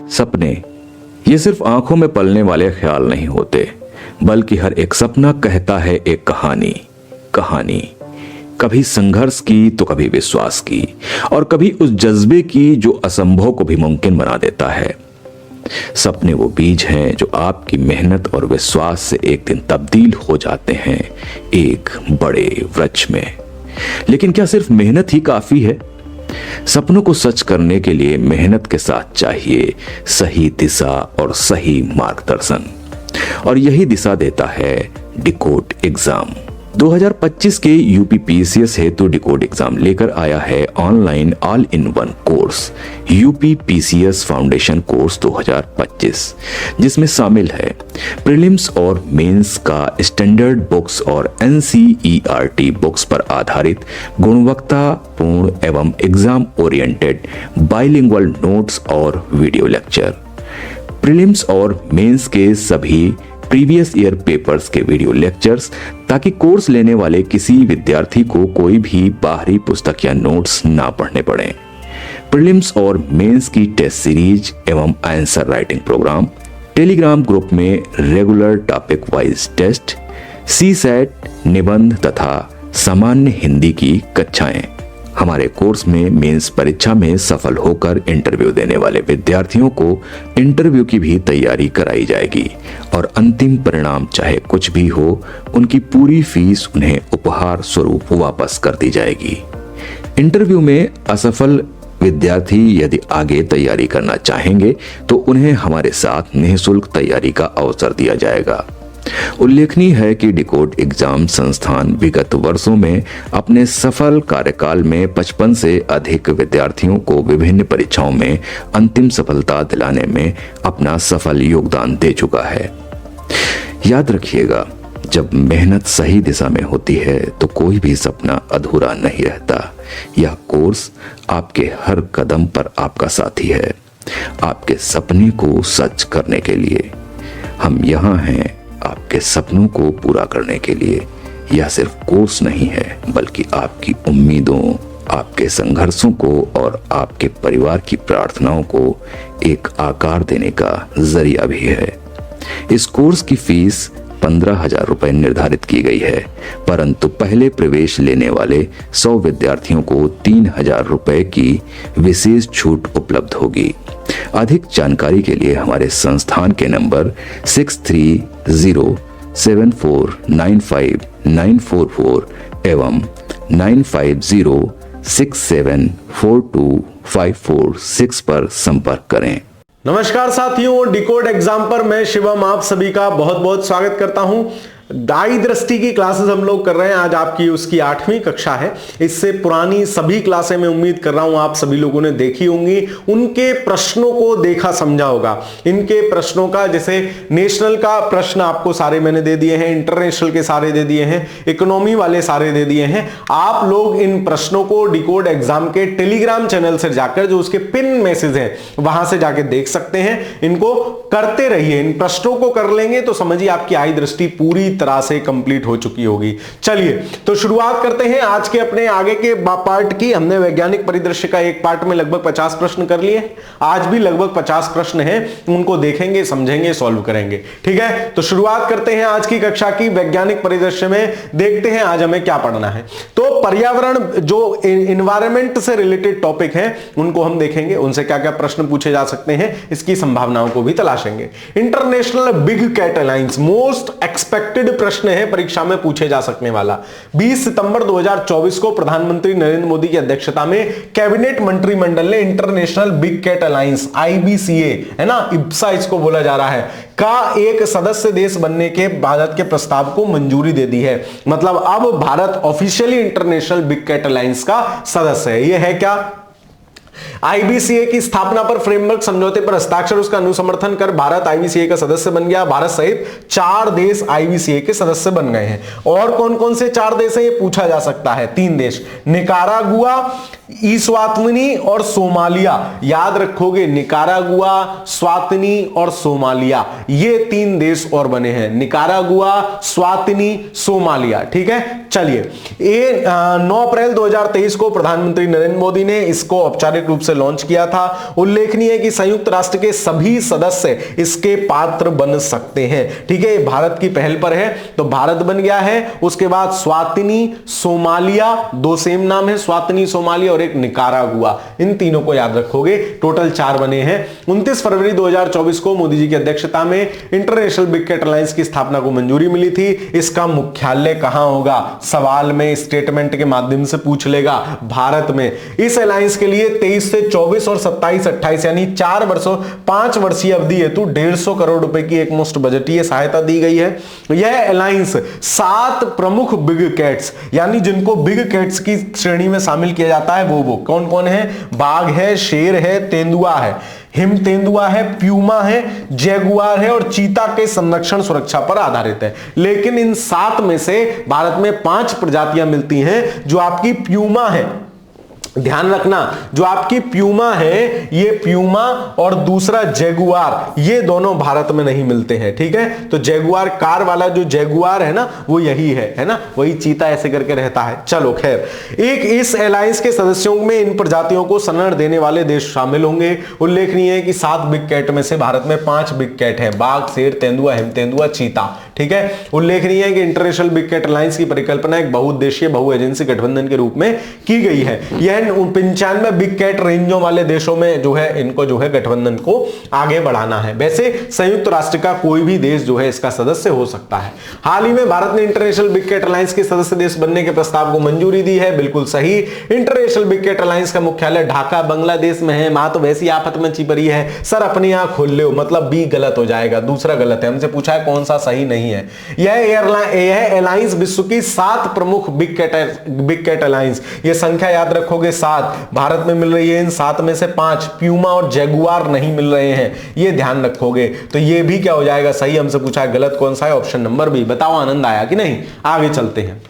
सपने ये सिर्फ आंखों में पलने वाले ख्याल नहीं होते, बल्कि हर एक सपना कहता है एक कहानी। कभी संघर्ष की तो कभी विश्वास की, और कभी उस जज्बे की जो असंभव को भी मुमकिन बना देता है। सपने वो बीज हैं जो आपकी मेहनत और विश्वास से एक दिन तब्दील हो जाते हैं एक बड़े वृक्ष में। लेकिन क्या सिर्फ मेहनत ही काफी है? सपनों को सच करने के लिए मेहनत के साथ चाहिए सही दिशा और सही मार्गदर्शन, और यही दिशा देता है डिकोड एग्जाम। 2025 के यूपीपीसीएस हेतु डिकोड एग्जाम लेकर आया है online all in one course UPPCS foundation course 2025, जिसमें शामिल है प्रीलिम्स और मेंस का स्टैंडर्ड बुक्स और एनसीईआरटी बुक्स पर आधारित गुणवत्तापूर्ण एवं एग्जाम ओरिएंटेड बाइलिंगुअल नोट्स और वीडियो लेक्चर। प्रीलिम्स और मेंस के सभी प्रीवियस ईयर पेपर्स के वीडियो लेक्चर्स, ताकि कोर्स लेने वाले किसी विद्यार्थी को कोई भी बाहरी पुस्तक या नोट्स ना पढ़ने पड़े। प्रीलिम्स और मेंस की टेस्ट सीरीज एवं answer writing programme, Telegram group में regular topic wise test, CSAT, निबंध तथा सामान्य हिंदी की कक्षाएं। हमारे कोर्स में मेंस परीक्षा में सफल होकर इंटरव्यू देने वाले विद्यार्थियों को इंटरव्यू की भी तैयारी कराई जाएगी, और अंतिम परिणाम चाहे कुछ भी हो, उनकी पूरी फीस उन्हें उपहार स्वरूप वापस कर दी जाएगी। इंटरव्यू में असफल विद्यार्थी यदि आगे तैयारी करना चाहेंगे तो उन्हें हमारे साथ निःशुल्क तैयारी का अवसर दिया जाएगा। उल्लेखनीय है कि डिकोड एग्जाम संस्थान विगत वर्षों में अपने सफल कार्यकाल में 55 से अधिक विद्यार्थियों को विभिन्न परीक्षाओं में अंतिम सफलता दिलाने में अपना सफल योगदान दे चुका है। याद रखिएगा, जब मेहनत सही दिशा में होती है तो कोई भी सपना अधूरा नहीं रहता। यह कोर्स आपके हर कदम पर आपका साथी है, आपके सपने को सच करने के लिए। हम यहाँ हैं आपके सपनों को पूरा करने के लिए। यह सिर्फ कोर्स नहीं है, बल्कि आपकी उम्मीदों, आपके संघर्षों को और आपके परिवार की प्रार्थनाओं को एक आकार देने का जरिया भी है। इस कोर्स की फीस 15,000 रुपए निर्धारित की गई है, परंतु पहले प्रवेश लेने वाले 100 विद्यार्थियों को 3,000 रुपए की विशेष छूट उपलब्ध होगी। अधिक जानकारी के लिए हमारे संस्थान के नंबर 6307495944 एवं 9506742546 पर संपर्क करें। नमस्कार साथियों, डिकोड एग्जाम पर मैं शिवम आप सभी का बहुत बहुत स्वागत करता हूं। दाई दृष्टि की क्लासेस हम लोग कर रहे हैं। आज आपकी उसकी 8वीं कक्षा है। इससे पुरानी सभी क्लासें मैं उम्मीद कर रहा हूं आप सभी लोगों ने देखी होंगी, उनके प्रश्नों को देखा समझा होगा। इनके प्रश्नों का, जैसे नेशनल का प्रश्न आपको सारे मैंने दे दिए हैं, इंटरनेशनल के सारे दे दिए हैं, इकोनॉमी वाले सारे दे दिए हैं। आप लोग इन प्रश्नों को डिकोड एग्जाम के टेलीग्राम चैनल से जाकर, जो उसके पिन मैसेज है वहां से जाके देख सकते हैं। इनको करते रहिए, इन प्रश्नों को कर लेंगे तो समझिए आपकी आई दृष्टि पूरी तरह से कंप्लीट हो चुकी होगी। चलिए तो शुरुआत करते हैं आज के अपने आगे के पार्ट की। हमने वैज्ञानिक परिदृश्य का एक पार्ट में लगभग 50 प्रश्न कर लिए। आज भी लगभग 50 प्रश्न हैं, उनको देखेंगे, समझेंगे, सॉल्व करेंगे। ठीक है, तो शुरुआत करते हैं आज की कक्षा की वैज्ञानिक परिदृश्य में। देखते हैं आज हमें क्या पढ़ना है। तो पर्यावरण, जो इन्वायरमेंट से रिलेटेड टॉपिक है, उनको हम देखेंगे, उनसे क्या क्या प्रश्न पूछे जा सकते हैं, इसकी संभावनाओं को भी तलाशेंगे। International big cat alliance, most expected प्रश्न है परीक्षा में पूछे जा सकने वाला। 20 सितंबर 2024 को प्रधानमंत्री नरेंद्र मोदी की अध्यक्षता में कैबिनेट मंत्रिमंडल ने international big cat alliance IBCA, है ना, इब्सा इसको बोला जा रहा है, का एक सदस्य देश बनने के भारत के प्रस्ताव को मंजूरी दे दी है। मतलब अब Bharat officially international big cat alliance का सदस्य है। यह है क्या? IBCA की स्थापना पर फ्रेमवर्क समझौते पर हस्ताक्षर, उसका अनुसमर्थन कर भारत IBCA का सदस्य बन गया। भारत सहित 4 देश IBCA के सदस्य बन गए हैं। और कौन कौन से 4 देश हैं ये पूछा जा सकता है। 3 देश, निकारागुआ, इस्वातिनी और सोमालिया। याद रखोगे, निकारागुआ, स्वातिनी और सोमालिया, ये 3 देश और बने हैं। Nicaragua, स्वातिनी, Somalia. ठीक है, चलिए। 9 अप्रैल 2023 को प्रधानमंत्री नरेंद्र मोदी ने इसको औपचारिक रूप से से लॉन्च किया था। उल्लेखनीय है कि संयुक्त राष्ट्र के सभी सदस्य इसके पात्र बन सकते हैं। ठीक है, भारत की पहल पर है तो भारत बन गया है। उसके बाद स्वातिनी, सोमालिया, दो सेम नाम है, स्वातिनी, सोमालिया और एक निकारागुआ, इन तीनों को याद रखोगे, टोटल 4 बने हैं। 29 फरवरी 2024 को मोदी जी की अध्यक्षता में इंटरनेशनल बिग कैट अलायंस की स्थापना को मंजूरी मिली थी। इसका मुख्यालय कहां होगा, सवाल में स्टेटमेंट के माध्यम से पूछ लेगा, भारत में। इस अलायंस के लिए 23 से 24 और 27-28 यानी 4 वर्षों 5 वर्षीय अवधि हेतु 150 करोड़ रुपए की एक मुश्त बजटीय सहायता दी गई है। यह अलायंस 7 प्रमुख बिग कैट्स यानी जिनको बिग कैट्स की श्रेणी में शामिल किया जाता है वो कौन कौन है, बाघ है, शेर है, तेंदुआ है, हिम तेंदुआ है, प्यूमा है, जैगुआर है और चीता के संरक्षण सुरक्षा पर आधारित है। लेकिन इन 7 में से भारत में 5 प्रजातियां मिलती हैं। जो आपकी प्यूमा है, ध्यान रखना, जो आपकी प्यूमा है, ये प्यूमा और दूसरा जैगुआर, ये दोनों भारत में नहीं मिलते हैं। ठीक है, तो जैगुआर कार वाला जो जैगुआर है ना, वो यही है ना, वही चीता ऐसे करके रहता है। चलो खैर, एक इस अलायंस के सदस्यों में इन प्रजातियों को शरण देने वाले देश शामिल होंगे। उल्लेखनीय है कि 7 बिग कैट में से भारत में 5 बिग कैट है, बाघ, शेर, तेंदुआ, हिम तेंदुआ, चीता। ठीक है, उल्लेखनीय है कि इंटरनेशनल बिग कैट अलायंस की परिकल्पना एक बहुउद्देशीय बहु एजेंसी गठबंधन के रूप में की गई है। यह 95 बिग कैट रेंजों वाले देशों में जो है इनको जो है गठबंधन को आगे बढ़ाना है। वैसे संयुक्त राष्ट्र का कोई भी देश जो है इसका सदस्य हो सकता है। हाल ही में भारत ने इंटरनेशनल बिग कैट अलायंस के सदस्य देश बनने के प्रस्ताव को मंजूरी दी है। बिल्कुल सही, इंटरनेशनल बिग कैट अलायंस का मुख्यालय ढाका बांग्लादेश में है। मां तो वैसी आफत में चिपरी है, सर अपनी आंख खोल लो, मतलब बी गलत हो जाएगा, दूसरा गलत है। हमसे पूछा है कौन सा सही नहीं है। यह अलायंस विश्व की 7 प्रमुख बिग कैट अलायंस, ये संख्या याद रखोगे 7 भारत में मिल रही है। इन 7 में से 5 प्यूमा और जैगुआर नहीं मिल रहे हैं, ये ध्यान रखोगे। तो ये भी क्या हो जाएगा, सही। हमसे पूछा है गलत कौन सा है, ऑप्शन नंबर बी। बताओ आनंद आया कि नहीं। आगे चलते हैं।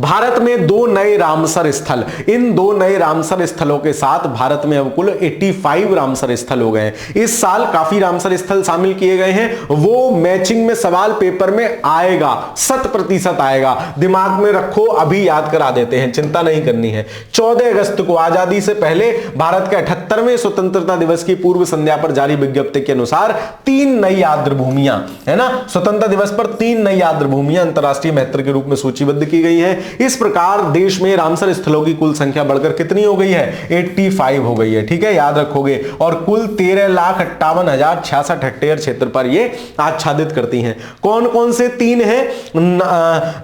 भारत में 2 नए रामसर स्थल, इन 2 नए रामसर स्थलों के साथ भारत में अब कुल 85 रामसर स्थल हो गए हैं। इस साल काफी रामसर स्थल शामिल किए गए हैं। वो मैचिंग में सवाल पेपर में आएगा, 100% आएगा, दिमाग में रखो, अभी याद करा देते हैं, चिंता नहीं करनी है। 14 अगस्त को आजादी से पहले भारत के 78वें स्वतंत्रता दिवस की पूर्व संध्या पर जारी विज्ञप्ति के अनुसार 3 नई आर्द्र भूमियां, है ना, स्वतंत्रता दिवस पर 3 नई आर्द्र भूमियां अंतरराष्ट्रीय महत्व के रूप में सूचीबद्ध की गई है। इस प्रकार देश में रामसर स्थलों की कुल संख्या बढ़कर कितनी हो गई है, 85 हो गई है। ठीक है, याद रखोगे। और कुल 13,58,066 हेक्टेयर क्षेत्र पर ये आच्छादित करती हैं। कौन कौन से 3 हैं,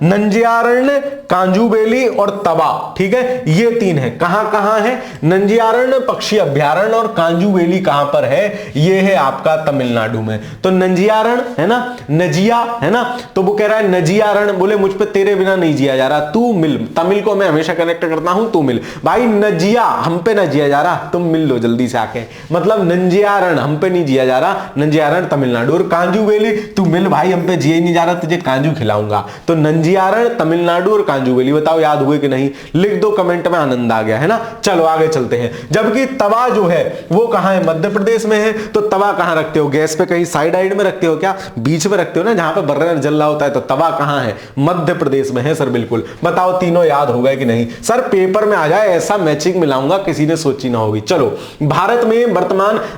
नंजियारण्य, कांजूबेली और तवा। ठीक है, ये 3 है। कहां कहां है, नंजियारण्य पक्षी अभ्यारण्य और कांजूबेली कहां पर है, ये है आपका तमिलनाडु में। तो नंजियारण्य है ना, नजिया है ना, तो वो कह रहा है नजियारण्य, बोले मुझ पे तेरे बिना नहीं जिया जा रहा, तू मिल। तमिल को मैं हमेशा कनेक्ट करता हूं, तू मिल। भाई नजिया, हम पे ना जिया जा रहा, तुम मिल लो जल्दी से आके। मतलब नंजियारण, हम पे नहीं जिया जा रहा, नंजियारण तमिलनाडु। और कांजूबेली, तू मिल भाई, हम पे जिया ही नहीं जा रहा, तुझे कांजू खिलाऊंगा। तो नंजियारण, तमिलनाडु और कांजूबेली। बताओ याद हुए कि नहीं, लिख दो कमेंट में, आनंद आ गया है ना। चलो आगे चलते हैं। जबकि तवा जो है वो कहां है, मध्य प्रदेश में है। तो तवा कहां रखते हो, गैस पे कहीं साइड में रखते हो क्या, बीच में रखते हो ना, जहां पे बर्नर जल रहा होता है। तो तवा कहां है, मध्य प्रदेश में है सर, बिल्कुल। बताओ तीनों याद हो गए कि नहीं। सर पेपर में आ जाए ऐसा मैचिंग मिलाऊंगा, किसी ने सोची ना होगी। चलो, भारत में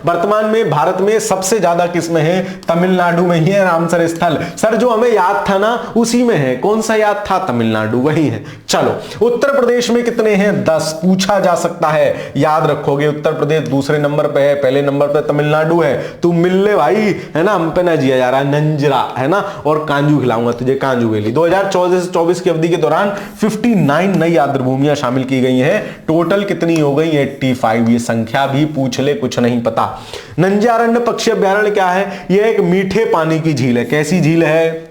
वर्तमान में भारत में सबसे ज्यादा किसमें है, तमिलनाडु में ही है रामसर स्थल। सर जो हमें याद था ना उसी में है। कौन सा याद था, तमिलनाडु, वही है। चलो, उत्तर प्रदेश में कितने हैं, 10 पूछा जा सकता है, याद रखोगे। उत्तर प्रदेश दूसरे नंबर पे है, पहले नंबर पे तमिलनाडु है। तू मिल ले भाई, है ना, हम पे ना जिया जा रहा, नंजरा है ना, और कांजू खिलाऊंगा तुझे, कांजूबेली। 2014 से 24 की अवधि के दौरान 59 नई आर्द्र भूमियां शामिल की गई हैं। टोटल कितनी हो गई, 85। ये संख्या भी पूछ ले, कुछ नहीं पता। नंजियारण्य पक्षी अभ्यारण्य क्या है, यह एक मीठे पानी की झील है। कैसी झील है,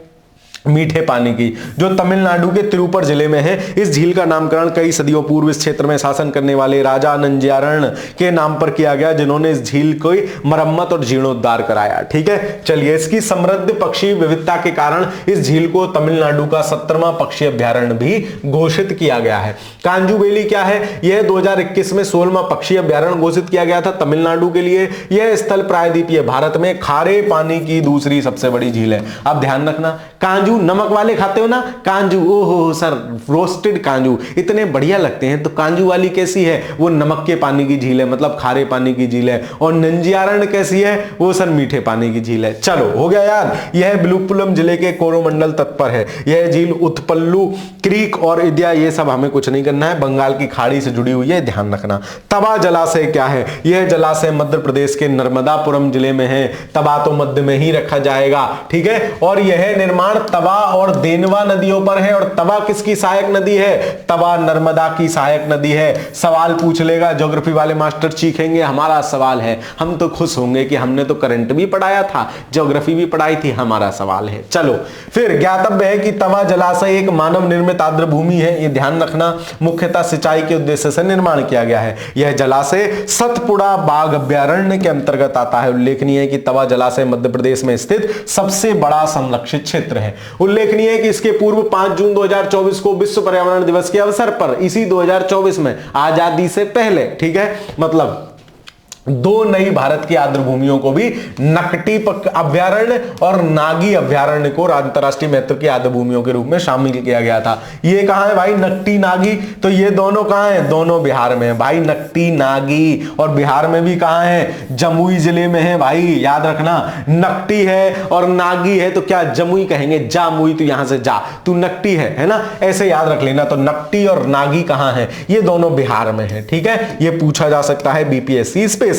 मीठे पानी की, जो तमिलनाडु के तिरुपर जिले में है। इस झील का नामकरण कई सदियों पूर्व इस क्षेत्र में शासन करने वाले राजा नंजियारण के नाम पर किया गया, जिन्होंने इस झील को मरम्मत और जीर्णोद्धार कराया। ठीक है, चलिए। इसकी समृद्ध पक्षी विविधता के कारण इस झील को तमिलनाडु का 17वां पक्षी अभ्यारण्य भी घोषित किया गया है। कांजूबेली क्या है, यह 2021 में 16वां पक्षी अभ्यारण्य घोषित किया गया था तमिलनाडु के लिए। यह स्थल प्रायद्वीपीय भारत में खारे पानी की दूसरी सबसे बड़ी झील है। अब ध्यान रखना, कांजू काजू नमक वाले खाते हो ना, कांजू, ओहो सर रोस्टेड काजू इतने बढ़िया लगते हैं। तो कांजू वाली कैसी है, वो नमक के पानी की झील है, मतलब खारे पानी की झील है। और नंजियारण कैसी है, वो सर मीठे पानी की झील है। चलो हो गया यार। यह विलुपुरम जिले के कोरोमंडल तट पर है। यह झील उत्पल्लू क्रीक और इदिया, ये सब हमें कुछ नहीं करना है, बंगाल की खाड़ी से जुड़ी हुई है, ध्यान रखना। तवा जलाशय क्या है, यह जलाशय मध्य प्रदेश के नर्मदापुरम जिले में है। तवा तो मध्य में ही रखा जाएगा, ठीक है। और यह निर्माण तवा और देनवा नदियों पर है। और तवा किसकी सहायक नदी है, तवा नर्मदा की सहायक नदी है। सवाल पूछ लेगा, ज्योग्राफी वाले मास्टर चीखेंगे, हमारा सवाल है, हम तो खुश होंगे कि हमने तो करंट भी पढ़ाया था, ज्योग्राफी भी पढ़ाई थी, हमारा सवाल है। चलो फिर ज्ञातव्य है कि तवा जलाशय एक मानव निर्मित आर्द्र भूमि है, ये ध्यान रखना। मुख्यतः सिंचाई के उद्देश्य से निर्माण किया गया है। यह जलाशय सतपुड़ा बाघ अभ्यारण्य के अंतर्गत आता है। उल्लेखनीय है कि तवा जलाशय मध्य प्रदेश में स्थित सबसे बड़ा संरक्षित क्षेत्र है। उल्लेखनीय है कि इसके पूर्व 5 जून 2024 को विश्व पर्यावरण दिवस के अवसर पर, इसी 2024 में, आजादी से पहले, ठीक है, मतलब 2 नई भारत की आर्द्र भूमियों को भी नकटी अभ्यारण्य और नागी अभ्यारण्य को अंतरराष्ट्रीय महत्व की आर्द्र भूमियों के रूप में शामिल किया गया था। ये कहां है भाई, नकटी नागी, तो ये दोनों कहां हैं, दोनों बिहार में है भाई, नकटी नागी। और बिहार में भी कहां है, जमुई जिले में है भाई, याद रखना। नकटी है और नागी है तो क्या जमुई कहेंगे, जामुई, तो यहां से जा, तू नकटी है ना, ऐसे याद रख लेना। तो नकटी और नागी कहां है, ये दोनों बिहार में है, ठीक है। ये पूछा जा सकता है बीपीएससी स्पेशल।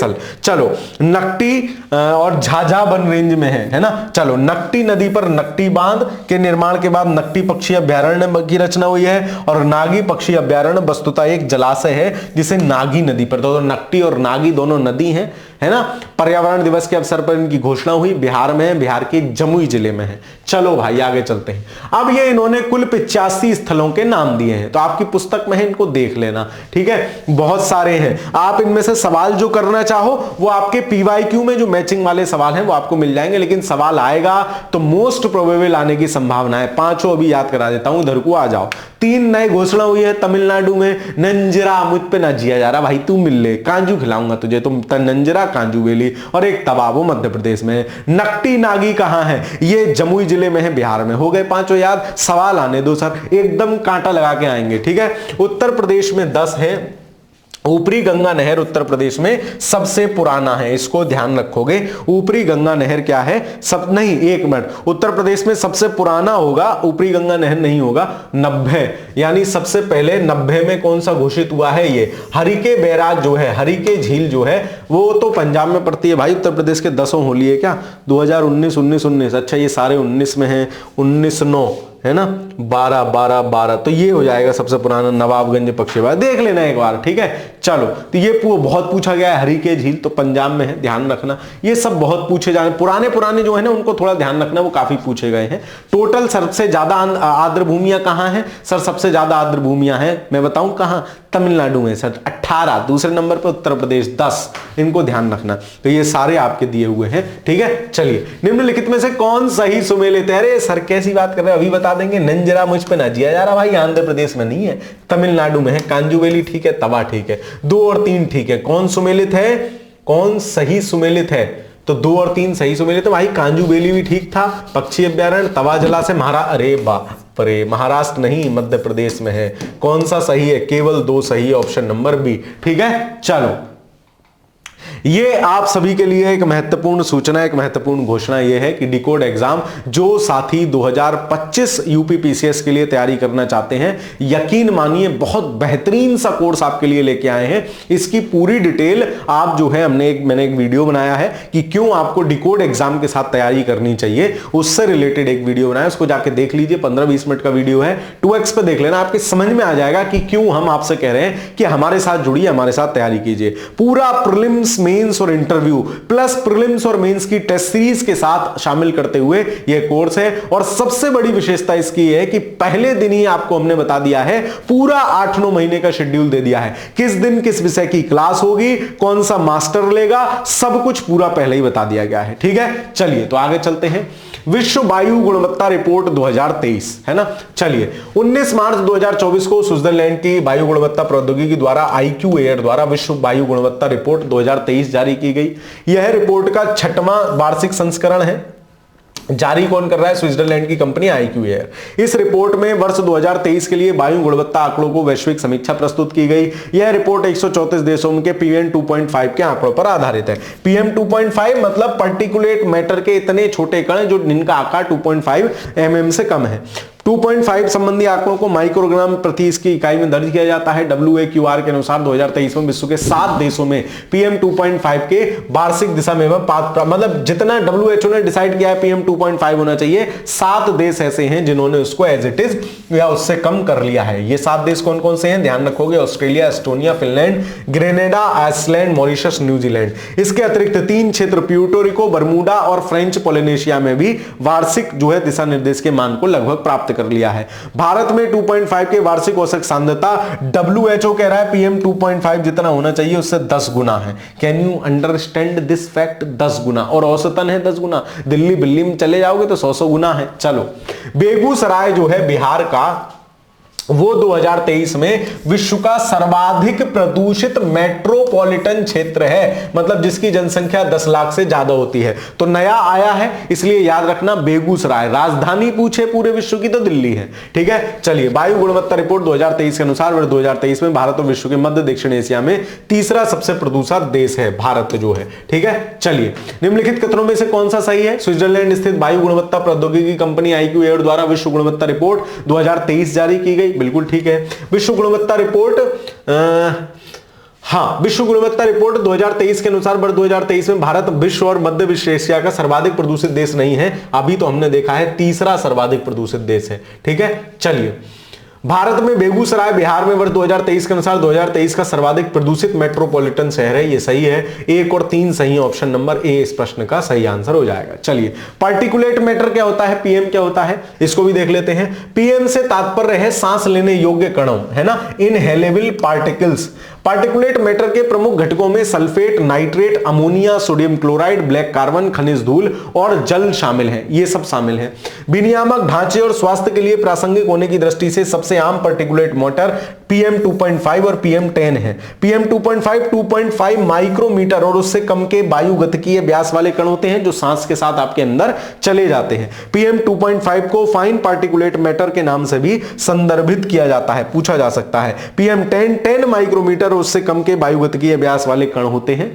चलो नकटी और झाझा वन रेंज में है ना। चलो नकटी नदी पर नकटी बांध के निर्माण के बाद नकटी पक्षी अभ्यारण्य की रचना हुई है। और नागी पक्षी अभ्यारण्य वस्तुतः एक जलाशय है जिसे नागी नदी पर, तो नकटी और नागी दोनों नदी हैं, है ना। पर्यावरण दिवस के अवसर पर इनकी घोषणा हुई, बिहार में है, बिहार के जमुई जिले में है। चलो भाई आगे चलते हैं। अब ये इन्होंने कुल 85 स्थलों के नाम दिए हैं, तो आपकी पुस्तक में है, इनको देख लेना, ठीक है। बहुत सारे हैं, आप इनमें से सवाल जो करना चाहो वो आपके पीवाईक्यू में जो मैचिंग वाले सवाल हैं वो आपको मिल जाएंगे। लेकिन सवाल आएगा तो मोस्ट प्रोबेबल आने की संभावना है। 5 अभी याद करा देता हूं, इधर को आ जाओ। 3 नए घोषणा हुई है तमिलनाडु में, नंजरा, मुझ पे ना जिया जा रहा भाई, तू मिल ले, कांजू खिलाऊंगा तुझे, तुम नंजरा कांजू बेली। और एक तवाबो मध्य प्रदेश में। नकटी नागी कहां है, ये जमुई जिले में है, बिहार में। हो गए 5 याद। सवाल आने दो सर, एकदम कांटा लगा के आएंगे, ठीक है। उत्तर प्रदेश में 10 है। ऊपरी गंगा नहर उत्तर प्रदेश में सबसे पुराना है, इसको ध्यान रखोगे। ऊपरी गंगा नहर क्या है, सब नहीं, एक मिनट, उत्तर प्रदेश में सबसे पुराना होगा, ऊपरी गंगा नहर नहीं होगा। 90, यानी सबसे पहले 90 में कौन सा घोषित हुआ है, ये हरिके बैराज जो है, हरिके झील जो है वो तो पंजाब में पड़ती है भाई। उत्तर प्रदेश के 10 होली है क्या, 2019, 19, अच्छा ये सारे 19 में है, 19/9 है ना, 12, तो ये हो जाएगा सबसे पुराना, नवाबगंज पक्षी बाजार, देख लेना एक बार, ठीक है। चलो तो ये बहुत पूछा गया है, हरिके झील तो पंजाब में है, ध्यान रखना। ये सब बहुत पूछे जाने, पुराने जो है ना उनको थोड़ा ध्यान रखना, वो काफी पूछे गए हैं। टोटल सबसे ज्यादा आर्द्र भूमियां कहां हैं सर, सबसे ज्यादा आर्द्र भूमियां हैं, मैं बताऊं कहां, तमिलनाडु में सर 18, दूसरे नंबर पर उत्तर प्रदेश 10, इनको ध्यान रखना। तो ये सारे आपके दिए हुए हैं, ठीक है। चलिए निम्नलिखित में से कौन सही सुमेलित है, अरे सर कैसी बात कर रहे हैं, अभी बता देंगे। नंजरा मुझ पे ना जिया जा रहा भाई, आंध्र प्रदेश में नहीं है, तमिलनाडु में है। कांजूवेली ठीक है, तवा ठीक है, 2 और 3 ठीक है। कौन सुमेलित है, कौन सही सुमेलित है, तो 2 और 3 सही सुमेलित है भाई। कांजूवेली भी ठीक था, पक्षी अभ्यारण्य, तवा जलाशय अरे बाप रे, महाराष्ट्र नहीं मध्य प्रदेश में है। कौन सा सही है, केवल 2 सही, ऑप्शन नंबर बी, ठीक है। चलो ये आप सभी के लिए एक महत्वपूर्ण सूचना, एक महत्वपूर्ण घोषणा ये है कि डिकोड एग्जाम जो साथी 2025 यूपीपीसीएस के लिए तैयारी करना चाहते हैं, यकीन मानिए बहुत बेहतरीन सा कोर्स आपके लिए लेके आए हैं। इसकी पूरी डिटेल आप जो है मैंने एक वीडियो बनाया है कि क्यों आपको डिकोड एग्जाम के साथ तैयारी करनी चाहिए, उससे रिलेटेड एक वीडियो बनाया, उसको जाके देख लीजिए, 15-20 मिनट का वीडियो है, 2x पे देख लेना, आपके समझ में आ जाएगा कि क्यों हम आपसे कह रहे हैं कि हमारे साथ जुड़िए, हमारे साथ तैयारी कीजिए। पूरा प्रीलिम्स, मेंस और इंटरव्यू प्लस प्रीलिम्स और मेंस की टेस्ट सीरीज के साथ शामिल करते हुए यह कोर्स है। और सबसे बड़ी विशेषता इसकी है कि पहले दिन ही आपको हमने बता दिया है, पूरा 8-9 महीने का शेड्यूल दे दिया है, किस दिन किस विषय की क्लास होगी, कौन सा मास्टर लेगा, सब कुछ पूरा पहले ही बता दिया गया है, ठीक है। चलिए तो आगे चलते हैं। विश्व वायु गुणवत्ता रिपोर्ट 2023 है ना। चलिए 19 मार्च 2024 को स्विट्जरलैंड की वायु गुणवत्ता प्रौद्योगिकी द्वारा IQ एयर द्वारा विश्व वायु गुणवत्ता रिपोर्ट 2023 जारी की गई। यह रिपोर्ट का 6वां वार्षिक संस्करण है। जारी कौन कर रहा है? स्विट्जरलैंड की कंपनी IQAir। इस रिपोर्ट में वर्ष 2023 के लिए वायु गुणवत्ता आंकड़ों को वैश्विक समीक्षा प्रस्तुत की गई। यह रिपोर्ट 134 देशों के PM 2.5 के आंकड़ों पर आधारित है। PM 2.5 मतलब पार्टिकुलेट मैटर के इतने छोटे कण जो जिनका आकार 2.5 mm से कम है। 2.5 संबंधी आंकड़ों को माइक्रोग्राम प्रति इसकी इकाई में दर्ज किया जाता है। WAQR के अनुसार 2023 में विश्व के 7 देशों में PM 2.5 के वार्षिक दिशा में मतलब जितना WHO ने डिसाइड किया है PM 2.5 होना चाहिए, 7 देश ऐसे हैं जिन्होंने उसको एज इट इज या उससे कम कर लिया है। ये 7 देश कौन कौन से हैं? ध्यान रखोगे, Australia, Estonia, Finland, Grenada, Iceland, Mauritius, New Zealand. इसके अतिरिक्त 3 क्षेत्र प्यूर्टो रिको, बरमूडा और फ्रेंच पोलिनेशिया में भी वार्षिक जो है दिशा निर्देश के मान को लगभग प्राप्त कर लिया है। भारत में 2.5 के वार्षिक औसत सांद्रता WHO कह रहा है PM 2.5 जितना होना चाहिए उससे 10 गुना है। Can you understand this fact? 10 गुना, और औसतन है 10 गुना। दिल्ली बिल्ली में चले जाओगे तो 100 गुना है। चलो, बेगूसराय जो है बिहार का, वो 2023 में विश्व का सर्वाधिक प्रदूषित मेट्रोपॉलिटन क्षेत्र है, मतलब जिसकी जनसंख्या 10 लाख से ज्यादा होती है। तो नया आया है, इसलिए याद रखना बेगूसराय। राजधानी पूछे पूरे विश्व की तो दिल्ली है। ठीक है, चलिए, वायु गुणवत्ता रिपोर्ट 2023 के अनुसार वर्ष 2023 में भारत और विश्व के मध्य दक्षिण एशिया में तीसरा सबसे प्रदूषित देश है भारत जो है। ठीक है, चलिए, निम्नलिखित कथनों में से कौन सा सही है? स्विट्जरलैंड स्थित वायु गुणवत्ता प्रौद्योगिकी कंपनी IQAir द्वारा विश्व गुणवत्ता रिपोर्ट 2023 जारी की गई। बिल्कुल ठीक है। विश्व गुणवत्ता रिपोर्ट विश्व गुणवत्ता रिपोर्ट 2023 के अनुसार वर्ष 2023 में भारत विश्व और मध्य एशिया का सर्वाधिक प्रदूषित देश नहीं है। अभी तो हमने देखा है तीसरा सर्वाधिक प्रदूषित देश है। ठीक है, चलिए, भारत में बेगूसराय बिहार में वर्ष 2023 के अनुसार 2023 का सर्वाधिक प्रदूषित मेट्रोपॉलिटन शहर है। ये सही है। 1 और 3 सही, ऑप्शन नंबर ए इस प्रश्न का सही आंसर हो जाएगा। चलिए, पार्टिकुलेट मैटर क्या होता है? PM क्या होता है? इसको भी देख लेते हैं। PM से तात्पर्य है सांस लेने योग्य कणों, है ना, इनहेलेबल पार्टिकल्स। पार्टिकुलेट मैटर के प्रमुख घटकों में sulphate, nitrate, ammonia, sodium chloride, black carbon, खनिज धूल और जल शामिल है। ये सब शामिल है। विनियामक ढांचे और स्वास्थ्य के लिए प्रासंगिक होने की दृष्टि से सबसे आम पार्टिकुलेट मैटर PM 2.5 और PM 10 है। PM 2.5 2.5 माइक्रोमीटर और उससे कम के वायुगतिकीय व्यास वाले कण होते हैं जो सांस के साथ आपके अंदर चले जाते हैं। PM 2.5 को फाइन पार्टिकुलेट मैटर के नाम से भी संदर्भित किया जाता है, पूछा जा सकता है। PM 10 माइक्रोमीटर और उससे कम के वायुगतिकीय व्यास वाले कण होते हैं,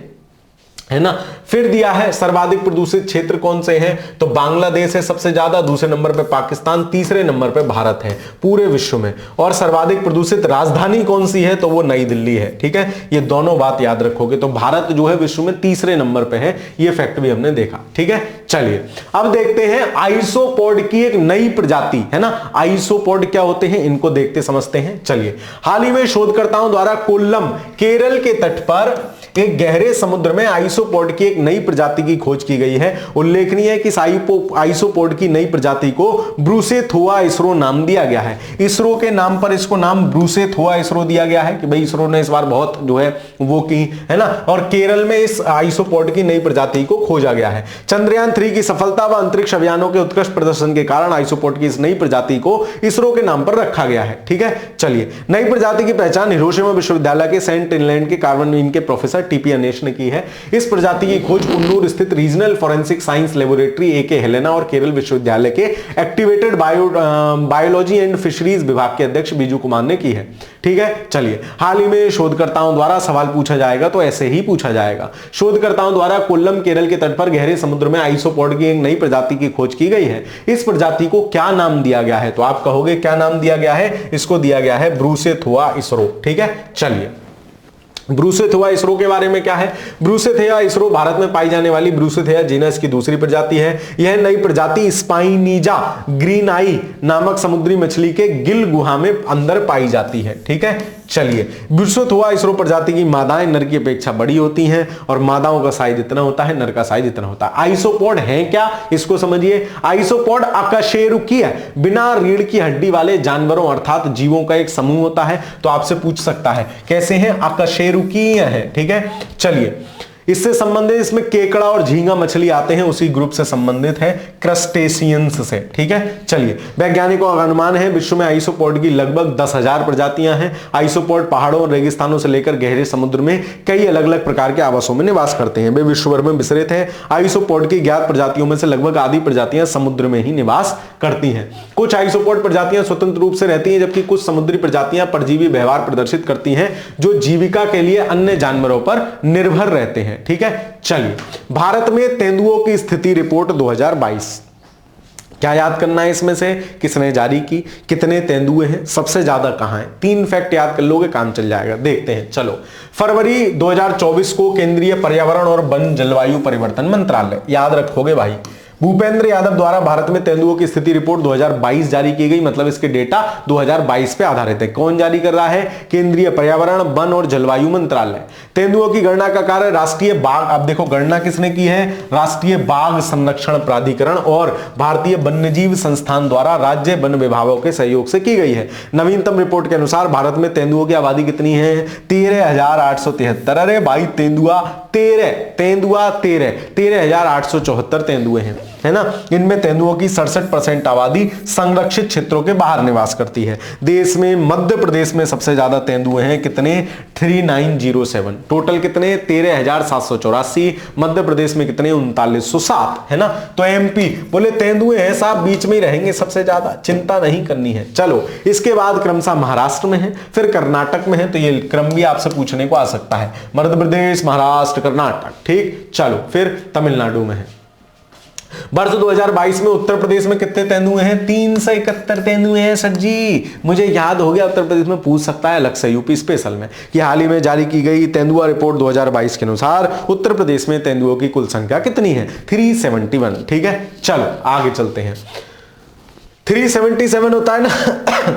है ना। फिर दिया है सर्वाधिक प्रदूषित क्षेत्र कौन से हैं? तो बांग्लादेश है सबसे ज्यादा, दूसरे नंबर पे पाकिस्तान, तीसरे नंबर पे भारत है पूरे विश्व में। और सर्वाधिक प्रदूषित राजधानी कौन सी है? तो वो नई दिल्ली है। ठीक है, ये दोनों बात याद रखोगे। तो भारत जो है विश्व में तीसरे नंबर पे है, ये फैक्ट भी हमने देखा। ठीक है, चलिए, अब देखते हैं आइसोपोड की एक नई प्रजाति, है ना। आइसोपोड क्या होते हैं इनको देखते समझते हैं। चलिए, हाल ही में शोधकर्ताओं द्वारा कोल्लम केरल के तट पर एक गहरे समुद्र में आइसोपोड की एक नई प्रजाति की खोज की गई है। उल्लेखनीय है कि आइसोपोड की नई प्रजाति को ब्रूसेथोआ इसरो नाम दिया गया है। इसरो के नाम पर इसको नाम ब्रूसेथोआ इसरो दिया गया है कि भाई इसरो ने इस बार बहुत जो है वो की, है ना। और केरल में इस आइसोपोड की नई प्रजाति को खोजा गया है। चंद्रयान 3 की सफलता व अंतरिक्ष अभियानों के उत्कृष्ट प्रदर्शन के कारण आइसोपोड की इस नई प्रजाति को इसरो के नाम पर रखा गया है। ठीक है, चलिए, नई प्रजाति की पहचान हिरोशिमा विश्वविद्यालय के सेंट इनलैंड के कार्बन मीन के प्रोफेसर TP अनेश ने की है। इस प्रजाति की खोज कुन्नूर स्थित regional forensic science laboratory AK Helena और केरल विश्वविद्यालय के एक्टिवेटेड बायोलॉजी एंड फिशरीज विभाग के अध्यक्ष बीजू कुमार ने की है। ठीक है, चलिए, हाल ही में शोधकर्ताओं द्वारा सवाल पूछा जाएगा तो ऐसे ही पूछा जाएगा। शोधकर्ताओं द्वारा कोल्लम केरल के तट पर गहरे समुद्र में आइसोपोड की एक नई प्रजाति की खोज की गई है। इस प्रजाति को क्या नाम दिया गया है? तो आप कहोगे क्या नाम दिया गया है? इसको दिया गया है ब्रूसेथोआ इसरो। ठीक है, चलिए, ब्रूसेथोआ इसरो के बारे में क्या है? ब्रूसेथोआ इसरो भारत में पाई जाने वाली ब्रूसेथोआ जीनस की दूसरी प्रजाति है। यह नई प्रजाति स्पाइनिजा ग्रीनाई नामक समुद्री मछली के गिल गुहा में अंदर पाई जाती है। ठीक है, चलिए, ब्रूसेथोआ इसरो प्रजाति की मादाएं नर की अपेक्षा बड़ी होती हैं और मादाओं का साइज इतना होता है, नर का साइज इतना होता है। आइसोपोड है क्या? इसको समझिए। आइसोपोड अकशेरुकीय बिना रीढ़ की हड्डी वाले जानवरों अर्थात जीवों का एक समूह होता है। तो आपसे पूछ सकता है कैसे हैं? अकशेरुकीय है। ठीक है, चलिए, इससे संबंधित इसमें केकड़ा और झींगा मछली आते हैं, उसी ग्रुप से संबंधित है, क्रस्टेशियंस से। ठीक है, चलिए वैज्ञानिकों का अनुमान है विश्व में आइसोपॉड की लगभग 10,000 प्रजातियां हैं। आइसोपॉड पहाड़ों और रेगिस्तानों से लेकर गहरे समुद्र में कई अलग अलग प्रकार के आवासों में निवास करते हैं। वे विश्व भर में विस्तृत हैं। आइसोपॉड की ज्ञात प्रजातियों में से लगभग आधी प्रजातियां समुद्र में ही निवास करती हैं। कुछ आइसोपॉड प्रजातियां स्वतंत्र रूप से रहती हैं, जबकि कुछ समुद्री प्रजातियां परजीवी व्यवहार प्रदर्शित करती हैं जो जीविका के लिए अन्य जानवरों पर निर्भर रहते हैं। ठीक है, चलिए भारत में तेंदुओं की स्थिति रिपोर्ट 2022 क्या याद करना है इसमें से, किसने जारी की, कितने तेंदुए हैं, सबसे ज्यादा कहां हैं, 3 फैक्ट याद कर लोगे काम चल जाएगा। देखते हैं, चलो फरवरी 2024 को केंद्रीय पर्यावरण और वन जलवायु परिवर्तन मंत्रालय, याद रखोगे भाई, भूपेंद्र यादव द्वारा भारत में तेंदुओं की स्थिति रिपोर्ट 2022 जारी की गई। मतलब इसके डेटा 2022 पे आधारित है। कौन जारी कर रहा है, केंद्रीय पर्यावरण वन और जलवायु मंत्रालय। तेंदुओं की गणना का कार्य राष्ट्रीय बाघ, अब देखो गणना किसने की है, राष्ट्रीय बाघ संरक्षण प्राधिकरण और भारतीय वन्यजीव संस्थान द्वारा राज्य वन विभागों के सहयोग से की गई है। नवीनतम रिपोर्ट के अनुसार भारत में तेंदुओं की आबादी कितनी है, 13,873। अरे भाई तेंदुआ 13,874 तेंदुए हैं, है ना। इनमें तेंदुओं की 67% आबादी संरक्षित क्षेत्रों के बाहर निवास करती है। देश में मध्य प्रदेश में सबसे ज्यादा तेंदुए हैं, कितने, 3907। टोटल कितने, 13,784। मध्य प्रदेश में कितने, 3907, है ना। तो एमपी बोले तेंदुए हैं साहब, बीच में ही रहेंगे सबसे ज्यादा, चिंता नहीं करनी है। चलो इसके बाद क्रमशः महाराष्ट्र में है, फिर कर्नाटक में है, तो ये क्रम भी आपसे पूछने को आ सकता है, मध्य प्रदेश, महाराष्ट्र, कर्नाटक। ठीक, चलो फिर तमिलनाडु में है। वर्ष 2022 में उत्तर प्रदेश में कितने तेंदुए हैं, 371 तेंदुए हैं सर जी। मुझे याद हो गया, उत्तर प्रदेश में पूछ सकता है अलग से यूपी स्पेशल में कि हाल ही में जारी की गई तेंदुआ रिपोर्ट 2022 के अनुसार उत्तर प्रदेश में तेंदुओं की कुल संख्या कितनी है, 371। ठीक है, चलो आगे चलते हैं। 377 होता है ना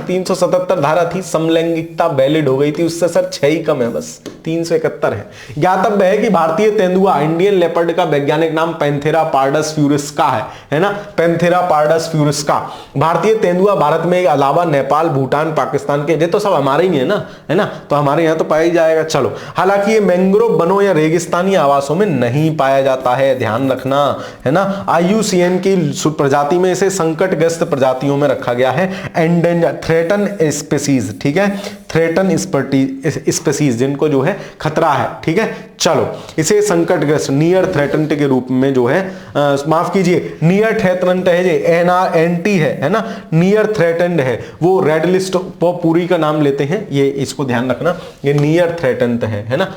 377 धारा थी, समलैंगिकता वैलिड हो गई थी, उससे सर 6 ही कम है, बस 371 है। ज्ञातव्य है कि भारतीय तेंदुआ इंडियन लेपर्ड का वैज्ञानिक नाम पैंथेरा पार्डस फ्यूरिस्का है ना, पैंथेरा पार्डस फ्यूरिस्का। भारतीय तेंदुआ भारत में अलावा नेपाल, भूटान, पाकिस्तान के, ये तो सब हमारे ही है ना, तो हमारे यहाँ तो पाया ही जाएगा। चलो, हालांकि ये मैंग्रोव वनों या रेगिस्तानी आवासों में नहीं पाया जाता है, ध्यान रखना, है ना। IUCN की प्रजाति में इसे संकटग्रस्त प्रजातियों में रखा गया है, एंडेंजर थ्रेटन स्पीसीज। ठीक है, थ्रेटन स्पीसीज जिनको जो है खतरा है। ठीक है, चलो इसे संकटग्रस्त नियर थ्रेटन्ड के रूप में जो है माफ कीजिए, नियर थ्रेटन्ड है, जे NRNT है ना, नियर थ्रेटन्ड है, वो रेड लिस्ट पूरी का नाम लेते हैं, ये इसको ध्यान रखना, ये नियर थ्रेटन्ड है ना,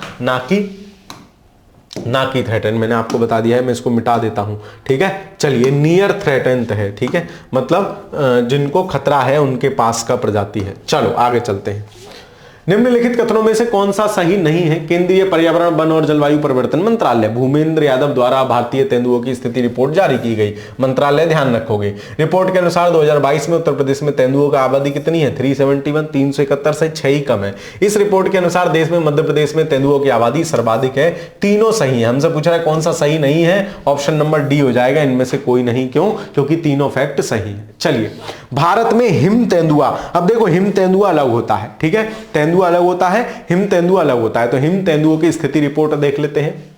ना कि थ्रेटन। मैंने आपको बता दिया है, मैं इसको मिटा देता हूं। ठीक है, चलिए नियर थ्रेटेंट है। ठीक है, मतलब जिनको खतरा है उनके पास का प्रजाति है। चलो आगे चलते हैं। निम्नलिखित कथनों में से कौन सा सही नहीं है, केंद्रीय पर्यावरण वन और जलवायु परिवर्तन मंत्रालय, भूपेंद्र यादव द्वारा भारतीय तेंदुओं की स्थिति रिपोर्ट जारी की गई। मंत्रालय ध्यान रखोगे, रिपोर्ट के अनुसार 2022 में उत्तर प्रदेश में तेंदुओं की आबादी कितनी है, 371, 371 से 6 ही कम है। इस रिपोर्ट के अनुसार देश में मध्य प्रदेश में तेंदुओं की आबादी सर्वाधिक है। तीनों सही है। हमसे पूछ रहा है कौन सा सही नहीं है, ऑप्शन नंबर डी हो जाएगा, इनमें से कोई नहीं। क्यों, क्योंकि तीनों फैक्ट सही है। चलिए, भारत में हिम तेंदुआ, अब देखो हिम तेंदुआ अलग होता है, ठीक है, तेंदुआ अलग होता है, हिम तेंदुआ अलग होता है। तो हिम तेंदुओं की स्थिति रिपोर्ट देख लेते हैं।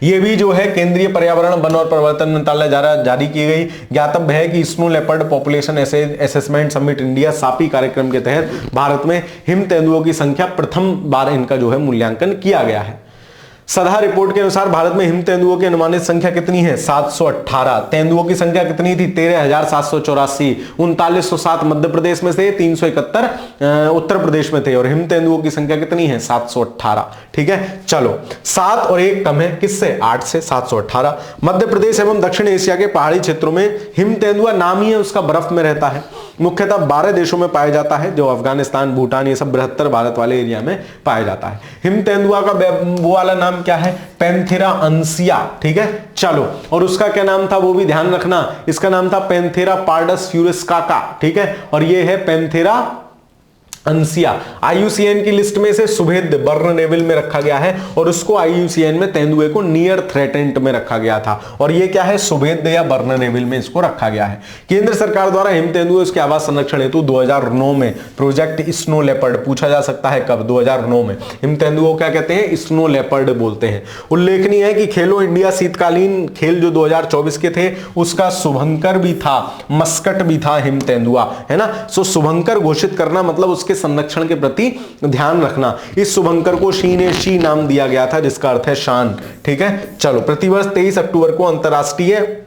ये भी जो है केंद्रीय पर्यावरण वन और परिवर्तन मंत्रालय द्वारा जारी की गई। ज्ञातव्य है कि snow leopard population assessment summit India सापी कार्यक्रम के तहत भारत में हिम तेंदुओं की संख्या प्रथम बार इनका जो है मूल्यांकन किया गया है। सदा रिपोर्ट के अनुसार भारत में हिम तेंदुओं की अनुमानित संख्या कितनी है, 718। तेंदुओं की संख्या कितनी थी, 13,784। 3907 मध्य प्रदेश में से, 371 उत्तर प्रदेश में थे, और हिम तेंदुओं की संख्या कितनी है, 718। ठीक है, चलो 7 और 1 कम है, किससे, 8 से, 718। मध्य प्रदेश एवं दक्षिण एशिया के पहाड़ी क्षेत्रों में हिम तेंदुआ नाम ही है उसका, बर्फ में रहता है। मुख्यतः 12 देशों में पाया जाता है, जो अफगानिस्तान, भूटान, ये सब बृहत्तर भारत वाले एरिया में पाया जाता है। हिम तेंदुआ का वो वाला नाम क्या है, पैंथेरा अंसिया। ठीक है, चलो, और उसका क्या नाम था वो भी ध्यान रखना, इसका नाम था पैंथेरा पार्डस फ्यूरिस्का। ठीक है, और ये है पैंथेरा अंसिया आईयूसीएन की लिस्ट में से सुभेद बर्नएविल में रखा गया है और उसको आईयूसीएन में तेंदुए को नियर थ्रेटेंट में रखा गया था और ये क्या है, सुभेद या बर्नएविल में इसको रखा गया है। केंद्र सरकार द्वारा हिम तेंदुए उसके आवास संरक्षण हेतु 2009 में प्रोजेक्ट स्नो लेपर्ड, पूछा जा सकता है कब, 2009 में। हिम तेंदुओं क्या कहते हैं, स्नो लेपर्ड बोलते हैं। उल्लेखनीय है कि खेलो इंडिया शीतकालीन खेल जो 2024 के थे उसका शुभंकर भी था, मस्कट भी था हिम तेंदुआ, है ना। सो शुभंकर घोषित करना मतलब उसके संरक्षण के प्रति ध्यान रखना। इस शुभंकर को शी नाम दिया गया था जिसका अर्थ है शान, ठीक है। चलो, प्रतिवर्ष 23 अक्टूबर को अंतरराष्ट्रीय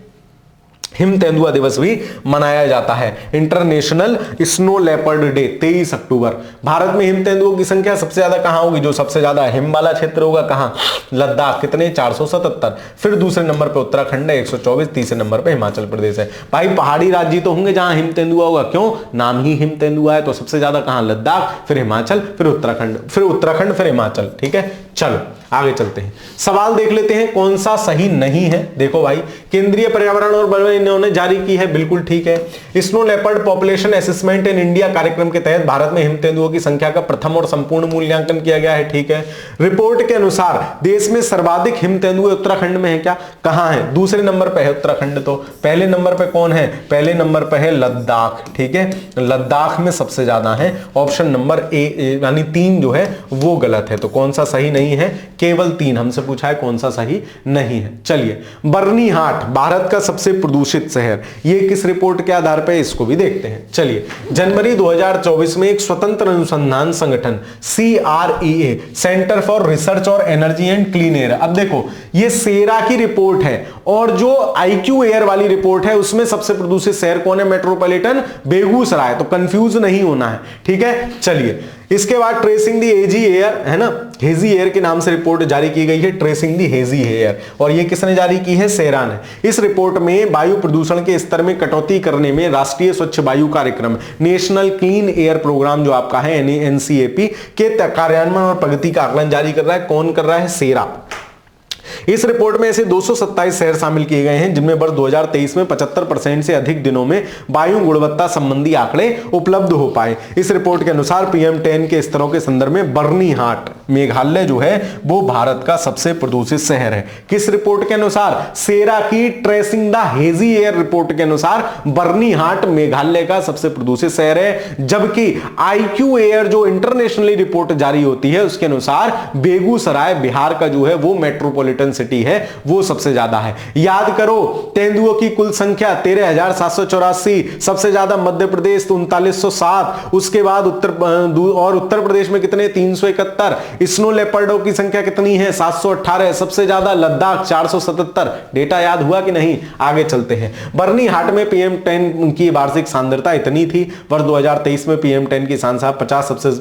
हिम तेंदुआ दिवस भी मनाया जाता है, इंटरनेशनल स्नो लेपर्ड डे, 23 अक्टूबर। भारत में हिम तेंदुओं की संख्या सबसे ज्यादा कहां होगी, जो सबसे ज्यादा हिम वाला क्षेत्र होगा कहां, लद्दाख, कितने, 477। फिर दूसरे नंबर पे उत्तराखंड है 124, तीसरे नंबर पे हिमाचल प्रदेश है। भाई पहाड़ी राज्य तो होंगे जहां हिम तेंदुआ होगा, क्यों, नाम ही हिम तेंदुआ है, तो सबसे ज्यादा कहां, लद्दाख, फिर हिमाचल, फिर उत्तराखंड, फिर हिमाचल, ठीक है। चलो आगे चलते हैं, सवाल देख लेते हैं कौन सा सही नहीं है। देखो भाई, केंद्रीय पर्यावरण और वन इन्होंने जारी की है, बिल्कुल ठीक है। Snow leopard population assessment in India कार्यक्रम के तहत भारत में हिम तेंदुओं की संख्या का प्रथम और संपूर्ण मूल्यांकन किया गया है, ठीक है। रिपोर्ट के अनुसार देश में सर्वाधिक हिम तेंदुए उत्तराखंड में है क्या, कहां है, दूसरे नंबर पर है उत्तराखंड, तो पहले नंबर पर कौन है, पहले नंबर पर है लद्दाख, ठीक है। लद्दाख में सबसे ज्यादा है, ऑप्शन नंबर ए यानी 3 जो है वो गलत है, तो कौन सा सही नहीं है, केवल 3 हमसे पूछा है कौन सा सही नहीं है। चलिए, बर्नीहाट भारत का सबसे प्रदूषित शहर, ये किस रिपोर्ट के आधार पर, इसको भी देखते हैं। चलिए, जनवरी 2024 में एक स्वतंत्र अनुसंधान संगठन CREA, सेंटर फॉर रिसर्च और एनर्जी एंड क्लीन एयर, अब देखो ये सेरा की रिपोर्ट है और जो IQ एयर वाली रिपोर्ट है उसमें सबसे प्रदूषित शहर कौन है, मेट्रोपॉलिटन बेगूसराय, तो कंफ्यूज नहीं होना है, ठीक है। चलिए, इसके बाद ट्रेसिंग दी हेजी एयर, है ना, हेजी एयर के नाम से रिपोर्ट जारी की गई है, ट्रेसिंग दी हेजी एयर, और ये किसने जारी की है, सेरा ने। इस रिपोर्ट में वायु प्रदूषण के स्तर में कटौती करने में राष्ट्रीय स्वच्छ वायु कार्यक्रम, नेशनल क्लीन एयर प्रोग्राम जो आपका है NCAP के कार्यान्वयन और प्रगति का आकलन जारी कर रहा है, कौन कर रहा है, सेरा। इस रिपोर्ट में ऐसे 227 शहर शामिल किए गए हैं जिनमें वर्ष 2023 में 75% से अधिक दिनों में वायु गुणवत्ता संबंधी आंकड़े उपलब्ध हो पाए। इस रिपोर्ट के अनुसार PM10 के स्तरों के संदर्भ में बर्नीहाट मेघालय जो है वो भारत का सबसे प्रदूषित शहर है। किस रिपोर्ट के अनुसार, सेरा की tracing the hazy air report के अनुसार बर्नीहाट मेघालय का सबसे प्रदूषित शहर है, जबकि IQ एयर जो इंटरनेशनली रिपोर्ट जारी होती है उसके अनुसार बेगूसराय बिहार का जो है वो मेट्रोपॉलिटन सिटी है, वो सबसे ज्यादा है। याद करो, तेंदुओं की कुल संख्या 13,784, सबसे ज्यादा मध्य प्रदेश 3907, उसके बाद उत्तर प्रदेश में कितने, 371। स्नो लेपर्डों की संख्या कितनी है, 718, सबसे ज्यादा लद्दाख 477। डेटा याद हुआ कि नहीं, आगे चलते हैं। बर्नीहाट में PM10 की वार्षिक सांद्रता इतनी थी, वर्ष 2023 में PM10 की सांद्रता 50 सबसे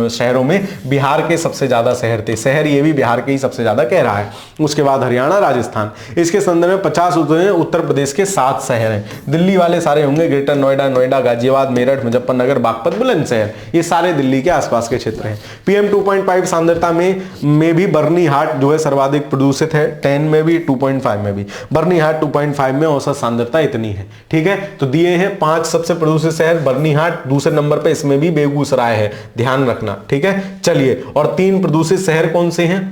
शहरों में बिहार के सबसे ज्यादा शहर थे, शहर ये भी बिहार के ही सबसे ज्यादा कह रहा है। उसके बाद हरियाणा, राजस्थान, इसके संदर्भ में 50 उत्तर प्रदेश के 7 शहर हैं। दिल्ली वाले सारे होंगे, ग्रेटर नोएडा, गाजियाबाद, मेरठ, मुजफ्फरनगर, बागपत, बुलंदशहर, ये सारे दिल्ली के आसपास के क्षेत्र हैं। PM2.5 सांद्रता में भी बर्नीहाट जो है सर्वाधिक प्रदूषित है, 10 में भी, 2.5 में भी। बर्नीहाट 2.5 में औसत सांद्रता इतनी है, ठीक है। तो दिए हैं 5 सबसे प्रदूषित शहर, बर्नीहाट दूसरे नंबर पे, इसमें भी बेगूसराय है, ध्यान रखना, ठीक है। चलिए, और 3 प्रदूषित शहर कौन से हैं,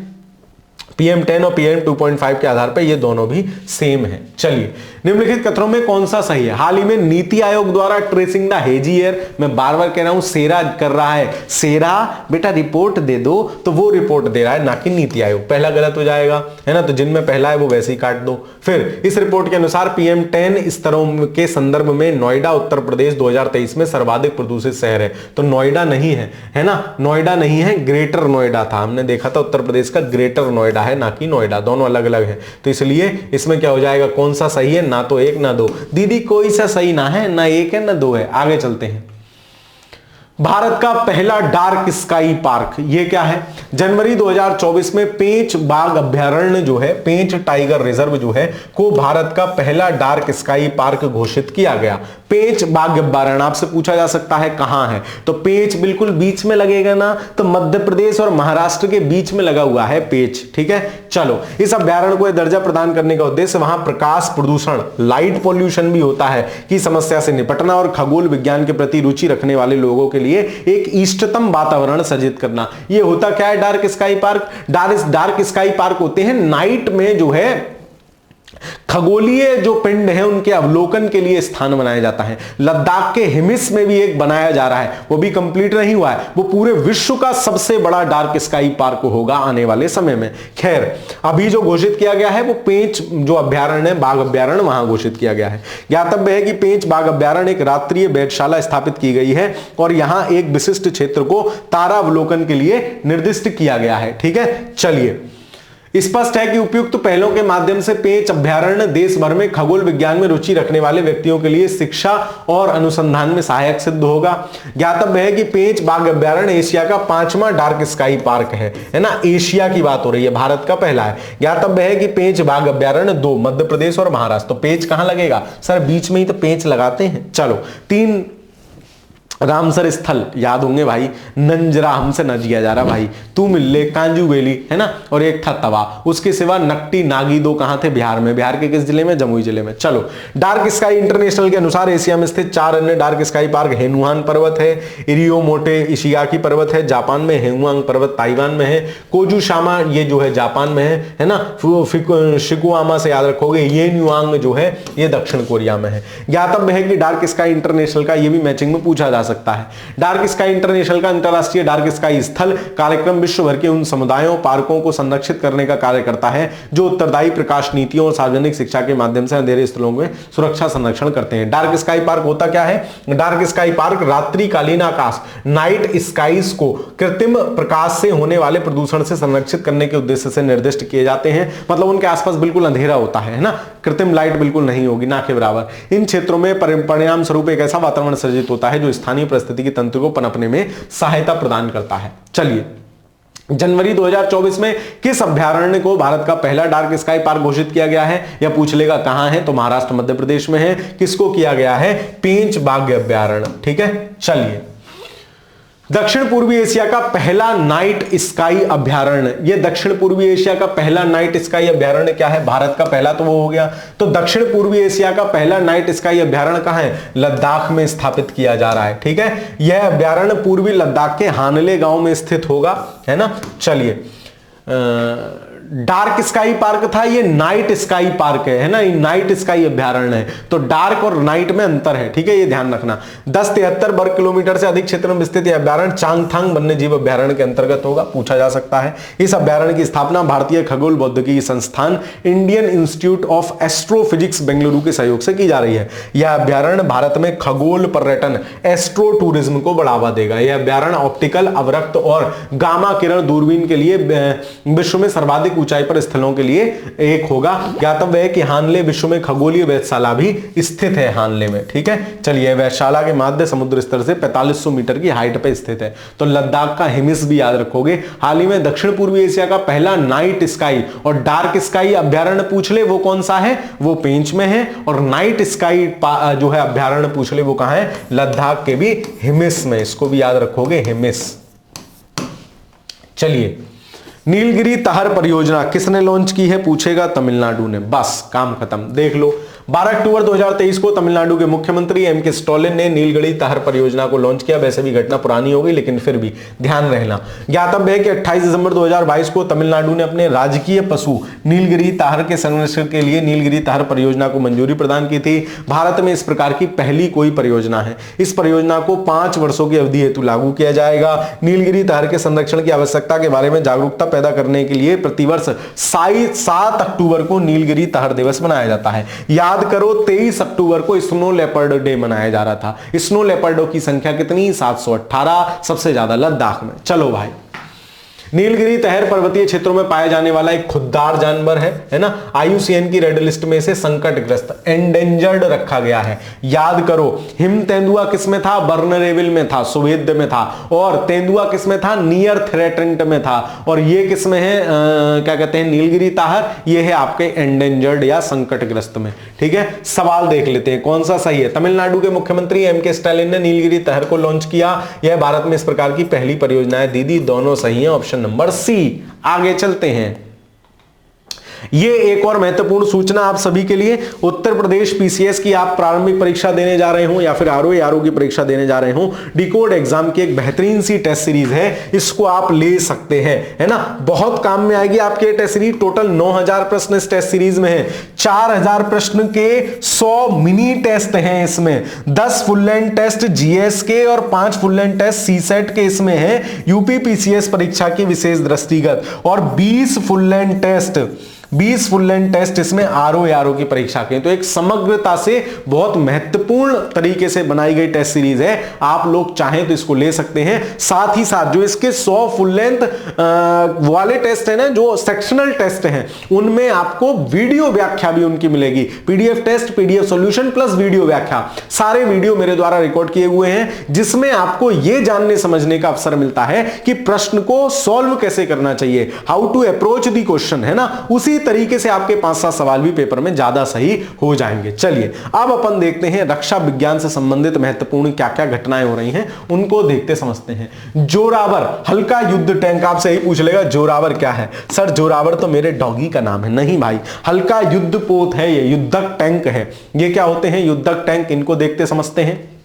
PM10 और PM2.5 के आधार पर ये दोनों भी सेम है। चलिए, निम्नलिखित कथनों में कौन सा सही है। हाल ही में नीति आयोग द्वारा ट्रेसिंग द हेजी एयर, मैं बार बार कह रहा हूं सेरा कर रहा है, सेरा बेटा रिपोर्ट दे दो, तो वो रिपोर्ट दे रहा है ना कि नीति आयोग, पहला गलत हो जाएगा, है ना। तो जिनमें पहला है वो वैसे ही काट दो। फिर इस रिपोर्ट के अनुसार PM10 स्तरों के संदर्भ में नोएडा उत्तर प्रदेश 2023 में सर्वाधिक प्रदूषित शहर है, तो नोएडा नहीं है ना, नोएडा नहीं है, ग्रेटर नोएडा था, हमने देखा था उत्तर प्रदेश का ग्रेटर नोएडा है, ना कि नोएडा, दोनों अलग अलग है। तो इसलिए इसमें क्या हो जाएगा, कौन सा सही है, ना तो 1 ना 2, दीदी कोई सा सही ना है, ना 1 है ना 2 है। आगे चलते हैं। भारत का पहला डार्क स्काई पार्क, ये क्या है, जनवरी 2024 में पेंच बाघ अभ्यारण्य जो है, पेंच टाइगर रिजर्व जो है को भारत का पहला डार्क स्काई पार्क घोषित किया गया। पेंच बाघ अभ्यारण्य आपसे पूछा जा सकता है कहां है, तो पेंच बिल्कुल बीच में लगेगा ना, तो मध्य प्रदेश और महाराष्ट्र के बीच में लगा हुआ है पेंच, ठीक है। चलो, इस अभ्यारण्य को दर्जा प्रदान करने का उद्देश्य वहां प्रकाश प्रदूषण, लाइट पॉल्यूशन भी होता है, की समस्या से निपटना और खगोल विज्ञान के प्रति रुचि रखने वाले लोगों के लिए लिए एक इष्टतम वातावरण सर्जित करना। ये होता क्या है dark sky park? Dark sky park होते हैं नाइट में जो है खगोलीय जो पिंड है उनके अवलोकन के लिए स्थान बनाया जाता है। लद्दाख के हिमिस में भी एक बनाया जा रहा है, वो भी कंप्लीट नहीं हुआ है। वो पूरे विश्व का सबसे बड़ा डार्क स्काई पार्क होगा आने वाले समय में। खैर, अभी जो घोषित किया गया है वो पेंच जो अभ्यारण्य है, बाघ अभ्यारण्य, वहां घोषित किया गया है। ज्ञातव्य है कि पेंच बाघ अभ्यारण्य एक रात्रिय वेधशाला स्थापित की गई है और यहां एक विशिष्ट क्षेत्र को तारा अवलोकन के लिए निर्दिष्ट किया गया है। ठीक है, चलिए, स्पष्ट है कि उपयुक्त पहलों के माध्यम से पेंच अभ्यारण्य देश भर में खगोल विज्ञान में रुचि रखने वाले व्यक्तियों के लिए शिक्षा और अनुसंधान में सहायक सिद्ध होगा। ज्ञातव्य है कि पेंच बाघ अभ्यारण्य एशिया का 5वां डार्क स्काई पार्क है ना। एशिया की बात हो रही है, भारत का पहला है। ज्ञातव्य है कि पेंच बाघ अभ्यारण्य 2 मध्य प्रदेश और महाराष्ट्र। तो पेंच कहां लगेगा सर? बीच में ही तो पेंच लगाते हैं। चलो, 3 रामसर स्थल याद होंगे भाई, नंजरा हमसे न जिया जा रहा भाई, तू मिल्ले, कांजू बेली है ना, और एक था तवा। उसके सिवा नकटी नागी 2 कहां थे? बिहार में। बिहार के किस जिले में? जमुई जिले में। चलो, डार्क स्काई इंटरनेशनल के अनुसार एशिया में स्थित 4 अन्य डार्क स्काई पार्क हेनुआन पर्वत है, इरियोमोटे इशियाकी पर्वत है जापान में, हेनुआंग पर्वत ताइवान में है, कोजुशामा ये जो है जापान में है ना, शिकुआमा से याद रखोगे, येन्युआंग जो है ये दक्षिण कोरिया में है। ज्ञातव्य है कि डार्क स्काई इंटरनेशनल का ये भी मैचिंग में पूछा जा सकता है। डार्क स्काई इंटरनेशनल का अंतरराष्ट्रीय डार्क स्काई स्थल कार्यक्रम विश्व भर के उन समुदायों पार्कों को संरक्षित करने का कार्य करता है जो उत्तरदायी प्रकाश नीतियों और सार्वजनिक शिक्षा के माध्यम से अंधेरे स्थलों में सुरक्षा संरक्षण करते हैं। डार्क स्काई पार्क होता क्या है? डार्क स्काई पार्क रात्रिकालीन आकाश, नाइट स्काईज को कृत्रिम प्रकाश से होने वाले प्रदूषण से संरक्षित करने के उद्देश्य से निर्दिष्ट किए जाते हैं। मतलब उनके आसपास बिल्कुल अंधेरा होता है ना, कृत्रिम लाइट बिल्कुल नहीं होगी, ना के बराबर। इन क्षेत्रों में परिणाम स्वरूप एक ऐसा वातावरण सर्जित होता है जो स्थानीय परिस्थितिकी तंत्र को पनपने में सहायता प्रदान करता है। चलिए, जनवरी 2024 में किस अभ्यारण्य को भारत का पहला डार्क स्काई पार्क घोषित किया गया है? या पूछ लेगा कहां है, तो महाराष्ट्र मध्य प्रदेश में है। किसको किया गया है? पेंच बाघ अभ्यारण्य। ठीक है, चलिए, दक्षिण पूर्वी एशिया का पहला नाइट स्काई अभ्यारण्य, ये दक्षिण पूर्वी एशिया का पहला नाइट स्काई अभ्यारण्य क्या है? भारत का पहला तो वो हो गया। तो दक्षिण पूर्वी एशिया का पहला नाइट स्काई अभ्यारण्य कहां है? लद्दाख में स्थापित किया जा रहा है। ठीक है, यह अभ्यारण्य पूर्वी लद्दाख के हानले गांव में स्थित होगा, है ना। चलिए, डार्क स्काई पार्क था, ये नाइट स्काई पार्क है ना, ये नाइट स्काई अभ्यारण्य है। तो डार्क और नाइट में अंतर है, ठीक है, ये ध्यान रखना। 1073 वर्ग किलोमीटर से अधिक क्षेत्र में स्थित यह अभ्यारण्य चांगथांग वन्य जीव अभ्यारण्य के अंतर्गत होगा, पूछा जा सकता है। इस अभ्यारण्य की स्थापना भारतीय खगोल भौतिकी संस्थान Indian institute of astrophysics Bengaluru के सहयोग से की जा रही है। यह अभ्यारण्य भारत में खगोल पर्यटन, एस्ट्रो टूरिज्म को बढ़ावा देगा। यह अभ्यारण्य ऑप्टिकल अवरक्त और गामा किरण दूरबीन के लिए विश्व में सर्वाधिक ऊंचाई पर स्थलों के लिए एक होगा। ज्ञातव्य है कि हानले विश्व में खगोलीय वेधशाला भी स्थित है हानले में। ठीक है, चलिए, वेधशाला के माध्य समुद्र स्तर से 4500 मीटर की हाइट पे स्थित है। तो लद्दाख का हिमिस भी याद रखोगे। हाल ही में दक्षिण पूर्वी एशिया का पहला नाइट स्काई और डार्क स्काई अभ्यारण्य पूछ ले वो कौन सा है? वो पेंच में है। और नाइट स्काई जो है अभ्यारण्य पूछ ले वो कहां है? लद्दाख के भी हिमिस में, इसको भी याद रखोगे, हिमिस। चलिए, नीलगिरी तहर परियोजना किसने लॉन्च की है? पूछेगा तमिलनाडु ने। बस काम खत्म, देख लो। 12 अक्टूबर 2023 को तमिलनाडु के मुख्यमंत्री एम.के. स्टालिन ने नीलगिरी तहर परियोजना को लॉन्च किया। वैसे भी घटना पुरानी हो गई, लेकिन फिर भी ध्यान रहना। ज्ञातव्य है कि 28 दिसंबर 2022 को तमिलनाडु ने अपने राजकीय पशु नीलगिरी तहर के संरक्षण के लिए नीलगिरी तहर परियोजना को मंजूरी प्रदान की थी। भारत में इस प्रकार की पहली कोई परियोजना है। इस परियोजना को 5 वर्षों की अवधि हेतु लागू किया जाएगा। नीलगिरी तहर के संरक्षण की आवश्यकता के बारे में जागरूकता पैदा करने के लिए प्रतिवर्ष 7 अक्टूबर को नीलगिरी तहर दिवस मनाया जाता है। याद करो, 23 अक्टूबर को स्नो लेपर्ड डे मनाया जा रहा था। स्नो लेपर्डों की संख्या कितनी? 718, सबसे ज्यादा लद्दाख में। चलो भाई, नीलगिरी तहर पर्वतीय क्षेत्रों में पाया जाने वाला एक खुददार जानवर है ना। IUCN की रेड लिस्ट में से संकटग्रस्त, एंडेंजर्ड रखा गया है। याद करो, हिम तेंदुआ किसमें था? वल्नरेबल में था, सुवेद्य में था। और तेंदुआ किसमें था? नियर थ्रेटेंड में था। और ये किसमें है? क्या कहते हैं? नीलगिरी तहर, ये है आपके एंडेंजर्ड या संकटग्रस्त में। ठीक है, सवाल देख लेते हैं कौन सा सही है। तमिलनाडु के मुख्यमंत्री एम.के. स्टालिन ने नीलगिरी तहर को लॉन्च किया। यह भारत में इस प्रकार की पहली परियोजना है। दीदी दोनों सही है, ऑप्शन नंबर सी। आगे चलते हैं। ये एक और महत्वपूर्ण सूचना आप सभी के लिए, उत्तर प्रदेश पीसीएस की आप प्रारंभिक परीक्षा देने जा रहे हो या फिर आरओ की परीक्षा देने जा रहे हो, डिकोड एग्जाम की एक बेहतरीन सी टेस्ट सीरीज है, इसको आप ले सकते हैं, है ना। बहुत काम में आएगी आपके टेस्ट सीरीज। टोटल 9000 प्रश्न इस टेस्ट सीरीज में है, 4000 प्रश्न के 100 मिनी टेस्ट हैं इसमें, 10 फुल लेंथ टेस्ट जीएस के और 5 फुल लेंथ टेस्ट सीसेट के इसमें है यूपी पीसीएस परीक्षा की विशेष दृष्टिगत, और 20 फुल लेंथ टेस्ट इसमें आरओ की परीक्षा के। तो एक समग्रता से बहुत महत्वपूर्ण तरीके से बनाई गई टेस्ट सीरीज है, आप लोग चाहें तो इसको ले सकते हैं। साथ ही साथ जो इसके 100 फुल लेंथ वाले टेस्ट है ना, जो सेक्शनल टेस्ट हैं, उनमें आपको वीडियो व्याख्या भी उनकी मिलेगी, PDF test, PDF solution plus video व्याख्या, सारे वीडियो मेरे द्वारा रिकॉर्ड किए हुए हैं, जिसमें आपको यह जानने समझने का अवसर मिलता है कि प्रश्न को सॉल्व कैसे करना चाहिए, how to approach the question, है ना। उसी तरीके से आपके 5-7 सवाल भी पेपर में ज्यादा सही हो जाएंगे। चलिए अब अपन देखते हैं रक्षा विज्ञान से संबंधित महत्वपूर्ण क्या क्या घटनाएं हो रही हैं, उनको देखते समझते हैं। जोरावर हल्का युद्ध टैंक, आपसे यही पूछ लेगा जोरावर क्या है। सर जोरावर तो मेरे डॉगी का नाम है। नहीं भाई, हल्का युद्ध पोत है, ये युद्धक टैंक है। ये क्या होते हैं युद्धक टैंक, इनको देखते समझते हैं।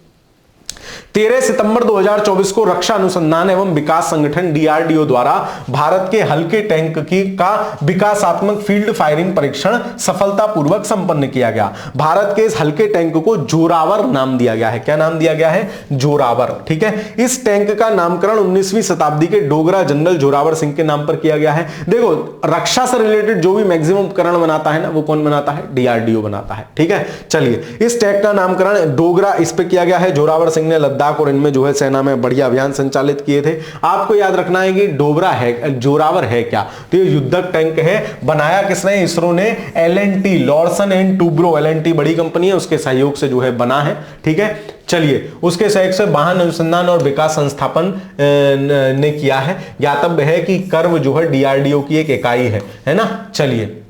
13 सितंबर 2024 को रक्षा अनुसंधान एवं विकास संगठन डीआरडीओ द्वारा भारत के हल्के टैंक का विकासात्मक फील्ड फायरिंग परीक्षण सफलतापूर्वक संपन्न किया गया। भारत के इस हल्के टैंक को जोरावर नाम दिया गया है। क्या नाम दिया गया है? जोरावर। ठीक है, इस टैंक का नामकरण 19वीं शताब्दी के डोगरा जनरल जोरावर सिंह के नाम पर किया गया है। देखो, रक्षा से रिलेटेड जो भी मैक्सिमम उपकरण बनाता है ना, वो कौन बनाता है? डीआरडीओ बनाता है। ठीक है, चलिए, इस टैंक का नामकरण डोगरा इस पे किया गया है। जोरावर सिंह ने लद्दाख और इनमें जो है सेना में बढ़िया अभियान संचालित किए थे। आपको याद रखना है कि जोरावर है क्या, तो ये युद्धक टैंक है। बनाया किसने? इसरो ने। एलएनटी, लॉर्सन एंड टूब्रो, एलएनटी बड़ी कंपनी है, उसके सहयोग से जो है बना है। ठीक है, चलिए, उसके सहयोग से वाहन अनुसंधान और विकास संस्थापन ने किया है। ज्ञातव्य है कि कर्व जो है डीआरडीओ की एक इकाई है ना। चलिए,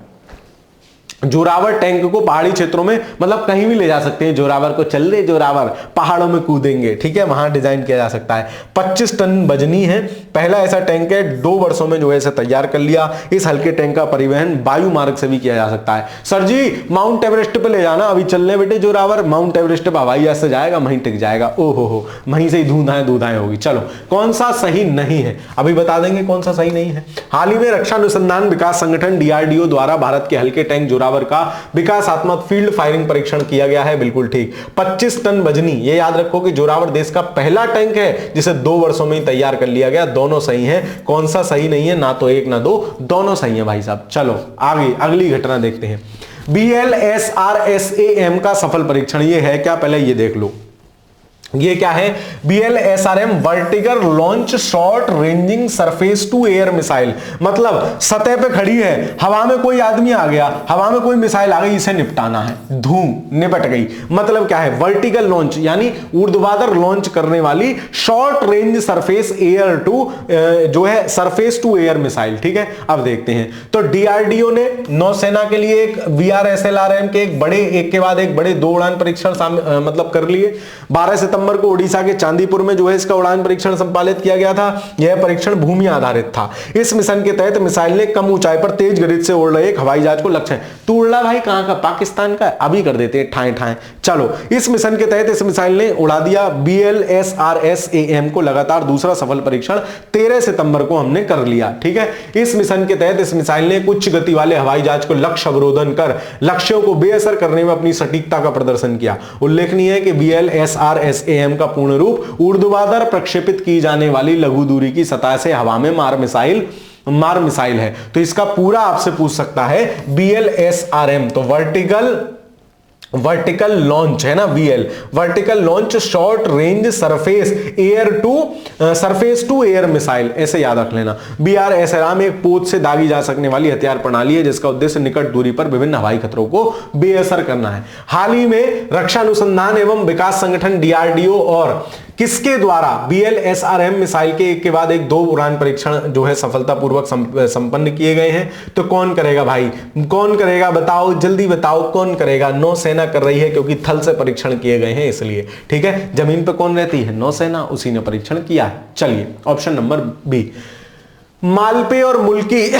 जोरावर टैंक को पहाड़ी क्षेत्रों में, मतलब कहीं भी ले जा सकते हैं जोरावर को, चल रहे जोरावर, पहाड़ों में कूदेंगे। ठीक है, वहां डिजाइन किया जा सकता है। 25 टन वजनी है, पहला ऐसा टैंक है। 2 वर्षों में जो है इसे तैयार कर लिया। इस हल्के टैंक का परिवहन वायु मार्ग से भी किया जा सकता है। सर जी माउंट एवरेस्ट पे ले जाना, अभी चलने बेटे जोरावर, माउंट एवरेस्ट पे हवाई जहाज से जाएगा, वहीं टिक जाएगा। ओहो हो, वहीं से ही धूधाएं होगी। चलो, कौन सा सही नहीं है अभी बता देंगे, कौन सा सही नहीं है। हाल ही में रक्षा अनुसंधान विकास संगठन डीआरडीओ द्वारा भारत के हल्के टैंक जोरावर का विकासात्मक फील्ड फायरिंग परीक्षण किया गया है। बिल्कुल ठीक, 25 टन वजनी। ये याद रखो कि जोरावर देश का पहला टैंक है जिसे 2 वर्षों में ही तैयार कर लिया गया। दोनों सही हैं, कौन सा सही नहीं है? ना तो एक ना दो, दोनों सही है भाई साहब। चलो आगे अगली घटना देखते हैं। BLSRSAM का सफल परीक्षण ये है क्या, पहले ये देख लो। ये क्या है? BLSRM vertical launch short ranging surface to air missile. मतलब सतह पे खड़ी है, हवा में कोई आदमी आ गया, हवा में कोई मिसाइल आ गई, इसे निपटाना है, धूम निपट गई। मतलब क्या है? वर्टिकल लॉन्च यानी ऊर्ध्वाधर लॉन्च करने वाली short range surface air to जो है सरफेस टू एयर मिसाइल। ठीक है, अब देखते हैं। तो डीआरडीओ ने नौसेना के लिए एक VRSLRM के एक के बाद एक बड़े 2 उड़ान परीक्षण मतलब कर लिए। 12 सितंबर को ओडिशा के चांदीपुर में जो है इसका उड़ान परीक्षण संपादित किया गया था। यह परीक्षण भूमि आधारित था। इस मिशन के तहत मिसाइल ने कम ऊंचाई पर तेज गति से उड़ रहे एक हवाई जहाज को लक्ष्य, तू उड़ रहा भाई कहां का? पाकिस्तान का। अभी कर देते हैं ठाए ठाए। चलो, इस मिशन के तहत इस मिसाइल ने उड़ा दिया। BLSRSAM को लगातार दूसरा सफल परीक्षण 13 सितंबर को हमने कर लिया। ठीक है, इस मिशन के तहत इस मिसाइल ने उच्च गति वाले हवाई जहाज को लक्ष्य अवरोधन कर लक्ष्यों को बेअसर करने में अपनी सटीकता का प्रदर्शन किया। उल्लेखनीय है कि BLSRSAM का पूर्ण रूप ऊर्ध्वाधर प्रक्षेपित की जाने वाली लघु दूरी की सतह से हवा में मार मिसाइल है। तो इसका पूरा आपसे पूछ सकता है BLSRM, तो वर्टिकल लॉन्च है ना, vertical launch short range surface to air missile, ऐसे याद रख लेना। BRSLRM एक पोत से दागी जा सकने वाली हथियार प्रणाली है जिसका उद्देश्य निकट दूरी पर विभिन्न हवाई खतरों को बेअसर करना है। हाल ही में रक्षा अनुसंधान एवं विकास संगठन डीआरडीओ और किसके द्वारा BLSRM मिसाइल के एक के बाद एक 2 उड़ान परीक्षण जो है सफलतापूर्वक संपन्न किए गए हैं। तो कौन करेगा भाई, कौन करेगा? बताओ, जल्दी बताओ, कौन करेगा? नौसेना कर रही है, क्योंकि थल से परीक्षण किए गए हैं इसलिए। ठीक है, जमीन पर कौन रहती है? नौसेना, उसी ने परीक्षण किया है। चलिए, ऑप्शन नंबर बी। मालपे और मुल्की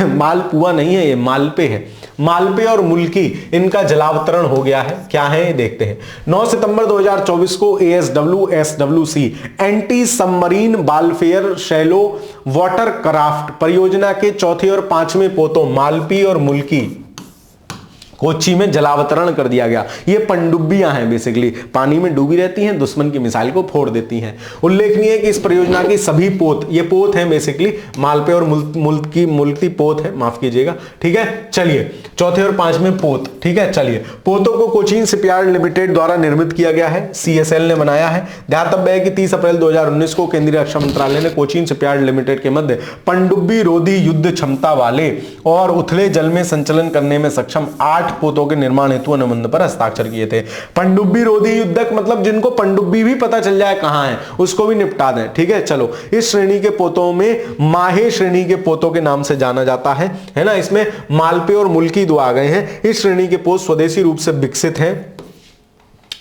मालपुआ नहीं है, ये मालपे है। मालपे और मुल्की इनका जलावतरण हो गया है। क्या है ये देखते हैं। 9 सितंबर 2024 को ASWSWC anti submarine warfare shallow water craft परियोजना के चौथे और पांचवें पोतों मालपी और मुल्की कोच्चि में जलावतरण कर दिया गया। ये पनडुब्बियां हैं, बेसिकली पानी में डूबी रहती हैं, दुश्मन की मिसाइल को फोड़ देती हैं। उल्लेखनीय है कि इस परियोजना की सभी पोत, ये पोत हैं बेसिकली, मालपे और मुल्की पोत है, माफ कीजिएगा, ठीक है। चलिए चौथे और पांचवें पोत, ठीक है। चलिए पोतों को कोचीन शिपयार्ड लिमिटेड द्वारा निर्मित किया गया है, CSL ने बनाया है। ध्यातव्य है कि 30 अप्रैल 2019 को केंद्रीय रक्षा मंत्रालय ने कोचीन शिपयार्ड लिमिटेड के मध्य पनडुब्बी रोधी युद्ध क्षमता वाले और उथले जल में संचलन करने में सक्षम 8 पोतों के निर्माण हेतु अनुबंध पर हस्ताक्षर किए थे। पनडुब्बी रोधी युद्धक मतलब जिनको पनडुब्बी भी पता चल जाए कहां है, उसको भी निपटा दें, ठीक है। चलो इस श्रेणी के पोतों में माहे श्रेणी के पोतों के नाम से जाना जाता है ना। इसमें मालपे और मुल्की दो आ गए हैं। इस श्रेणी के पोत स्वदेशी रूप से विकसित हैं,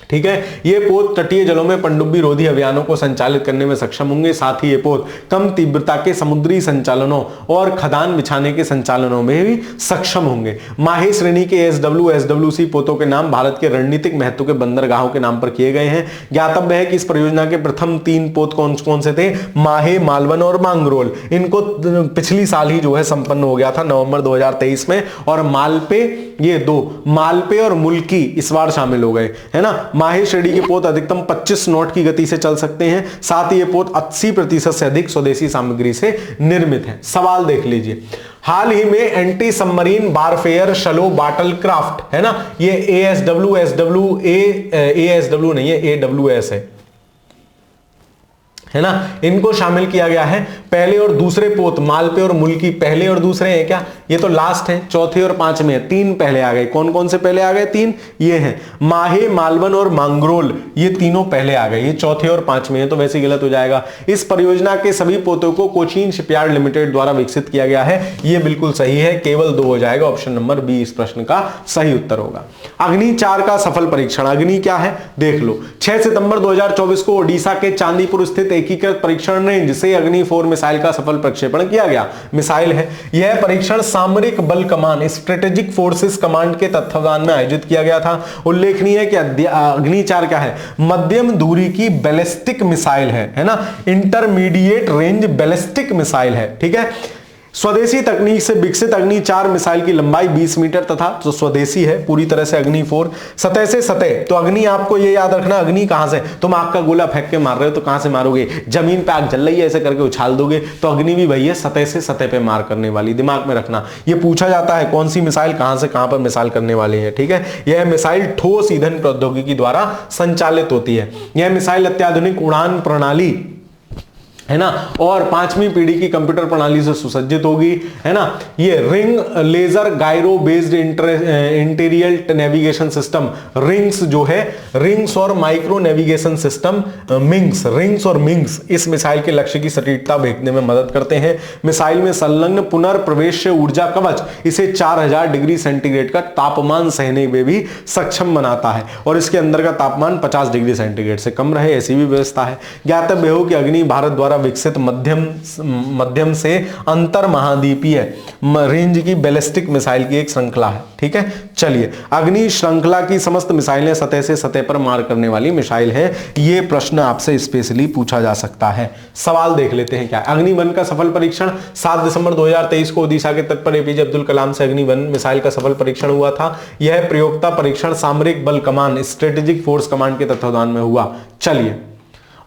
ठीक है। ये पोत तटीय जलों में पनडुब्बी रोधी अभियानों को संचालित करने में सक्षम होंगे। साथ ही ये पोत कम तीव्रता के समुद्री संचालनों और खदान बिछाने के संचालनों में भी सक्षम होंगे। माहे श्रेणी के ASWSWC पोतों के नाम भारत के रणनीतिक महत्व के बंदरगाहों के नाम पर किए गए हैं। ज्ञातव्य है कि इस परियोजना के प्रथम 3 पोत कौन कौन से थे, माहे, मालवन और मांगरोल। इनको पिछली साल ही जो है संपन्न हो गया था, नवंबर 2023 में। और मालपे, ये 2 मालपे और मुल्की इस बार शामिल हो गए, है ना। माहे श्रेणी के पोत अधिकतम 25 नॉट की गति से चल सकते हैं। साथ ही ये पोत 80% से अधिक स्वदेशी सामग्री से निर्मित है। सवाल देख लीजिए, हाल ही में anti submarine warfare shallow bottle craft, है ना, ये ASW नहीं है, AWS है ना, इनको शामिल किया गया है। पहले और दूसरे पोत मालपे और मुल्की पहले और दूसरे हैं क्या, ये तो लास्ट है, चौथे और पांचवें हैं। 3 पहले आ गए, कौन कौन से पहले आ गए, 3 ये हैं, माहे, मालवन और मांगरोल, ये तीनों पहले आ गए, ये चौथे और पांचवें हैं, तो वैसे गलत हो जाएगा। इस परियोजना के सभी पोतों को कोचीन शिपयार्ड लिमिटेड द्वारा विकसित किया गया है, ये बिल्कुल सही है, केवल 2 हो जाएगा, ऑप्शन नंबर बी इस प्रश्न का सही उत्तर होगा। अग्नि 4 का सफल परीक्षण, अग्नि क्या है देख लो। 6 सितंबर 2024 को ओडिशा के चांदीपुर स्थित एकीकृत परीक्षण रेंज से अग्नि 4 मिसाइल का सफल प्रक्षेपण किया गया। मिसाइल है यह परीक्षण सामरिक बल कमान, स्ट्रेटेजिक फोर्सेस कमांड के तत्वावधान में आयोजित किया गया था। उल्लेखनीय है कि अग्नि 4 क्या है, मध्यम दूरी की बैलिस्टिक मिसाइल है ना, इंटरमीडिएट रेंज बैलिस्टिक मिसाइल है, ठीक है। स्वदेशी तकनीक से विकसित अग्नि 4 मिसाइल की लंबाई 20 मीटर तथा जो स्वदेशी है पूरी तरह से अग्नि 4, सतह से सतह, तो अग्नि आपको ये याद रखना, अग्नि कहां से, तुम आग का गोला फेंक के मार रहे हो तो कहां से मारोगे, जमीन पे आग जल रही है ऐसे करके उछाल दोगे, तो अग्नि भी वही है, सतह से सतह पे मार करने वाली, दिमाग में रखना। ये पूछा जाता है कौन सी मिसाइल कहां से कहां पर मिसाइल करने वाली है, ठीक है। यह मिसाइल ठोस ईंधन प्रौद्योगिकी द्वारा संचालित होती है। यह मिसाइल अत्याधुनिक उड़ान प्रणाली, है ना, और 5वीं पीढ़ी की कंप्यूटर प्रणाली से सुसज्जित होगी, है ना। ये ring laser gyro based interior navigation system, rings जो है, रिंग्स और micro navigation system, MINGS, rings और मिंग्स इस मिसाइल के लक्ष्य की सटीकता भेजने में मदद करते हैं। मिसाइल में संलग्न पुनर्प्रवेश ऊर्जा कवच इसे 4000 डिग्री सेंटीग्रेड का तापमान सहने में भी सक्षम बनाता है, और इसके अंदर का तापमान 50 डिग्री सेंटीग्रेड से कम रहे, ऐसी भी व्यवस्था है। ज्ञातव्य हो कि अग्नि भारत द्वारा विकसित मध्यम से अंतर महाद्वीपीय रेंज की बैलिस्टिक मिसाइल की एक श्रृंखला है, ठीक है। चलिए, अग्नि श्रृंखला की समस्त मिसाइलें सतह से सतह पर मार करने वाली मिसाइल है, ये प्रश्न आपसे स्पेशली पूछा जा सकता है। सवाल देख लेते हैं क्या, अग्नि 1 का सफल परीक्षण 7 दिसंबर 2023 को ओडिशा के तट पर APJ अब्दुल कलाम से अग्नि 1 मिसाइल का सफल परीक्षण हुआ था। यह प्रयोक्ता परीक्षण सामरिक बल कमान, स्ट्रेटेजिक फोर्स कमांड के तत्वावधान में हुआ। चलिए,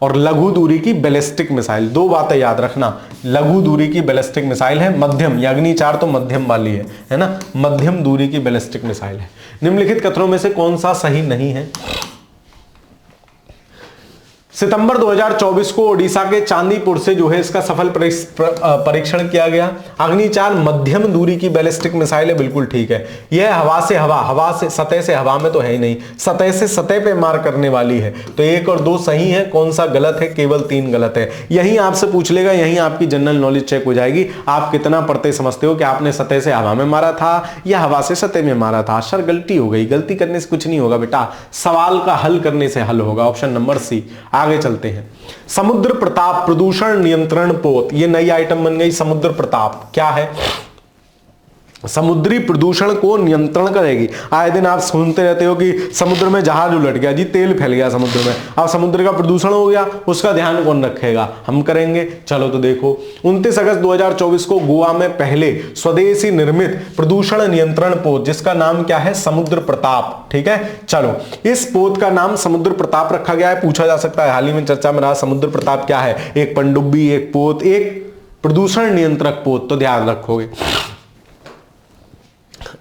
और लघु दूरी की बैलिस्टिक मिसाइल, 2 बातें याद रखना, लघु दूरी की बैलिस्टिक मिसाइल है, मध्यम, या अग्नि 4 तो मध्यम वाली है ना, मध्यम दूरी की बैलिस्टिक मिसाइल है। निम्नलिखित कथनों में से कौन सा सही नहीं है। सितंबर 2024 को ओडिशा के चांदीपुर से जो है इसका सफल परीक्षण किया गया। अग्नि 4 मध्यम दूरी की बैलिस्टिक मिसाइल है, बिल्कुल ठीक है। यह हवा से हवा, हवा से सतह से हवा में तो है ही नहीं, सतह से सतह पे मार करने वाली है, तो 1 और 2 सही है, कौन सा गलत है, केवल 3 गलत है। यही आपसे पूछ लेगा, यही आपकी जनरल नॉलेज चेक हो जाएगी, आप कितना पढ़ते समझते हो कि आपने सतह से हवा में मारा था या हवा से सतह में मारा था। सर गलती हो गई, गलती करने से कुछ नहीं होगा बेटा, सवाल का हल करने से हल होगा, ऑप्शन नंबर सी। आगे चलते हैं। समुद्र प्रताप प्रदूषण नियंत्रण पोत, ये नई आइटम बन गई। समुद्र प्रताप क्या है? समुद्री प्रदूषण को नियंत्रण करेगी। आए दिन आप सुनते रहते हो कि समुद्र में जहाज उलट गया जी, तेल फैल गया समुद्र में, अब समुद्र का प्रदूषण हो गया, उसका ध्यान कौन रखेगा? हम करेंगे। चलो तो देखो, 29 अगस्त 2024 को गोवा में पहले स्वदेशी निर्मित प्रदूषण नियंत्रण पोत, जिसका नाम क्या है? समुद्र प्रताप। ठीक है, चलो इस पोत का नाम समुद्र प्रताप रखा गया है। पूछा जा सकता है, हाल ही में चर्चा में रहा, समुद्र प्रताप क्या है? एक पनडुब्बी, एक पोत, एक प्रदूषण नियंत्रक पोत, तो ध्यान रखोगे।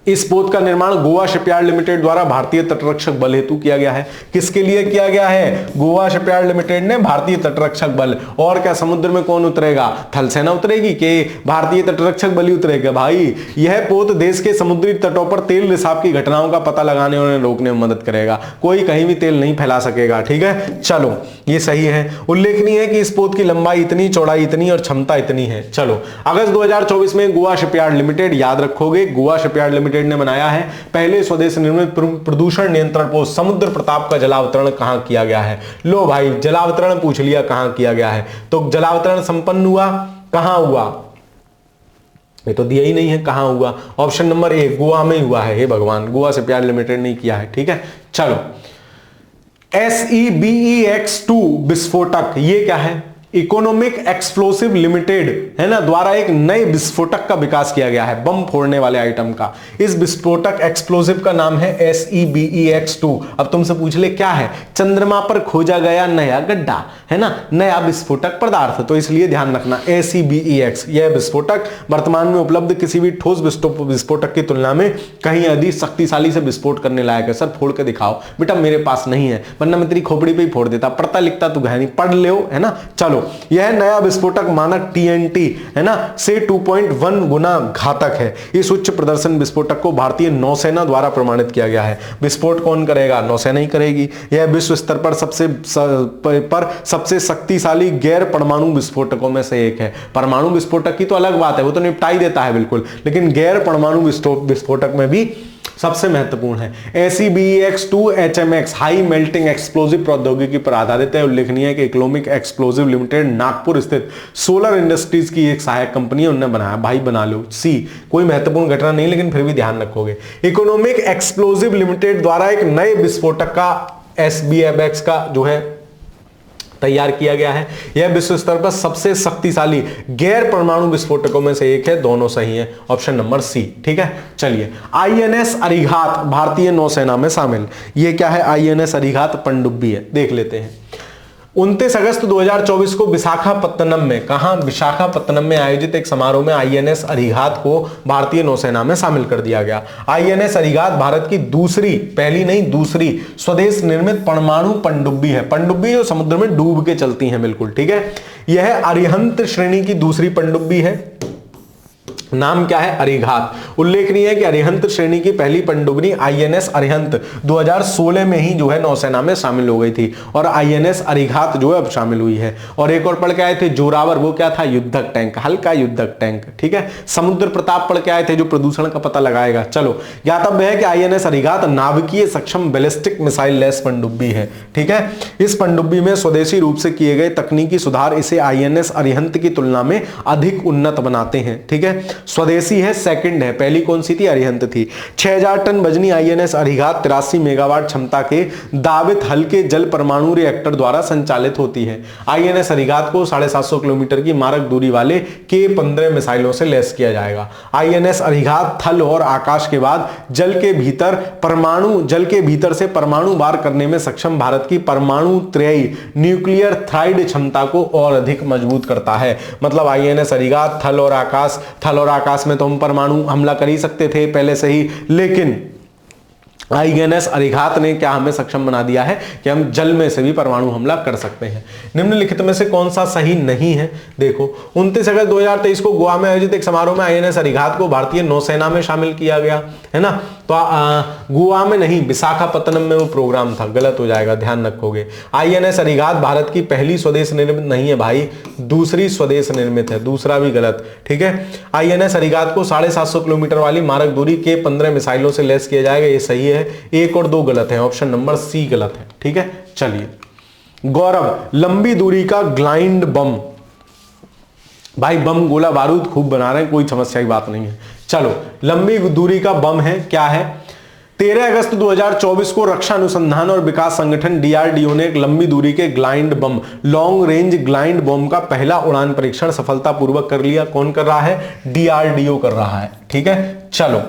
इस पोत का निर्माण गोवा शिपयार्ड लिमिटेड द्वारा भारतीय तटरक्षक बल हेतु किया गया है। किसके लिए किया गया है? गोवा शिपयार्ड लिमिटेड ने भारतीय तटरक्षक बल। और क्या समुद्र में कौन उतरेगा? थल सेना उतरेगी कि भारतीय तटरक्षक बल ही उतरेगा? भाई यह पोत देश के समुद्री तटों पर तेल रिसाव की घटनाओं का पता लगाने और रोकने में मदद करेगा। कोई कहीं भी तेल नहीं फैला सकेगा। ठीक है, चलो ये सही है। उल्लेखनीय है कि इस पोत की लंबाई इतनी, चौड़ाई इतनी और क्षमता इतनी है। चलो, अगस्त 2024 में गोवा शिपयार्ड लिमिटेड, याद रखोगे गोवा शिपयार्ड लिमिटेड ने बनाया है पहले स्वदेश निर्मित प्रदूषण नियंत्रण पोत समुद्र प्रताप का जलावतरण कहां किया गया है? लो भाई, जलावतरण पूछ लिया कहां किया गया है, तो जलावतरण संपन्न हुआ कहां हुआ? ये तो दिया ही नहीं है कहां हुआ। ऑप्शन नंबर ए, गोवा में हुआ है। हे भगवान, गोवा शिपयार्ड लिमिटेड ने किया है। ठीक है, चलो SEBEX2 विस्फोटक, ये क्या है? इकोनॉमिक एक्सप्लोसिव लिमिटेड है ना, द्वारा एक नए विस्फोटक का विकास किया गया है, बम फोड़ने वाले आइटम का। इस विस्फोटक एक्सप्लोसिव का नाम है SEBEX2। अब तुमसे पूछ ले क्या है? चंद्रमा पर खोजा गया नया गड्ढा, है ना, नया विस्फोटक पदार्थ, तो इसलिए ध्यान रखना SEBEX। यह विस्फोटक वर्तमान में उपलब्ध किसी भी ठोस विस्फोटक की तुलना में कहीं अधिक शक्तिशाली से विस्फोट करने लायक है। सर फोड़ के दिखाओ। बेटा मेरे पास नहीं है, वरना मैं तेरी खोपड़ी पे ही फोड़ देता। पढ़ता लिखता तू है नहीं, पढ़ लो, है ना। चलो, यह नया विस्फोटक मानक TNT है ना से 2.1 गुना घातक है। इस उच्च प्रदर्शन विस्फोटक को भारतीय नौसेना द्वारा प्रमाणित किया गया है। विस्फोट कौन करेगा? नौसेना ही करेगी। यह विश्व स्तर पर सबसे शक्तिशाली गैर परमाणु विस्फोटकों में से एक है। परमाणु विस्फोटक की तो अलग बात है, वो तो निपटा ही देता है बिल्कुल, लेकिन गैर परमाणु विस्फोटक में भी सबसे महत्वपूर्ण है। SEBEX2 HMX high melting explosive प्रौद्योगिकी पर आधारित है। उल्लेखनीय है कि इकोनॉमिक एक्सप्लोजिव लिमिटेड नागपुर स्थित सोलर इंडस्ट्रीज की एक सहायक कंपनी है, उन्होंने बनाया। भाई बना लो। सी, कोई महत्वपूर्ण घटना नहीं, लेकिन फिर भी ध्यान रखोगे। इकोनॉमिक एक्सप्लोजिव लिमिटेड द्वारा एक नए विस्फोटक का SBFX का जो है तैयार किया गया है। यह विश्व स्तर पर सबसे शक्तिशाली गैर परमाणु विस्फोटकों में से एक है। दोनों सही है, ऑप्शन नंबर सी। ठीक है, चलिए INS अरिघात भारतीय नौसेना में शामिल। यह क्या है? INS अरिघात पनडुब्बी है, देख लेते हैं। 29 अगस्त 2024 को विशाखापत्तनम में, कहां? विशाखापत्तनम में आयोजित एक समारोह में INS अरिघात को भारतीय नौसेना में शामिल कर दिया गया। INS अरिघात भारत की दूसरी, पहली नहीं दूसरी स्वदेश निर्मित परमाणु पनडुब्बी है। पनडुब्बी जो समुद्र में डूब के चलती हैं, बिल्कुल ठीक है। यह अरिहंत श्रेणी की दूसरी पनडुब्बी है। नाम क्या है? अरिघात। उल्लेखनीय है कि अरिहंत श्रेणी की पहली पनडुब्बी INS अरिहंत 2016 में ही जो है नौसेना में शामिल हो गई थी, और INS अरिघात जो है अब शामिल हुई है। और एक और पढ़ के आए थे जोरावर, वो क्या था? युद्धक टैंक, हल्का युद्धक टैंक। ठीक है, समुद्र प्रताप पढ़ के आए थे जो प्रदूषण का पता लगाएगा। चलो, ज्ञातव्य है कि INS अरिघात नाभिकीय सक्षम बैलिस्टिक मिसाइल लेस पनडुब्बी है। ठीक है, इस पनडुब्बी में स्वदेशी रूप से किए गए तकनीकी सुधार इसे INS अरिहंत की तुलना में अधिक उन्नत बनाते हैं। ठीक है, स्वदेशी है, सेकंड है, पहली कौन सी थी? अरिहंत थी। 6000 टन वजनी INS अरिघात 83 मेगावाट क्षमता के दावित हल्के जल परमाणु रिएक्टर द्वारा संचालित होती है। INS अरिघात को 750 किलोमीटर की मारक दूरी वाले K-15 मिसाइलों से लैस किया जाएगा। INS अरिघात थल और आकाश के बाद जल के भीतर से परमाणु वार करने में सक्षम भारत की परमाणु त्रयी न्यूक्लियर थ्राइड क्षमता को और अधिक मजबूत करता है। मतलब INS अरिघात थल और आकाश में तो हम परमाणु हमला कर ही सकते थे पहले से ही, लेकिन INS अरिघात ने क्या हमें सक्षम बना दिया है कि हम जल में से भी परमाणु हमला कर सकते हैं। निम्नलिखित में से कौन सा सही नहीं है? देखो, 29 अगस्त 2023 को गोवा में आयोजित एक समारोह में INS अरिघात को भारतीय नौसेना में शामिल किया गया, है ना। तो गोवा में नहीं, विशाखापत्तनम में वो प्रोग्राम था, गलत हो जाएगा, ध्यान रखोगे। INS अरिघात भारत की पहली स्वदेश निर्मित नहीं है भाई, दूसरी स्वदेश निर्मित है, दूसरा भी गलत। ठीक है, INS अरिघात को 750 किलोमीटर वाली मारक दूरी के 15 मिसाइलों से लैस किया जाएगा, ये सही है। एक और दो गलत है, ऑप्शन नंबर सी गलत है। ठीक है, चलिए गौरव, लंबी दूरी का ग्लाइड बम। भाई बम गोला बारूद खूब बना रहे हैं, कोई समस्या की बात नहीं है। चलो, लंबी दूरी का बम है, क्या है? 13 अगस्त 2024 को रक्षा अनुसंधान और विकास संगठन डीआरडीओ ने एक लंबी दूरी के glide bomb, long range glide bomb का पहला उड़ान परीक्षण सफलतापूर्वक कर लिया। कौन कर रहा है? डीआरडीओ कर रहा है। ठीक है, चलो,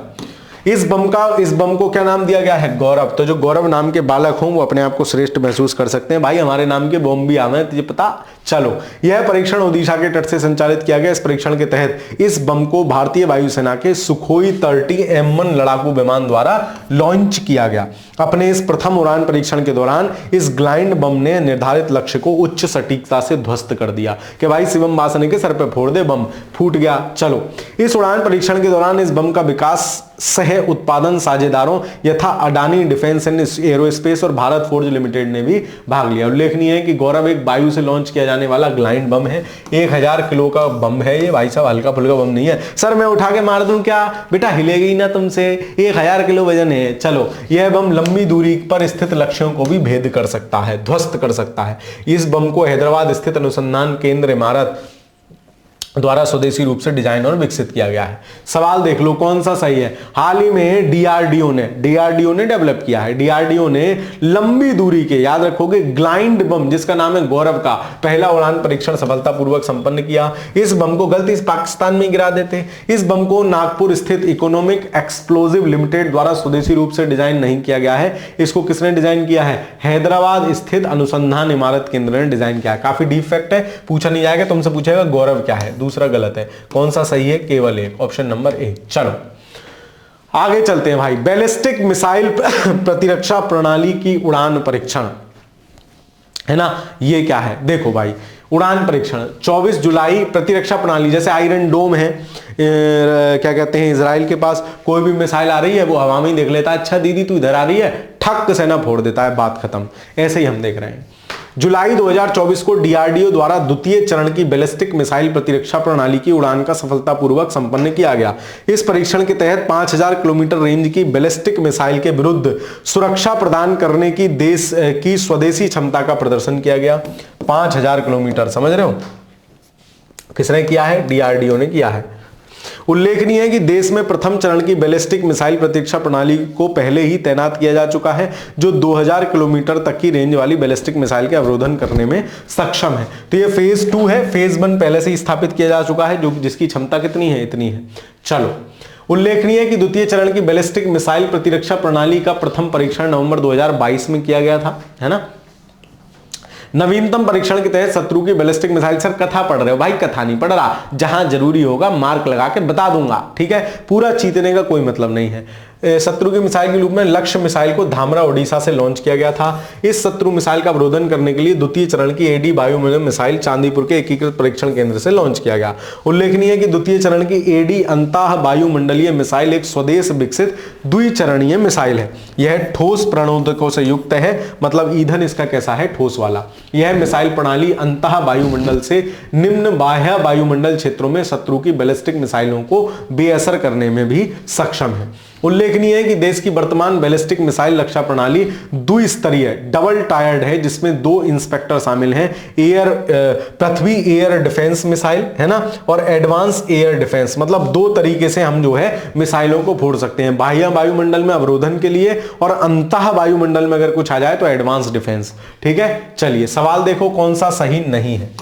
इस बम को क्या नाम दिया गया है? गौरव। तो जो गौरव नाम के बालक हों वो अपने आप को श्रेष्ठ महसूस कर सकते हैं। भाई हमारे नाम के बम भी आवे हैं, तुझे पता? चलो, यह परीक्षण ओडिशा के तट से संचालित किया गया। इस परीक्षण के तहत इस बम को भारतीय वायुसेना के सुखोई 30 M1 लड़ाकू विमान द्वारा लॉन्च किया गया। अपने इस प्रथम उड़ान परीक्षण के दौरान इस ग्लाइड बम ने निर्धारित लक्ष्य को उच्च सटीकता से ध्वस्त कर दिया कि भाई शिवम वासनिक के सर पे फोड़ दे, बम फूट गया। चलो, इस उड़ान परीक्षण के दौरान इस बम का विकास सह उत्पादन साझेदारों यथा अडानी डिफेंस एंड एरोस्पेस और भारत फोर्ज लिमिटेड ने भी भाग लिया। उल्लेखनीय है कि गौरव एक वायु से लॉन्च किया जाने वाला ग्लाइड बम है। 1000 किलो का बम है ये, भाई साहब हल्का फुल्का बम नहीं है। सर मैं उठा के मार दूं क्या? बेटा हिलेगी ना तुमसे, 1000 किलो वजन है। चलो, यह बम लंबी दूरी पर स्थित लक्ष्यों को भी भेद कर सकता है, ध्वस्त कर सकता है। इस बम को हैदराबाद स्थित अनुसंधान केंद्र इमारत द्वारा स्वदेशी रूप से डिजाइन और विकसित किया गया है। सवाल देख लो कौन सा सही है। हाल ही में डीआरडीओ ने डेवलप किया है। डीआरडीओ ने लंबी दूरी के, याद रखोगे, ग्लाइड बम जिसका नाम है गौरव का पहला उड़ान परीक्षण सफलतापूर्वक संपन्न किया। इस बम को गलती पाकिस्तान में गिरा देते। इस बम को नागपुर स्थित इकोनॉमिक एक्सप्लोजिव लिमिटेड द्वारा स्वदेशी रूप से डिजाइन नहीं किया गया है। इसको किसने डिजाइन किया है? हैदराबाद स्थित अनुसंधान इमारत केंद्र ने डिजाइन किया है। काफी डीप फैक्ट है, पूछा नहीं जाएगा, तुमसे पूछेगा गौरव क्या है। दूसरा गलत है। कौन सा सही है? केवल एक, ऑप्शन नंबर ए। चलो आगे चलते हैं भाई। बैलिस्टिक मिसाइल प्रतिरक्षा प्रणाली की उड़ान परीक्षण है ना, ये क्या है? देखो भाई, उड़ान परीक्षण 24 जुलाई प्रतिरक्षा प्रणाली, जैसे आयरन डोम है, क्या कहते हैं, इजराइल के पास कोई भी मिसाइल आ रही है वो हवा में ही देख लेता है, अच्छा दीदी तू इधर आ रही है, ठक से ना फोड़ देता है, बात खत्म। ऐसे ही हम देख रहे हैं। जुलाई 2024 को डीआरडीओ द्वारा द्वितीय चरण की बैलिस्टिक मिसाइल प्रतिरक्षा प्रणाली की उड़ान का सफलतापूर्वक संपन्न किया गया। इस परीक्षण के तहत 5000 किलोमीटर रेंज की बैलिस्टिक मिसाइल के विरुद्ध सुरक्षा प्रदान करने की देश की स्वदेशी क्षमता का प्रदर्शन किया गया। 5000 किलोमीटर, समझ रहे हो? किसने किया है? डीआरडीओ ने किया है। उल्लेखनीय है कि देश में प्रथम चरण की बैलिस्टिक मिसाइल प्रतिरक्षा प्रणाली को पहले ही तैनात किया जा चुका है, जो 2000 किलोमीटर तक की रेंज वाली बैलिस्टिक मिसाइल के अवरोधन करने में सक्षम है। तो ये फेज 2 है। फेज 1 पहले से ही स्थापित किया जा चुका है, जो जिसकी क्षमता कितनी है? इतनी है। चलो, उल्लेखनीय है कि द्वितीय चरण की बैलिस्टिक मिसाइल प्रतिरक्षा प्रणाली का प्रथम परीक्षण नवंबर 2022 में किया गया था, है ना। नवीनतम परीक्षण के तहत शत्रु की बैलिस्टिक मिसाइल, सर कथा पढ़ रहे हो? भाई कथा नहीं पढ़ रहा, जहां जरूरी होगा मार्क लगा के बता दूंगा, ठीक है। पूरा चीतने का कोई मतलब नहीं है। शत्रु की मिसाइल के रूप में लक्ष्य मिसाइल को धामरा ओडिशा से लॉन्च किया गया था। इस शत्रु मिसाइल का अवरोधन करने के लिए द्वितीय चरण की एडी वायुमंडल मिसाइल चांदीपुर के एकीकृत परीक्षण केंद्र से लॉन्च किया गया। उल्लेखनीय है कि द्वितीय चरण की एडी अंतः वायुमंडलीय मिसाइल एक स्वदेश विकसित द्विचरणीय मिसाइल है। यह ठोस प्रणोदकों से युक्त है, मतलब ईंधन इसका कैसा है? ठोस वाला। यह मिसाइल प्रणाली अंतः वायुमंडल से निम्न बाह्य वायुमंडल क्षेत्रों में शत्रु की बैलिस्टिक मिसाइलों को बेअसर करने में भी सक्षम है। उल्लेखनीय है कि देश की वर्तमान बैलिस्टिक मिसाइल रक्षा प्रणाली द्विस्तरीय डबल टायर्ड है, जिसमें 2 इंस्पेक्टर शामिल हैं। पृथ्वी एयर डिफेंस मिसाइल, है ना, और एडवांस एयर डिफेंस, मतलब 2 तरीके से हम जो है मिसाइलों को फोड़ सकते हैं। बाह्य वायुमंडल में अवरोधन के लिए और अंतः वायुमंडल में अगर कुछ आ जाए तो एडवांस डिफेंस, ठीक है। चलिए सवाल देखो कौन सा सही नहीं है।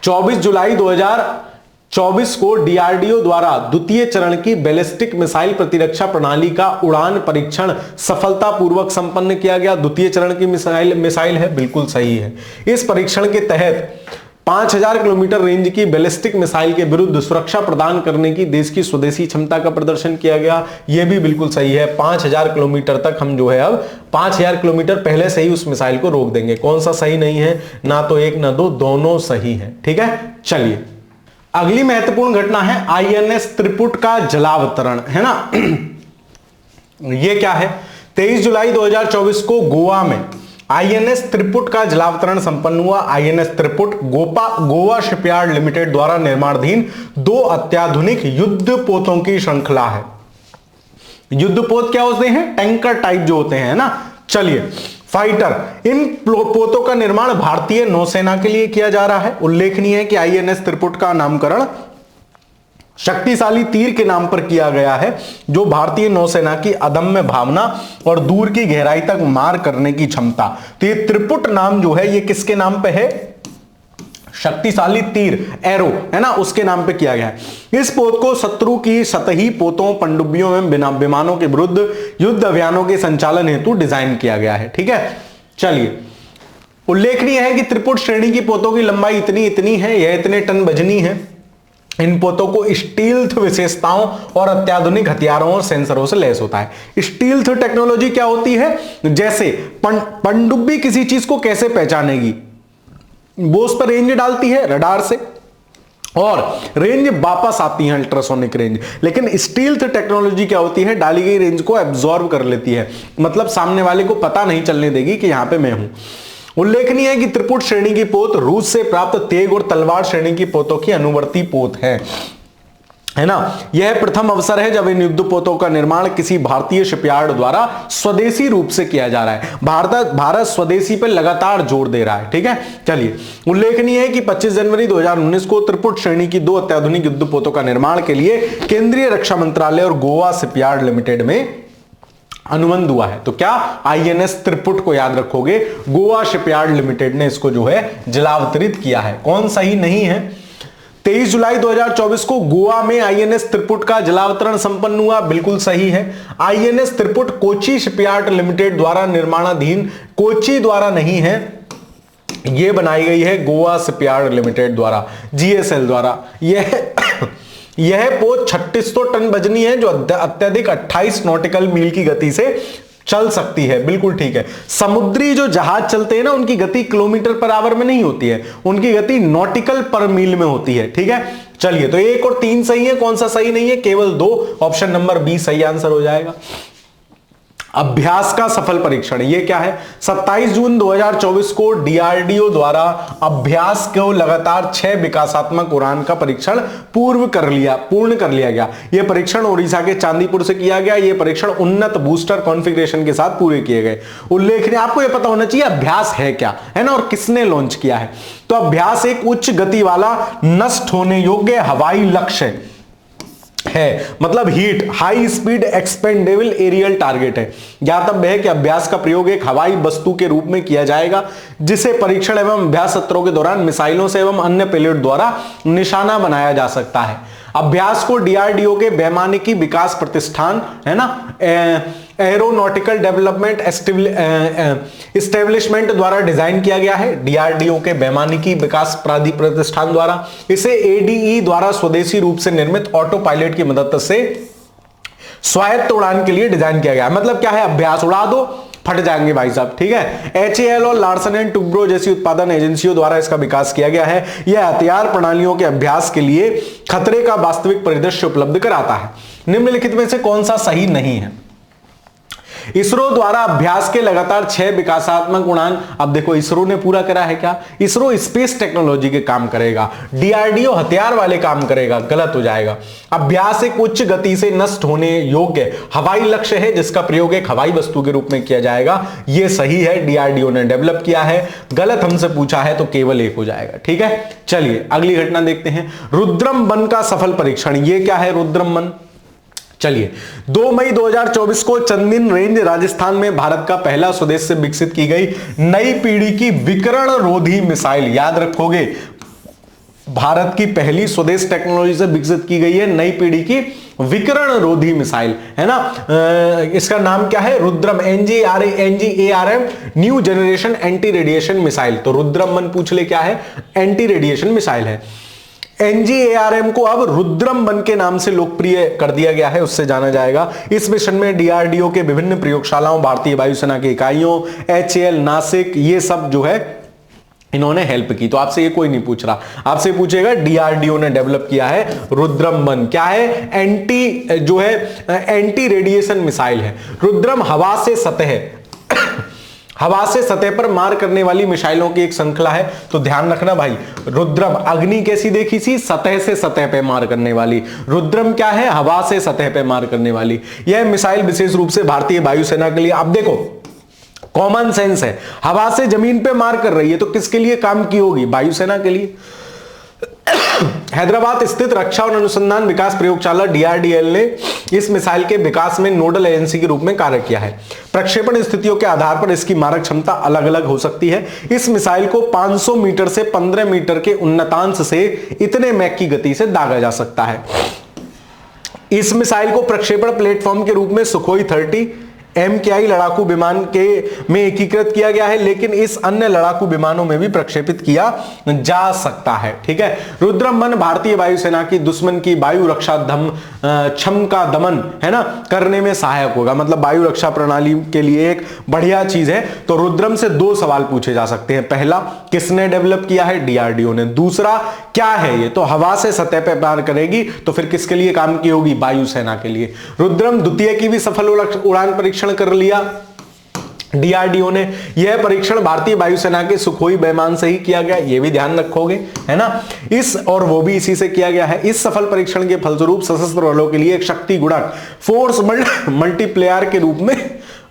24 जुलाई 2024 को डीआरडीओ द्वारा द्वितीय चरण की बैलिस्टिक मिसाइल प्रतिरक्षा प्रणाली का उड़ान परीक्षण सफलतापूर्वक संपन्न किया गया। द्वितीय चरण की मिसाइल है, बिल्कुल सही है। इस परीक्षण के तहत 5000 किलोमीटर रेंज की बैलिस्टिक मिसाइल के विरुद्ध सुरक्षा प्रदान करने की देश की स्वदेशी क्षमता का प्रदर्शन किया गया। यह भी बिल्कुल सही है। 5000 किलोमीटर तक हम जो है, अब 5000 किलोमीटर पहले से ही उस मिसाइल को रोक देंगे। कौन सा सही नहीं है? ना तो एक ना दो, दोनों सही है, ठीक है। चलिए अगली महत्वपूर्ण घटना है आईएनएस त्रिपुट का जलावतरण, है ना। यह क्या है? 23 जुलाई 2024 को गोवा में आईएनएस त्रिपुट का जलावतरण संपन्न हुआ। आईएनएस त्रिपुट गोवा शिपयार्ड लिमिटेड द्वारा निर्माणाधीन 2 अत्याधुनिक युद्धपोतों की श्रृंखला है। युद्धपोत क्या होते हैं? टैंकर टाइप जो होते हैं ना। चलिए फाइटर। इन पोतों का निर्माण भारतीय नौसेना के लिए किया जा रहा है। उल्लेखनीय है कि आईएनएस त्रिपुट का नामकरण शक्तिशाली तीर के नाम पर किया गया है, जो भारतीय नौसेना की अदम्य भावना और दूर की गहराई तक मार करने की क्षमता। तो ये त्रिपुट नाम जो है ये किसके नाम पे है? शक्तिशाली तीर, एरो, है ना, उसके नाम पे किया गया है। इस पोत को शत्रु की सतही पोतों, पनडुब्बियों में विमानों के विरुद्ध युद्ध अभियानों के संचालन हेतु डिजाइन किया गया है। ठीक है, चलिए। उल्लेखनीय है कि त्रिपुट श्रेणी की पोतों की लंबाई इतनी है, यह इतने टन वजनी है। इन पोतों को स्टील्थ विशेषताओं और अत्याधुनिक हथियारों और सेंसरों से लैस होता है। स्टील्थ टेक्नोलॉजी क्या होती है? जैसे पनडुब्बी किसी चीज को कैसे पहचानेगी, वो उस पर रेंज डालती है रडार से, और रेंज वापस आती है अल्ट्रासोनिक रेंज। लेकिन स्टील्थ टेक्नोलॉजी क्या होती है? डाली गई रेंज को एब्जॉर्ब कर लेती है, मतलब सामने वाले को पता नहीं चलने देगी कि यहां पे मैं हूं। उल्लेखनीय है कि त्रिपुट श्रेणी की पोत रूस से प्राप्त तेग और तलवार श्रेणी की पोतों की अनुवर्ती पोत है ना। यह प्रथम अवसर है जब इन युद्ध पोतों का निर्माण किसी भारतीय शिपयार्ड द्वारा स्वदेशी रूप से किया जा रहा है। भारत स्वदेशी पर लगातार जोर दे रहा है। ठीक है, चलिए। उल्लेखनीय है कि 25 जनवरी 2019 को त्रिपुट श्रेणी की 2 अत्याधुनिक युद्ध पोतों का निर्माण के लिए केंद्रीय रक्षा मंत्रालय और गोवा शिपयार्ड लिमिटेड में अनुबंध हुआ है। तो क्या आईएनएस त्रिपुट को याद रखोगे, गोवा शिपयार्ड लिमिटेड ने इसको जो है जलावतरित किया है। कौन सही नहीं है? 23 जुलाई 2024 को गोवा में आईएनएस त्रिपुट का जलावतरण संपन्न हुआ, बिल्कुल सही है। आईएनएस त्रिपुट कोची शिपयार्ड लिमिटेड द्वारा निर्माणाधीन, कोची द्वारा नहीं है, यह बनाई गई है गोवा शिपयार्ड लिमिटेड द्वारा, जीएसएल द्वारा। यह पोत 3600 टन वजनी है, जो अत्यधिक 28 नॉटिकल मील की गति से चल सकती है। बिल्कुल ठीक है। समुद्री जो जहाज चलते हैं ना, उनकी गति किलोमीटर पर आवर में नहीं होती है, उनकी गति नॉटिकल पर मील में होती है। ठीक है, चलिए। तो 1 और 3 सही है, कौन सा सही नहीं है? केवल 2, ऑप्शन नंबर बी सही आंसर हो जाएगा। अभ्यास का सफल परीक्षण, ये क्या है? 27 जून 2024 को डीआरडीओ द्वारा अभ्यास को लगातार 6 विकासात्मक उड़ान का परीक्षण पूर्ण कर लिया गया। यह परीक्षण ओडिशा के चांदीपुर से किया गया। यह परीक्षण उन्नत बूस्टर कॉन्फ़िगरेशन के साथ पूरे किए गए। उल्लेखनीय, आपको यह पता होना चाहिए अभ्यास है क्या, है ना, और किसने लॉन्च किया है। तो अभ्यास एक उच्च गति वाला नष्ट होने योग्य हवाई लक्ष्य है, मतलब heat high speed expendable aerial target है। ज्ञातव्य है कि अभ्यास का प्रयोग एक हवाई वस्तु के रूप में किया जाएगा, जिसे परीक्षण एवं अभ्यास सत्रों के दौरान मिसाइलों से एवं अन्य पेलोड द्वारा निशाना बनाया जा सकता है। अभ्यास को डीआरडीओ के वैमानिकी विकास प्रतिष्ठान, है ना, एरोनॉटिकल डेवलपमेंट एस्टेब्लिशमेंट द्वारा डिजाइन किया गया है, डीआरडीओ के वैमानिकी विकास प्रतिष्ठान द्वारा। इसे एडीई द्वारा स्वदेशी रूप से निर्मित ऑटो पायलट की मदद से स्वायत्त उड़ान के लिए डिजाइन किया गया है। मतलब क्या है? अभ्यास उड़ा दो, फट जाएंगे भाई साहब। ठीक है, एचएएल और लार्सन एंड टुब्रो जैसी उत्पादन एजेंसियों द्वारा इसका विकास किया गया है। यह हथियार प्रणालियों के अभ्यास के लिए खतरे का वास्तविक परिदृश्य उपलब्ध कराता है। निम्नलिखित में से कौन सा सही नहीं है? इसरो द्वारा अभ्यास के लगातार 6 विकासात्मक उड़ान। अब देखो, इसरो ने पूरा करा है क्या? इसरो स्पेस टेक्नोलॉजी के काम करेगा, डीआरडीओ हथियार वाले काम करेगा, गलत हो जाएगा। अभ्यास एक उच्च गति से नष्ट होने योग्य हवाई लक्ष्य है, जिसका प्रयोग एक हवाई वस्तु के रूप में किया जाएगा। यह सही है, डीआरडीओ ने डेवलप किया है। गलत हमसे पूछा है तो केवल 1 हो जाएगा। ठीक है, चलिए अगली घटना देखते हैं। रुद्रम वन का सफल परीक्षण, ये क्या है रुद्रम वन? चलिए, 2 मई 2024 को चंदिन रेंज राजस्थान में भारत का पहला स्वदेश से विकसित की गई नई पीढ़ी की विकिरण रोधी मिसाइल, याद रखोगे, भारत की पहली स्वदेश टेक्नोलॉजी से विकसित की गई है नई पीढ़ी की विकिरण रोधी मिसाइल, है ना। इसका नाम क्या है? Rudram, NGARM, new generation anti radiation missile. तो रुद्रम वन पूछ ले क्या है? एंटी रेडिएशन मिसाइल है। NGARM को अब रुद्रम वन के नाम से लोकप्रिय कर दिया गया है, उससे जाना जाएगा। इस मिशन में डीआरडीओ के विभिन्न प्रयोगशालाओं, भारतीय वायुसेना की इकाइयों, HAL, नासिक, ये सब जो है इन्होंने हेल्प की। तो आपसे ये कोई नहीं पूछ रहा, आपसे पूछेगा डीआरडीओ ने डेवलप किया है रुद्रम वन। क्या है? एंटी रेडिएशन मिसाइल है। रुद्रम हवा से सतह पर मार करने वाली मिसाइलों की एक श्रृंखला है। तो ध्यान रखना भाई, रुद्रम अग्नि कैसी देखी थी? सतह से सतह पे मार करने वाली। रुद्रम क्या है? हवा से सतह पे मार करने वाली। यह मिसाइल विशेष रूप से भारतीय वायुसेना के लिए, अब देखो कॉमन सेंस है। हवा से जमीन पे मार कर रही है तो किसके लिए काम की होगी? वायुसेना के लिए। हैदराबाद स्थित रक्षा और अनुसंधान विकास प्रयोगशाला डीआरडीएल ने इस मिसाइल के विकास में नोडल एजेंसी के रूप में कार्य किया है। प्रक्षेपण स्थितियों के आधार पर इसकी मारक क्षमता अलग अलग हो सकती है। इस मिसाइल को 500 मीटर से 15 मीटर के उन्नतांश से इतने मैक की गति से दागा जा सकता है। इस मिसाइल को प्रक्षेपण प्लेटफॉर्म के रूप में सुखोई 30 MKI लड़ाकू विमान में एकीकृत किया गया है, लेकिन इस अन्य लड़ाकू विमानों में भी प्रक्षेपित किया जा सकता है। ठीक है, रुद्रम 1 भारतीय वायुसेना की दुश्मन की वायु रक्षा क्षमता दमन है ना करने में सहायक होगा। मतलब वायु रक्षा प्रणाली के लिए एक बढ़िया चीज है। तो रुद्रम से 2 सवाल पूछे जा सकते हैं। पहला, किसने डेवलप किया है? डीआरडीओ ने। दूसरा, क्या है ये? तो हवा से सतह पर पार करेगी तो फिर किसके लिए काम की होगी? वायुसेना के लिए। रुद्रम द्वितीय की भी सफल उड़ान परीक्षण कर लिया डीआरडीओ ने। यह परीक्षण भारतीय वायुसेना के सुखोई विमान से ही किया गया, यह भी ध्यान रखोगे, है ना। और वो भी इसी से किया गया है। इस सफल परीक्षण के फलस्वरूप सशस्त्र बलों के लिए एक शक्ति गुणक फोर्स मल्टीप्लेयर के रूप में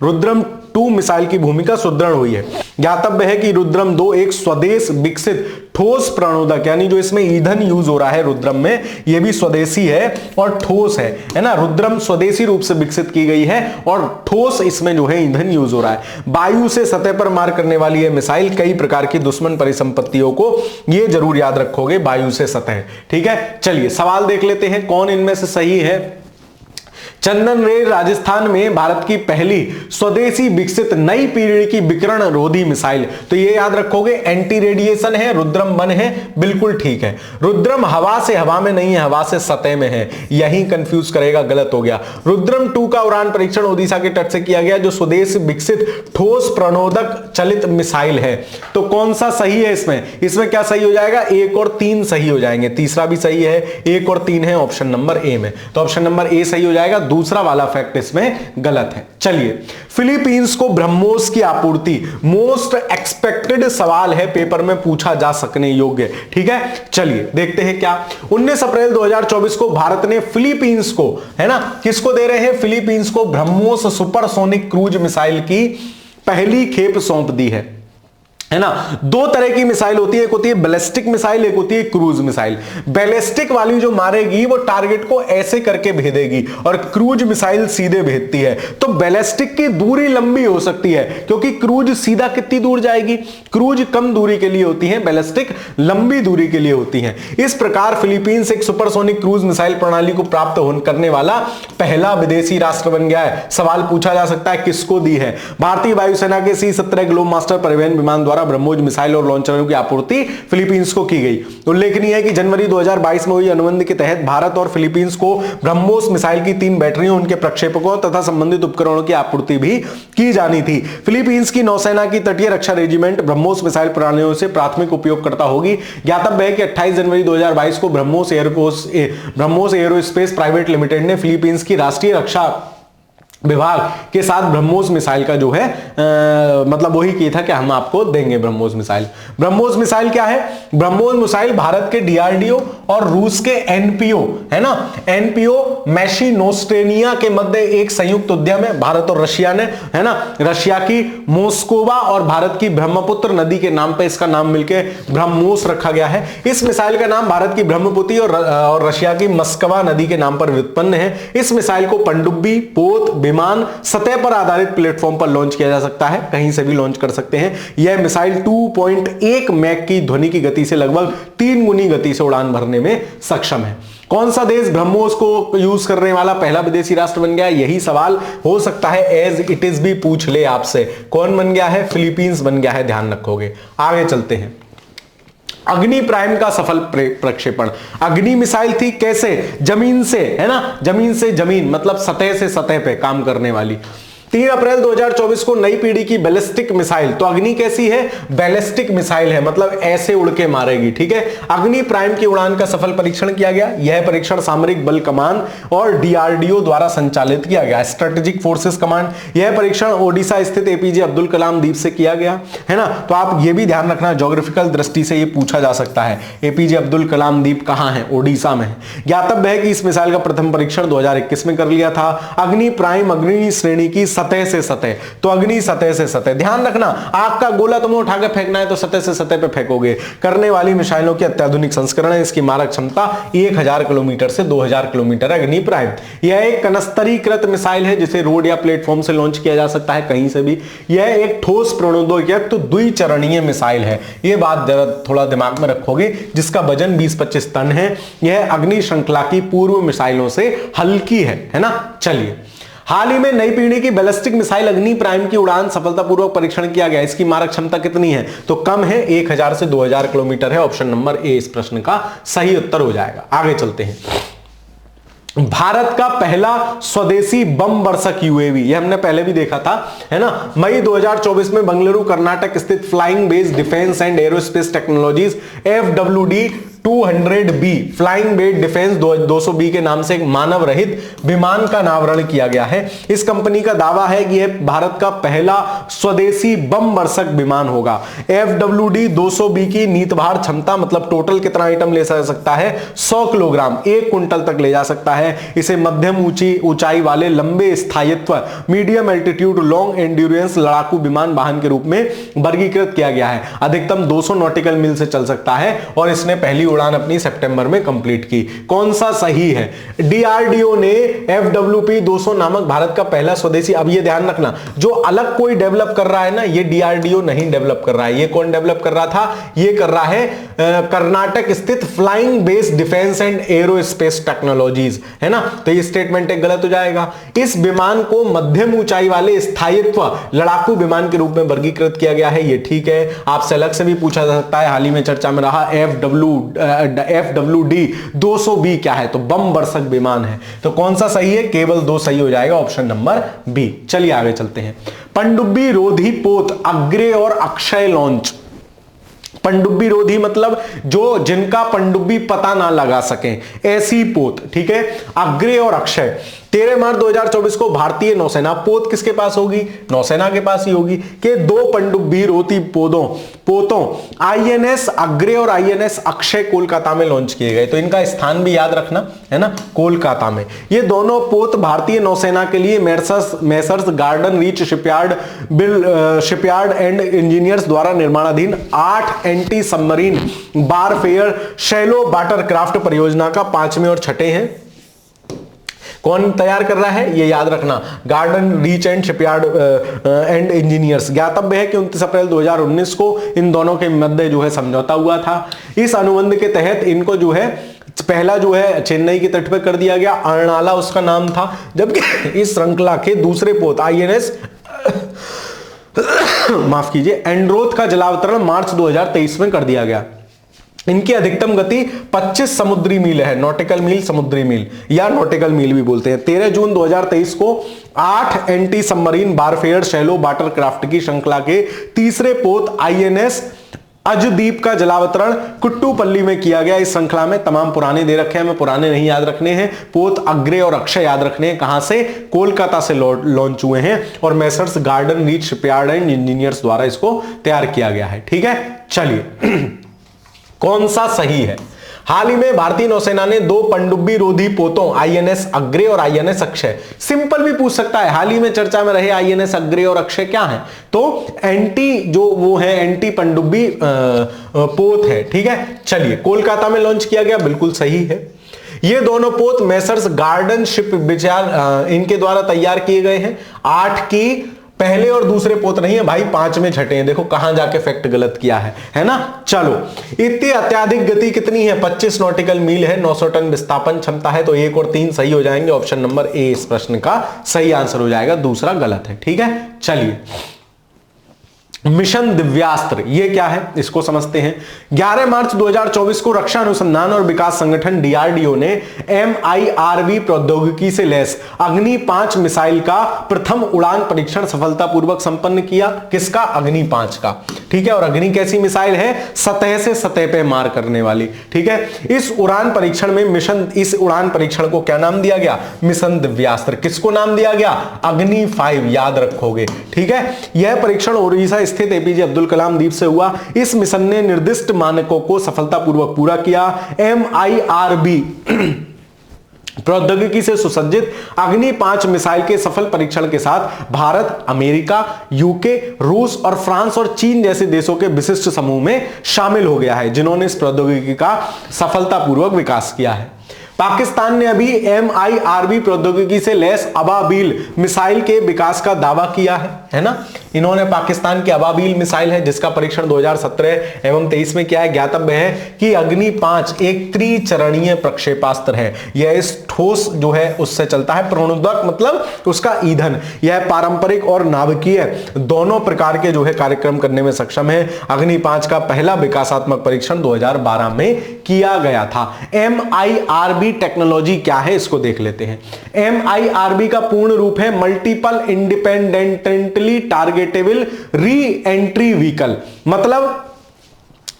रुद्रम 2 मिसाइल की भूमिका सुदृढ़ हुई है। ज्ञातव्य है कि रुद्रम 2 एक स्वदेश विकसित ठोस प्रणोदक, यानी जो इसमें ईंधन यूज हो रहा है रुद्रम में, यह भी स्वदेशी है और ठोस है ना। रुद्रम स्वदेशी रूप से विकसित की गई है और ठोस इसमें जो है ईंधन यूज हो रहा है। वायु से सतह पर मार करने वाली यह मिसाइल कई प्रकार की दुश्मन परिसंपत्तियों को, यह जरूर याद रखोगे, वायु से सतह। ठीक है, चलिए सवाल देख लेते हैं कौन इनमें से सही है। चंदन रेल राजस्थान में भारत की पहली स्वदेशी विकसित नई पीढ़ी की विकिरण रोधी मिसाइल, तो ये याद रखोगे एंटी रेडिएशन है, रुद्रम 1 है, बिल्कुल ठीक है। रुद्रम हवा से हवा में नहीं है, हवा से सतह में है, यही कंफ्यूज करेगा, गलत हो गया। रुद्रम 2 का उड़ान परीक्षण ओडिशा के तट से किया गया, जो स्वदेश विकसित ठोस प्रणोदक चलित मिसाइल है। तो कौन सा सही है इसमें क्या सही हो जाएगा? 1 और 3 सही हो जाएंगे। तीसरा भी सही है, 1 और 3 है ऑप्शन नंबर ए में, तो ऑप्शन नंबर ए सही हो जाएगा। दूसरा वाला फैक्ट इसमें गलत है। चलिए, फिलीपींस को ब्रह्मोस की आपूर्ति, मोस्ट एक्सपेक्टेड सवाल है, पेपर में पूछा जा सकने योग्य। ठीक है, चलिए देखते हैं क्या। 19 अप्रैल 2024 को भारत ने फिलीपींस को, है ना, किसको दे रहे हैं? फिलीपींस को ब्रह्मोस सुपरसोनिक क्रूज मिसाइल की पहली खेप सौंप दी है ना। 2 तरह की मिसाइल होती है, एक होती है बैलिस्टिक मिसाइल, एक होती है क्रूज मिसाइल। बैलिस्टिक वाली जो मारेगी वो टारगेट को ऐसे करके भेदेगी और क्रूज मिसाइल सीधे भेजती है। तो बैलिस्टिक की दूरी लंबी हो सकती है, क्योंकि क्रूज सीधा कितनी दूर जाएगी? क्रूज कम दूरी के लिए होती है, बैलिस्टिक लंबी दूरी के लिए होती है। इस प्रकार फिलीपींस एक सुपरसोनिक क्रूज मिसाइल प्रणाली को प्राप्त करने वाला पहला विदेशी राष्ट्र बन गया है। सवाल पूछा जा सकता है किसको दी है? भारतीय वायुसेना के C-17 ग्लोबमास्टर परिवहन विमान द्वारा ब्रह्मोस मिसाइल और लॉन्चरों की आपूर्ति फिलीपींस को की गई। उल्लेखनीय है कि जनवरी 2022 में हुई अनुबंध के तहत भारत और फिलीपींस को ब्रह्मोस मिसाइल की 3 बैटरियों, उनके प्रक्षेपकों तथा संबंधित उपकरणों की आपूर्ति भी की जानी थी। फिलीपींस की नौसेना की तटीय रक्षा रेजिमेंट ब्रह्मोस मिसाइल प्रणालियों से प्राथमिक उपयोगकर्ता होगी। ज्ञातव्य है कि 28 जनवरी 2022 को ब्रह्मोस एयरोस्पेस प्राइवेट लिमिटेड ने फिलीपींस की राष्ट्रीय रक्षा विभाग के साथ ब्रह्मोस मिसाइल का जो है मतलब वही किया था कि हम आपको देंगे ब्रह्मोस मिसाइल। ब्रह्मोस मिसाइल क्या है? ब्रह्मोस मिसाइल भारत के डीआरडीओ और रूस के एनपीओ, है ना, एनपीओ मैशिनोस्टेनिया के मध्य एक संयुक्त उद्यम है, भारत और रशिया ने, है ना। रशिया की मोस्कोवा और भारत की ब्रह्मपुत्र नदी के नाम पे इसका नाम मिलके ब्रह्मोस रखा गया है। इस मिसाइल का नाम भारत की ब्रह्मपुत्री और रशिया की मस्कवा नदी के नाम पर व्युत्पन्न है। इस मिसाइल को पनडुब्बी, पोत, विमान, सतह पर आधारित प्लेटफॉर्म पर लॉन्च किया जा सकता है, कहीं से भी लॉन्च कर सकते हैं। यह मिसाइल 2.1 मैक की ध्वनि की गति से लगभग 3 गुनी गति से उड़ान भरने में सक्षम है। कौन सा देश ब्रह्मोस को यूज करने वाला पहला विदेशी राष्ट्र बन गया? यही सवाल हो सकता है, एज इट इज भी पूछ ले आपसे। कौन बन गया है? फिलीपींस बन गया है, ध्यान रखोगे। आगे चलते हैं। अग्नि प्राइम का सफल प्रक्षेपण। अग्नि मिसाइल थी कैसे? जमीन से, है ना, जमीन से जमीन, मतलब सतह से सतह पे काम करने वाली। 3 अप्रैल 2024 को नई पीढ़ी की बैलिस्टिक मिसाइल, तो अग्नि कैसी है? बैलिस्टिक मिसाइल है, मतलब ऐसे उड़ के मारेगी। ठीक है, अग्नि प्राइम की उड़ान का सफल परीक्षण किया गया। यह परीक्षण सामरिक बल कमान और डीआरडीओ द्वारा संचालित किया गया, स्ट्रेटेजिक फोर्सेस कमांड। यह परीक्षण ओडिशा स्थित एपीजे अब्दुल कलाम द्वीप से किया गया, है ना। तो आप ये भी ध्यान रखना, ज्योग्राफिकल दृष्टि से ये पूछा जा सकता है, एपीजे अब्दुल कलाम द्वीप कहां है? ओडिशा में है। ज्ञातव्य है कि इस मिसाइल का प्रथम परीक्षण 2021 में कर लिया था। अग्नि प्राइम अग्नि श्रेणी की सतह से सतह, तो अग्नि सतह से सतह। ध्यान रखना, आग का गोला तुम्हें उठा के फेंकना है तो सतह से सतह पे फेंकोगे। करने वाली मिसाइलों की अत्याधुनिक संस्करण है। इसकी मारक क्षमता 1000 किलोमीटर से 2000 किलोमीटर है। अग्नि प्राइम यह एक कनस्तरीकृत मिसाइल है जिसे रोड या प्लेटफॉर्म से लॉन्च किया जा सकता है, कहीं से भी। यह एक ठोस प्रणोदक द्विचरणीय मिसाइल है, यह बात जरा थोड़ा दिमाग में रखोगे, जिसका वजन 20-25 टन है। यह अग्नि श्रृंखला की पूर्व मिसाइलों से हल्की है ना। चलिए, हाल ही में नई पीढ़ी की बैलिस्टिक मिसाइल अग्नि प्राइम की उड़ान सफलतापूर्वक परीक्षण किया गया। इसकी मारक क्षमता कितनी है? तो कम है, 1000 से 2000 किलोमीटर है। ऑप्शन नंबर ए इस प्रश्न का सही उत्तर हो जाएगा। आगे चलते हैं। भारत का पहला स्वदेशी बम वर्षक यूएवी, ये हमने पहले भी देखा था, है ना। मई 2024 में बेंगलुरु कर्नाटक स्थित flying base defence and aerospace technologies FWD 200B flying base defence 200B के नाम से एक मानव रहित विमान का अनावरण किया गया है। इस कंपनी का दावा है कि यह भारत का पहला स्वदेशी बम वर्षक विमान होगा। FWD 200B की नीत भार क्षमता, मतलब टोटल कितना आइटम ले सकता है? 100 किलोग्राम, 1 कुंटल तक ले जा सकता है। इसे मध्यम ऊंचाई वाले लंबे स्थायित्व मीडियम एल्टीट्यूड लॉन्ग एंड्योरेंस लड़ाकू विमान वाहन के रूप में वर्गीकृत किया गया है। अधिकतम 200 नॉटिकल मील से चल सकता है और इसने पहली उड़ान अपनी सितंबर में कंप्लीट की। कौन सा सही है? DRDO ने FWP 200 नामक भारत का पहला स्वदेशी, अब ये ध्यान रखना, जो अलग कोई डेवलप कर रहा है ना, ये DRDO नहीं डेवलप कर रहा है। ये कौन डेवलप कर रहा था? ये कर रहा है कर्नाटक स्थित flying base defence and aerospace technologies, है ना। तो ये स्टेटमेंट एक गलत हो जाएगा। इस विमान को मध्यम ऊंचाई वाले स्थायित्व लड़ाकू विमान के रूप में वर्गीकृत किया गया है, ये ठीक है। आपसे अलग से भी पूछा जा सकता है, हाल ही में चर्चा में रहा FWD 200B क्या है? तो बम वर्षक विमान है। तो कौन सा सही है? केवल 2 सही हो जाएगा, ऑप्शन नंबर बी। चलिए आगे चलते हैं। पनडुब्बी रोधी पोत अग्रे और अक्षय लॉन्च। पनडुब्बी रोधी मतलब जो जिनका पनडुब्बी पता ना लगा सके, ऐसी पोत, ठीक है। अग्रे और अक्षय 13 मार्च 2024 को भारतीय नौसेना, पोत किसके पास होगी? नौसेना के पास ही होगी, के 2 पनडुब्बी रोधी पोतों INS अग्रे और INS अक्षय कोलकाता में लॉन्च किए गए। तो इनका स्थान भी याद रखना, है ना, कोलकाता में। ये दोनों पोत भारतीय नौसेना के लिए messrs garden reach shipyard and engineers द्वारा निर्माणाधीन 8 anti submarine warfare shallow watercraft परियोजना का 5वें और 6ठे हैं। कौन तैयार कर रहा है? ये याद रखना, garden reach and shipyard and engineers. ज्ञातव्य है कि 29 अप्रैल 2019 को इन दोनों के मध्य जो है समझौता हुआ था। इस अनुबंध के तहत इनको जो है पहला जो है चेन्नई के तट पर कर दिया गया, अर्नाला उसका नाम था, जबकि इस श्रृंखला के दूसरे पोत INS माफ कीजिए एंड्रोथ का जलावतरण मार्च 2023 में कर दिया गया। इनकी अधिकतम गति 25 समुद्री मील है, नॉटिकल मील, समुद्री मील या नॉटिकल मील भी बोलते हैं। 13 जून 2023 को 8 anti submarine warfare shallow watercraft की श्रृंखला के तीसरे पोत INS अजदीप का जलावतरण कुट्टूपल्ली में किया गया। इस श्रृंखला में तमाम पुराने दे रखे हैं, हमें पुराने नहीं याद रखने हैं। पोत अग्रे और अक्षय याद रखने हैं। कहां से? कोलकाता से लॉन्च हुए हैं और messrs garden reach shipyard and engineers द्वारा इसको तैयार किया गया है, ठीक है। चलिए कौन सा सही है? हाल ही में भारतीय नौसेना ने 2 पनडुब्बी रोधी पोतों INS अग्रे और INS अक्षय, सिंपल भी पूछ सकता है, हाल ही में चर्चा में रहे INS अग्रे और अक्षय क्या है? तो एंटी जो वो है एंटी पनडुब्बी पोत है, ठीक है। चलिए, कोलकाता में लॉन्च किया गया, बिल्कुल सही है। ये दोनों पोत मेसर्स गार्डन शिप विचार इनके द्वारा तैयार किए गए हैं। 8 की पहले और दूसरे पोत नहीं है भाई, 5 में छठे हैं। देखो कहां जाके फैक्ट गलत किया है ना। चलो, इतनी अत्याधिक गति कितनी है? 25 नॉटिकल मील है, 900 टन विस्थापन क्षमता है। तो 1 और 3 सही हो जाएंगे, ऑप्शन नंबर ए इस प्रश्न का सही आंसर हो जाएगा, दूसरा गलत है, ठीक है। चलिए, मिशन दिव्यास्त्र ये क्या है इसको समझते हैं। 11 मार्च 2024 को रक्षा अनुसंधान और विकास संगठन DRDO ने MIRV प्रौद्योगिकी से लैस अग्नि 5 मिसाइल का प्रथम उड़ान परीक्षण सफलतापूर्वक संपन्न किया। किसका? अग्नि 5 का, ठीक है। और अग्नि कैसी मिसाइल है? सतह से सतह पे मार करने वाली, ठीक है। इस उड़ान परीक्षण में इस उड़ान परीक्षण को क्या नाम दिया गया? मिशन दिव्यास्त्र। किसको नाम दिया गया? अग्नि 5, याद रखोगे, ठीक है। यह परीक्षण ओडिशा स्थित APJ अब्दुल कलाम द्वीप से हुआ। इस मिशन ने निर्दिष्ट मानकों को सफलतापूर्वक पूरा किया। MIRV प्रौद्योगिकी से सुसज्जित अग्नि 5 मिसाइल के सफल परीक्षण के साथ भारत, अमेरिका, यूके, रूस और फ्रांस और चीन जैसे देशों के विशिष्ट समूह में शामिल हो गया है जिन्होंने इस प्रौद्योगिकी का सफलतापूर्वक विकास किया है। पाकिस्तान ने अभी MIRV प्रौद्योगिकी से लैस अबाबील मिसाइल के विकास का दावा किया है ना। इन्होंने पाकिस्तान की अबाबील मिसाइल है जिसका परीक्षण 2017 एवं 23 में किया है। ज्ञातव्य है कि अग्नि 5 एक त्रिचरणीय प्रक्षेपास्त्र है। यह इस ठोस जो है उससे चलता है, प्रणोदक मतलब उसका ईंधन। यह पारंपरिक और नाभिकीय दोनों प्रकार के जो है कार्यक्रम करने में सक्षम है। अग्नि 5 का पहला विकासात्मक परीक्षण 2012 में किया गया था। MIRV टेक्नोलॉजी क्या है इसको देख लेते हैं। MIRV का पूर्ण रूप है multiple independently targetable re entry vehicle, मतलब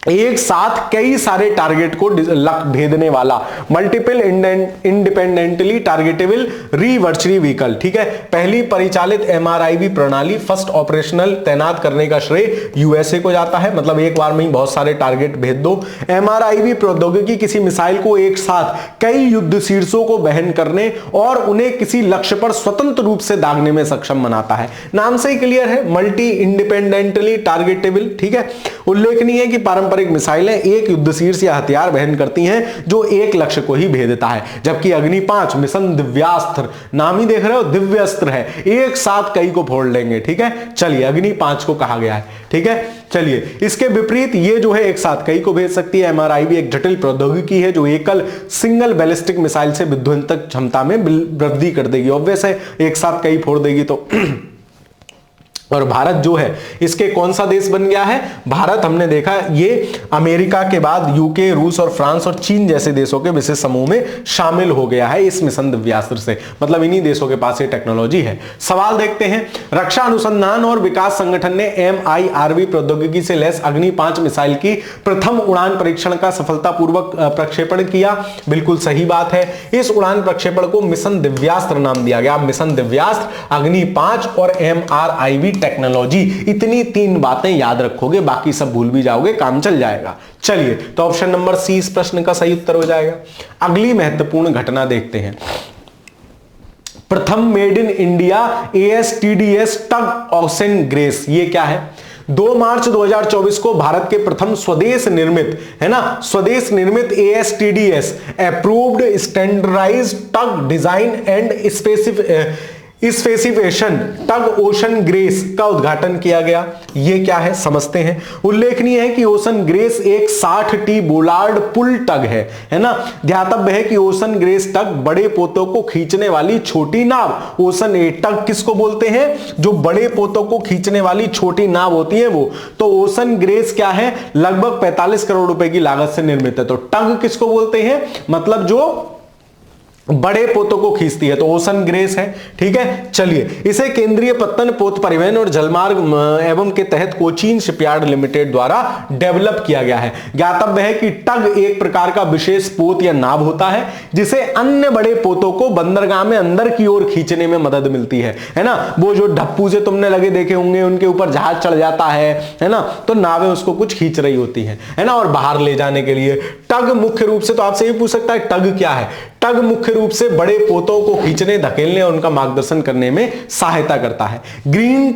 एक साथ कई सारे टारगेट को भेदने वाला मल्टीपल इंडिपेंडेंटली टारगेटेबल रिवर्चरी व्हीकल। ठीक है, पहली परिचालित MIRV प्रणाली फर्स्ट ऑपरेशनल तैनात करने का श्रेय USA को जाता है, मतलब एक बार में ही बहुत सारे टारगेट भेज दो। MIRV प्रौद्योगिकी किसी मिसाइल को एक साथ कई युद्ध शीर्षों को वहन करने और उन्हें किसी लक्ष्य पर स्वतंत्र रूप से दागने में सक्षम बनाता है। नाम से ही क्लियर है, मल्टी इंडिपेंडेंटली टारगेटेबल। ठीक है, उल्लेखनीय है कि पारंपरिक मिसाइलें एक युद्ध शीर्ष या हथियार वहन करती हैं जो एक लक्ष्य को ही भेदता है, जबकि अग्नि 5 मिशन दिव्यास्त्र, नाम ही देख रहे हो दिव्यास्त्र है, एक साथ कई को फोड़ लेंगे। ठीक है, चलिए अग्नि 5 को कहा गया है। ठीक है, चलिए इसके विपरीत ये जो है एक साथ कई को भेज सकती है। MIRV एक जटिल प्रौद्योगिकी है जो एकल सिंगल बैलिस्टिक मिसाइल से विध्वंसक क्षमता में वृद्धि कर देगी। ऑब्वियस है, एक साथ कई फोड़ देगी तो और भारत जो है इसके कौन सा देश बन गया है? भारत हमने देखा ये अमेरिका के बाद यूके, रूस और फ्रांस और चीन जैसे देशों के विशेष समूह में शामिल हो गया है इस मिशन दिव्यास्त्र से, मतलब इन्हीं देशों के पास ये टेक्नोलॉजी है। सवाल देखते हैं, रक्षा अनुसंधान और विकास संगठन ने MIRV प्रौद्योगिकी से लैस अग्नि 5 मिसाइल की प्रथम उड़ान परीक्षण का सफलतापूर्वक प्रक्षेपण किया। बिल्कुल सही बात है, इस उड़ान प्रक्षेपण को मिशन दिव्यास्त्र नाम दिया गया। मिशन दिव्यास्त्र, अग्नि 5 और MIRV टेक्नोलॉजी, इतनी 3 बातें याद रखोगे, बाकी सब भूल भी जाओगे, काम चल जाएगा। चलिए तो ऑप्शन नंबर सी इस प्रश्न का सही उत्तर हो जाएगा। अगली महत्वपूर्ण घटना देखते हैं, प्रथम made in India ASTDS tug ocean grace. ये क्या है? 2 मार्च 2024 को भारत के प्रथम स्वदेश निर्मित, है ना, स्वदेश निर्मित ASTDS approved standardized tug design and specification tug ocean grace का उद्घाटन किया गया। ये क्या है समझते हैं। उल्लेखनीय है कि ओशन ग्रेस एक 60T बोलार्ड पुल टग है ना। ध्यातव्य है कि ओशन ग्रेस टग बड़े पोतों को खींचने वाली छोटी नाव, ओशन 8 टग किसको बोलते हैं? जो बड़े पोतों को खींचने वाली छोटी नाव होती है वो। तो ओशन ग्रेस क्या है? लगभग 45 करोड़ रुपए की लागत से निर्मित है। तो टग किसको बोलते हैं? मतलब जो बड़े पोतों को खींचती है, तो ओशन ग्रेस है। ठीक है, चलिए इसे केंद्रीय पत्तन पोत परिवहन और जलमार्ग एवं के तहत कोचीन शिपयार्ड लिमिटेड द्वारा डेवलप किया गया है। ज्ञातव्य है कि टग एक प्रकार का विशेष पोत या नाव होता है जिसे अन्य बड़े पोतों को बंदरगाह में अंदर की ओर खींचने में मदद मिलती है ना। वो जो ढप्पू से तुमने लगे देखे होंगे, उनके ऊपर जहाज चढ़ जाता है ना, तो नावें उसको कुछ खींच रही होती है ना, और बाहर ले जाने के लिए। टग मुख्य रूप से, तो आपसे ये पूछ सकता है टग क्या है? टग मुख्य रूप से बड़े पोतों को खींचने, धकेलने और उनका मार्गदर्शन करने में सहायता करता है। ग्रीन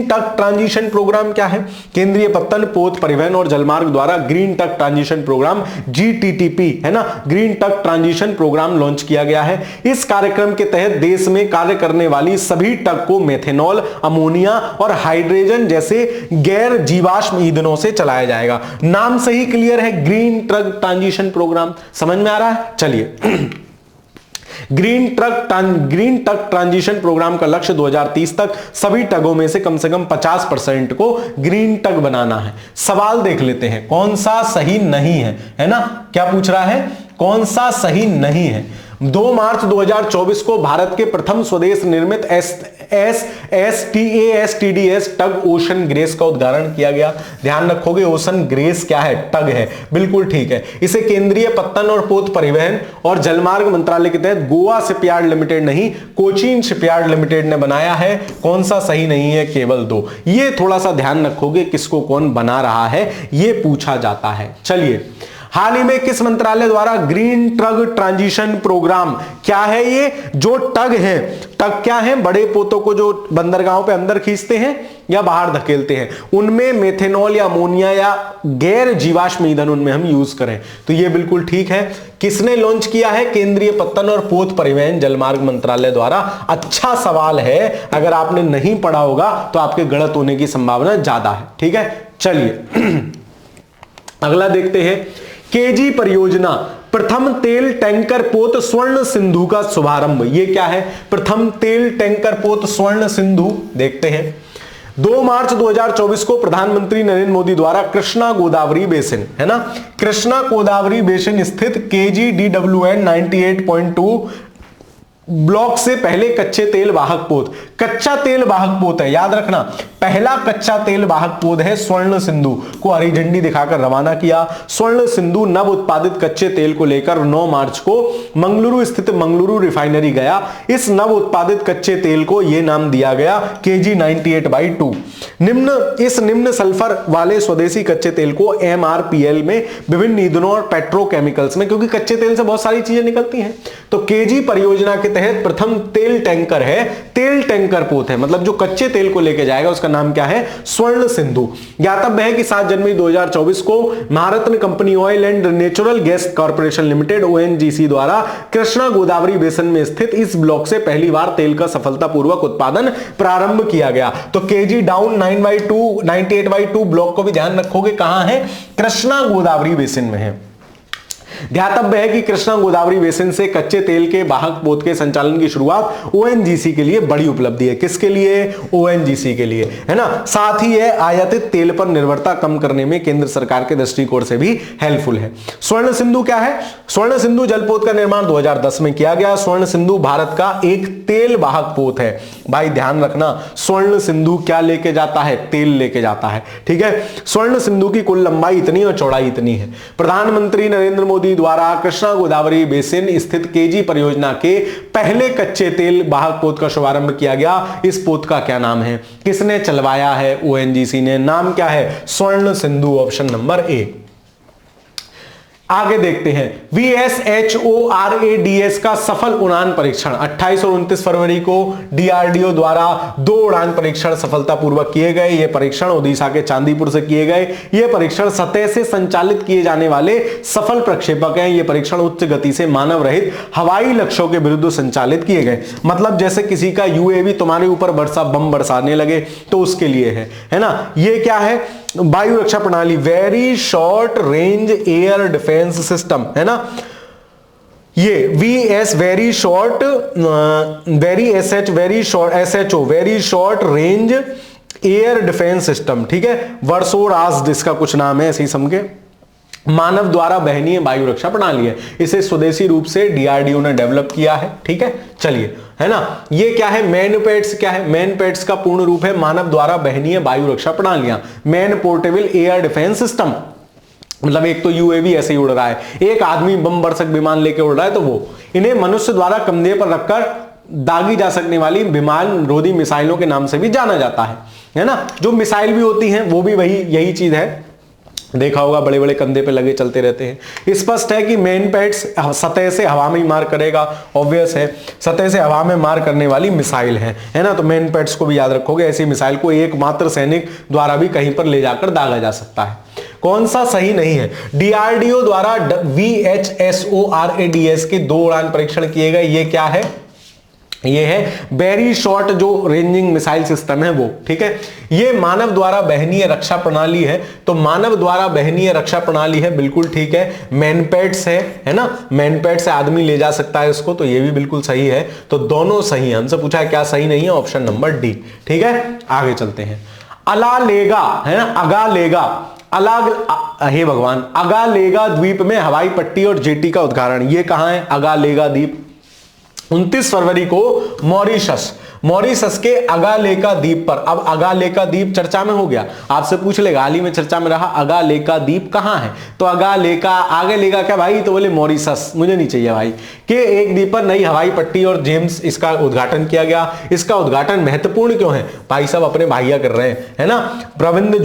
टग ट्रांजिशन प्रोग्राम क्या है? केंद्रीय पत्तन पोत परिवहन और जलमार्ग द्वारा green tug transition programme GTTP, है ना, green tug transition programme launch किया गया है। इस कार्यक्रम के तहत देश में कार्य करने वाली सभी टग को मेथेनॉल, अमोनिया और हाइड्रोजन जैसे गैर जीवाश्म ईंधनों से चलाया जाएगा। नाम से ही क्लियर है, ग्रीन टग ट्रांजिशन प्रोग्राम। समझ में आ रहा है? चलिए ग्रीन टग ट्रांजिशन प्रोग्राम का लक्ष्य 2030 तक सभी टगों में से कम 50% को ग्रीन टग बनाना है। सवाल देख लेते हैं, कौन सा सही नहीं है ना? क्या पूछ रहा है? कौन सा सही नहीं है? 2 मार्च 2024 को भारत के प्रथम स्वदेश निर्मित ASTDS टग ओशन ग्रेस का उद्घाटन किया गया। ध्यान रखोगे, ओशन ग्रेस क्या है? टग है। बिल्कुल ठीक है। इसे केंद्रीय पत्तन और पोत परिवहन और जलमार्ग मंत्रालय के तहत गोवा शिपयार्ड लिमिटेड नहीं, कोचीन शिपयार्ड लिमिटेड ने बनाया है। कौन सा सही नहीं है? केवल 2। ये थोड़ा सा ध्यान रखोगे, किसको कौन बना रहा है ये पूछा जाता है। चलिए हाल ही में किस मंत्रालय द्वारा ग्रीन ट्रग ट्रांजिशन प्रोग्राम, क्या है ये, जो टग है, टग क्या है, बड़े पोतों को जो बंदरगाहों पे अंदर खींचते हैं या बाहर धकेलते हैं, उनमें मेथेनॉल या अमोनिया या गैर जीवाश्म ईंधन उनमें हम यूज करें, तो ये बिल्कुल ठीक है। किसने लॉन्च किया है, केंद्रीय पत्तन और पोत परिवहन जलमार्ग मंत्रालय द्वारा। अच्छा सवाल है, अगर आपने नहीं पढ़ा होगा तो आपके गलत होने की संभावना ज्यादा है, ठीक है। चलिए अगला देखते हैं, केजी परियोजना प्रथम तेल टैंकर पोत स्वर्ण सिंधु का शुभारंभ, ये क्या है, प्रथम तेल टैंकर पोत स्वर्ण सिंधु, देखते हैं। 2 मार्च 2024 को प्रधानमंत्री नरेंद्र मोदी द्वारा कृष्णा गोदावरी बेसिन, है ना, कृष्णा गोदावरी बेसिन स्थित KGDWN 98.2 ब्लॉक से पहले कच्चे तेल वाहक पोत, कच्चा तेल वाहक पोत है, याद रखना, पहला कच्चा तेल वाहक पोत है स्वर्ण सिंधु को हरी झंडी दिखाकर रवाना किया। स्वर्ण सिंधु नव उत्पादित कच्चे तेल को लेकर 9 मार्च को मंगलुरु स्थित मंगलुरु रिफाइनरी गया। इस नव उत्पादित कच्चे तेल को यह नाम दिया गया KG 98/2। इस निम्न सल्फर वाले स्वदेशी कच्चे तेल को MRPL में विभिन्न ईंधनों और पेट्रोकेमिकल्स में, क्योंकि कच्चे तेल से बहुत सारी चीजें निकलती हैं, तो KG परियोजना के तहत प्रथम तेल टैंकर है, तेल टैंकर पोत है, मतलब जो कच्चे तेल को लेके जाएगा उसका नाम क्या है, स्वर्ण सिंधु। ज्ञातव्य है कि 7 जनवरी 2024 को महारत्न company oil and natural gas corporation limited ONGC द्वारा कृष्णा गोदावरी बेसिन में स्थित इस ब्लॉक से पहली बार तेल का सफलतापूर्वक उत्पादन प्रारंभ किया गया। तो KG डाउन 98/2 ब्लॉक को भी ध्यान रखोगे, कहां है, कृष्णा गोदावरी बेसिन में है। ध्यातव्य है कि कृष्णा गोदावरी बेसिन से कच्चे तेल के वाहक पोत के संचालन की शुरुआत ONGC के लिए बड़ी उपलब्धि है। किसके लिए, ONGC के लिए, है ना। साथ ही यह आयातित तेल पर निर्भरता कम करने में केंद्र सरकार के दृष्टिकोण से भी हेल्पफुल है। स्वर्ण सिंधु क्या है, स्वर्ण सिंधु जलपोत का निर्माण 2010 में किया गया। स्वर्ण सिंधु भारत का एक तेल वाहक पोत है। भाई ध्यान रखना, स्वर्ण सिंधु क्या लेके जाता है, तेल लेके जाता है, ठीक है। स्वर्ण सिंधु की कुल लंबाई इतनी और चौड़ाई इतनी है। प्रधानमंत्री नरेंद्र मोदी द्वारा कृष्णा गोदावरी बेसिन स्थित KG परियोजना के पहले कच्चे तेल वाहक पोत का शुभारंभ किया गया। इस पोत का क्या नाम है, किसने चलवाया है, ONGC ने, नाम क्या है, स्वर्ण सिंधु, ऑप्शन नंबर A। आगे देखते हैं, VSHORADS का सफल उड़ान परीक्षण 28 और 29 फरवरी को DRDO द्वारा 2 उड़ान परीक्षण सफलतापूर्वक किए गए। ये परीक्षण ओडिशा के चांदीपुर से किए गए। ये परीक्षण सतह से संचालित किए जाने वाले सफल प्रक्षेपक हैं। ये परीक्षण उच्च गति से मानव रहित हवाई लक्ष्यों के विरुद्ध संचालित किए गए। मतलब जैसे किसी का UAV तुम्हारे ऊपर बम बरसाने लगे तो उसके लिए है ना। ये क्या है, वायु रक्षा प्रणाली, very short range air defence system, है ना। ये VS very short, very short SHO very short range air defence system, ठीक है। वर्सोरास जिसका कुछ नाम है, ऐसे ही समझे, मानव द्वारा बहनीय वायु रक्षा प्रणाली है। इसे स्वदेशी रूप से DRDO ने डेवलप किया है, ठीक है। चलिए, है ना। ये क्या है, मैनपेट्स क्या है, मैनपेट्स का पूर्ण रूप है मानव द्वारा बहनीय वायु रक्षा प्रणालियां, man portable air defence system. मतलब एक तो UAV ऐसे ही उड़ रहा है, एक आदमी बम बरसक विमान लेके उड़ रहा है, तो वो इन्हें मनुष्य द्वारा कंधे पर रखकर दागी जा सकने वाली विमान रोधी मिसाइलों के नाम से भी जाना जाता है ना। जो मिसाइल भी होती हैं वो भी यही चीज है, देखा होगा, बड़े बड़े कंधे पे लगे चलते रहते हैं। स्पष्ट है कि मैनपेट्स सतह से हवा में मार करेगा, ऑब्वियस है, सतह से हवा में मार करने वाली मिसाइल है ना। तो मैनपेट्स को भी याद रखोगे, ऐसी मिसाइल को एकमात्र सैनिक द्वारा भी कहीं पर ले जाकर दागा जा सकता है। कौन सा सही नहीं है, DRDO द्वारा VSHORADS के 2 उड़ान परीक्षण किए गए। ये क्या है, ये है वेरी शॉर्ट जो रेंजिंग मिसाइल सिस्टम है वो, ठीक है। ये मानव द्वारा बहनीय रक्षा प्रणाली है, तो मानव द्वारा बहनीय रक्षा प्रणाली है, बिल्कुल ठीक है। मैनपेट्स है ना, मैनपेट से आदमी ले जा सकता है इसको, तो ये भी बिल्कुल सही है। तो दोनों सही है। हमसे पूछा है क्या सही नहीं है, ऑप्शन नंबर D, ठीक है। आगे चलते हैं, अलालेगा, है ना, अगालेगा, हे भगवान, अगालेगा द्वीप में हवाई पट्टी और जेटी का उद्घाटन। ये कहां है, अगालेगा द्वीप, 29 फरवरी को मॉरिशस के अगालेका द्वीप पर। अब अगालेका द्वीप चर्चा में हो गया, आपसे पूछ लेगा, हाल ही में चर्चा में रहा अगालेका द्वीप कहां है, तो अगालेका आगे लेगा क्या भाई, तो बोले मॉरिशस, मुझे नहीं चाहिए भाई, कि एक द्वीप पर नई हवाई पट्टी और जेम्स इसका उद्घाटन किया गया। इसका उद्घाटन महत्वपूर्ण क्यों है भाई साहब, अपने भाइया कर रहे हैं, है ना। प्रविंद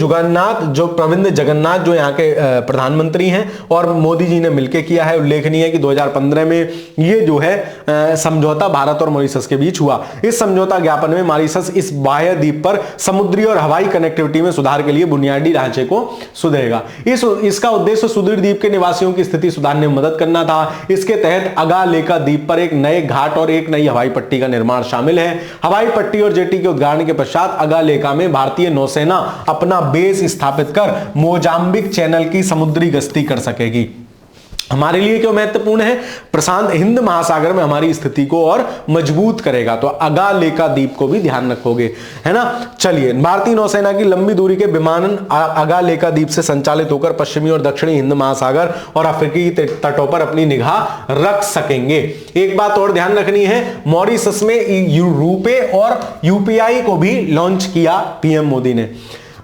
जगन्नाथ जो यहाँ के प्रधानमंत्री हैं और मोदी जी ने मिलकर किया है। उल्लेखनीय है कि 2015 में ये जो है समझौता भारत और मॉरिशस के बीच हुआ। इस समझौता ज्ञापन में मॉरिशस इस बाह्य द्वीप पर समुद्री और हवाई कनेक्टिविटी में सुधार के लिए बुनियादी ढांचे को सुधरेगा। इसका उद्देश्य सुदूर द्वीप के निवासियों की स्थिति सुधारने में मदद करना था। इसके तहत अगालेका द्वीप पर एक नए घाट और एक नई हवाई पट्टी का निर्माण शामिल है। हवाई पट्टी और जेटी के उद्घाटन के पश्चात अगालेका में भारतीय नौसेना अपना बेस स्थापित कर मोजाम्बिक चैनल की समुद्री गश्ती कर सकेगी। हमारे लिए क्यों महत्वपूर्ण है, प्रशांत हिंद महासागर में हमारी स्थिति को और मजबूत करेगा। तो अगालेका द्वीप को भी ध्यान रखोगे, है ना। चलिए, भारतीय नौसेना की लंबी दूरी के विमान अगालेका द्वीप से संचालित होकर पश्चिमी और दक्षिणी हिंद महासागर और अफ्रीकी तटों पर अपनी निगाह रख सकेंगे। एक बात और ध्यान रखनी है, मॉरिशस में रुपे और यूपीआई को भी लॉन्च किया पीएम मोदी ने।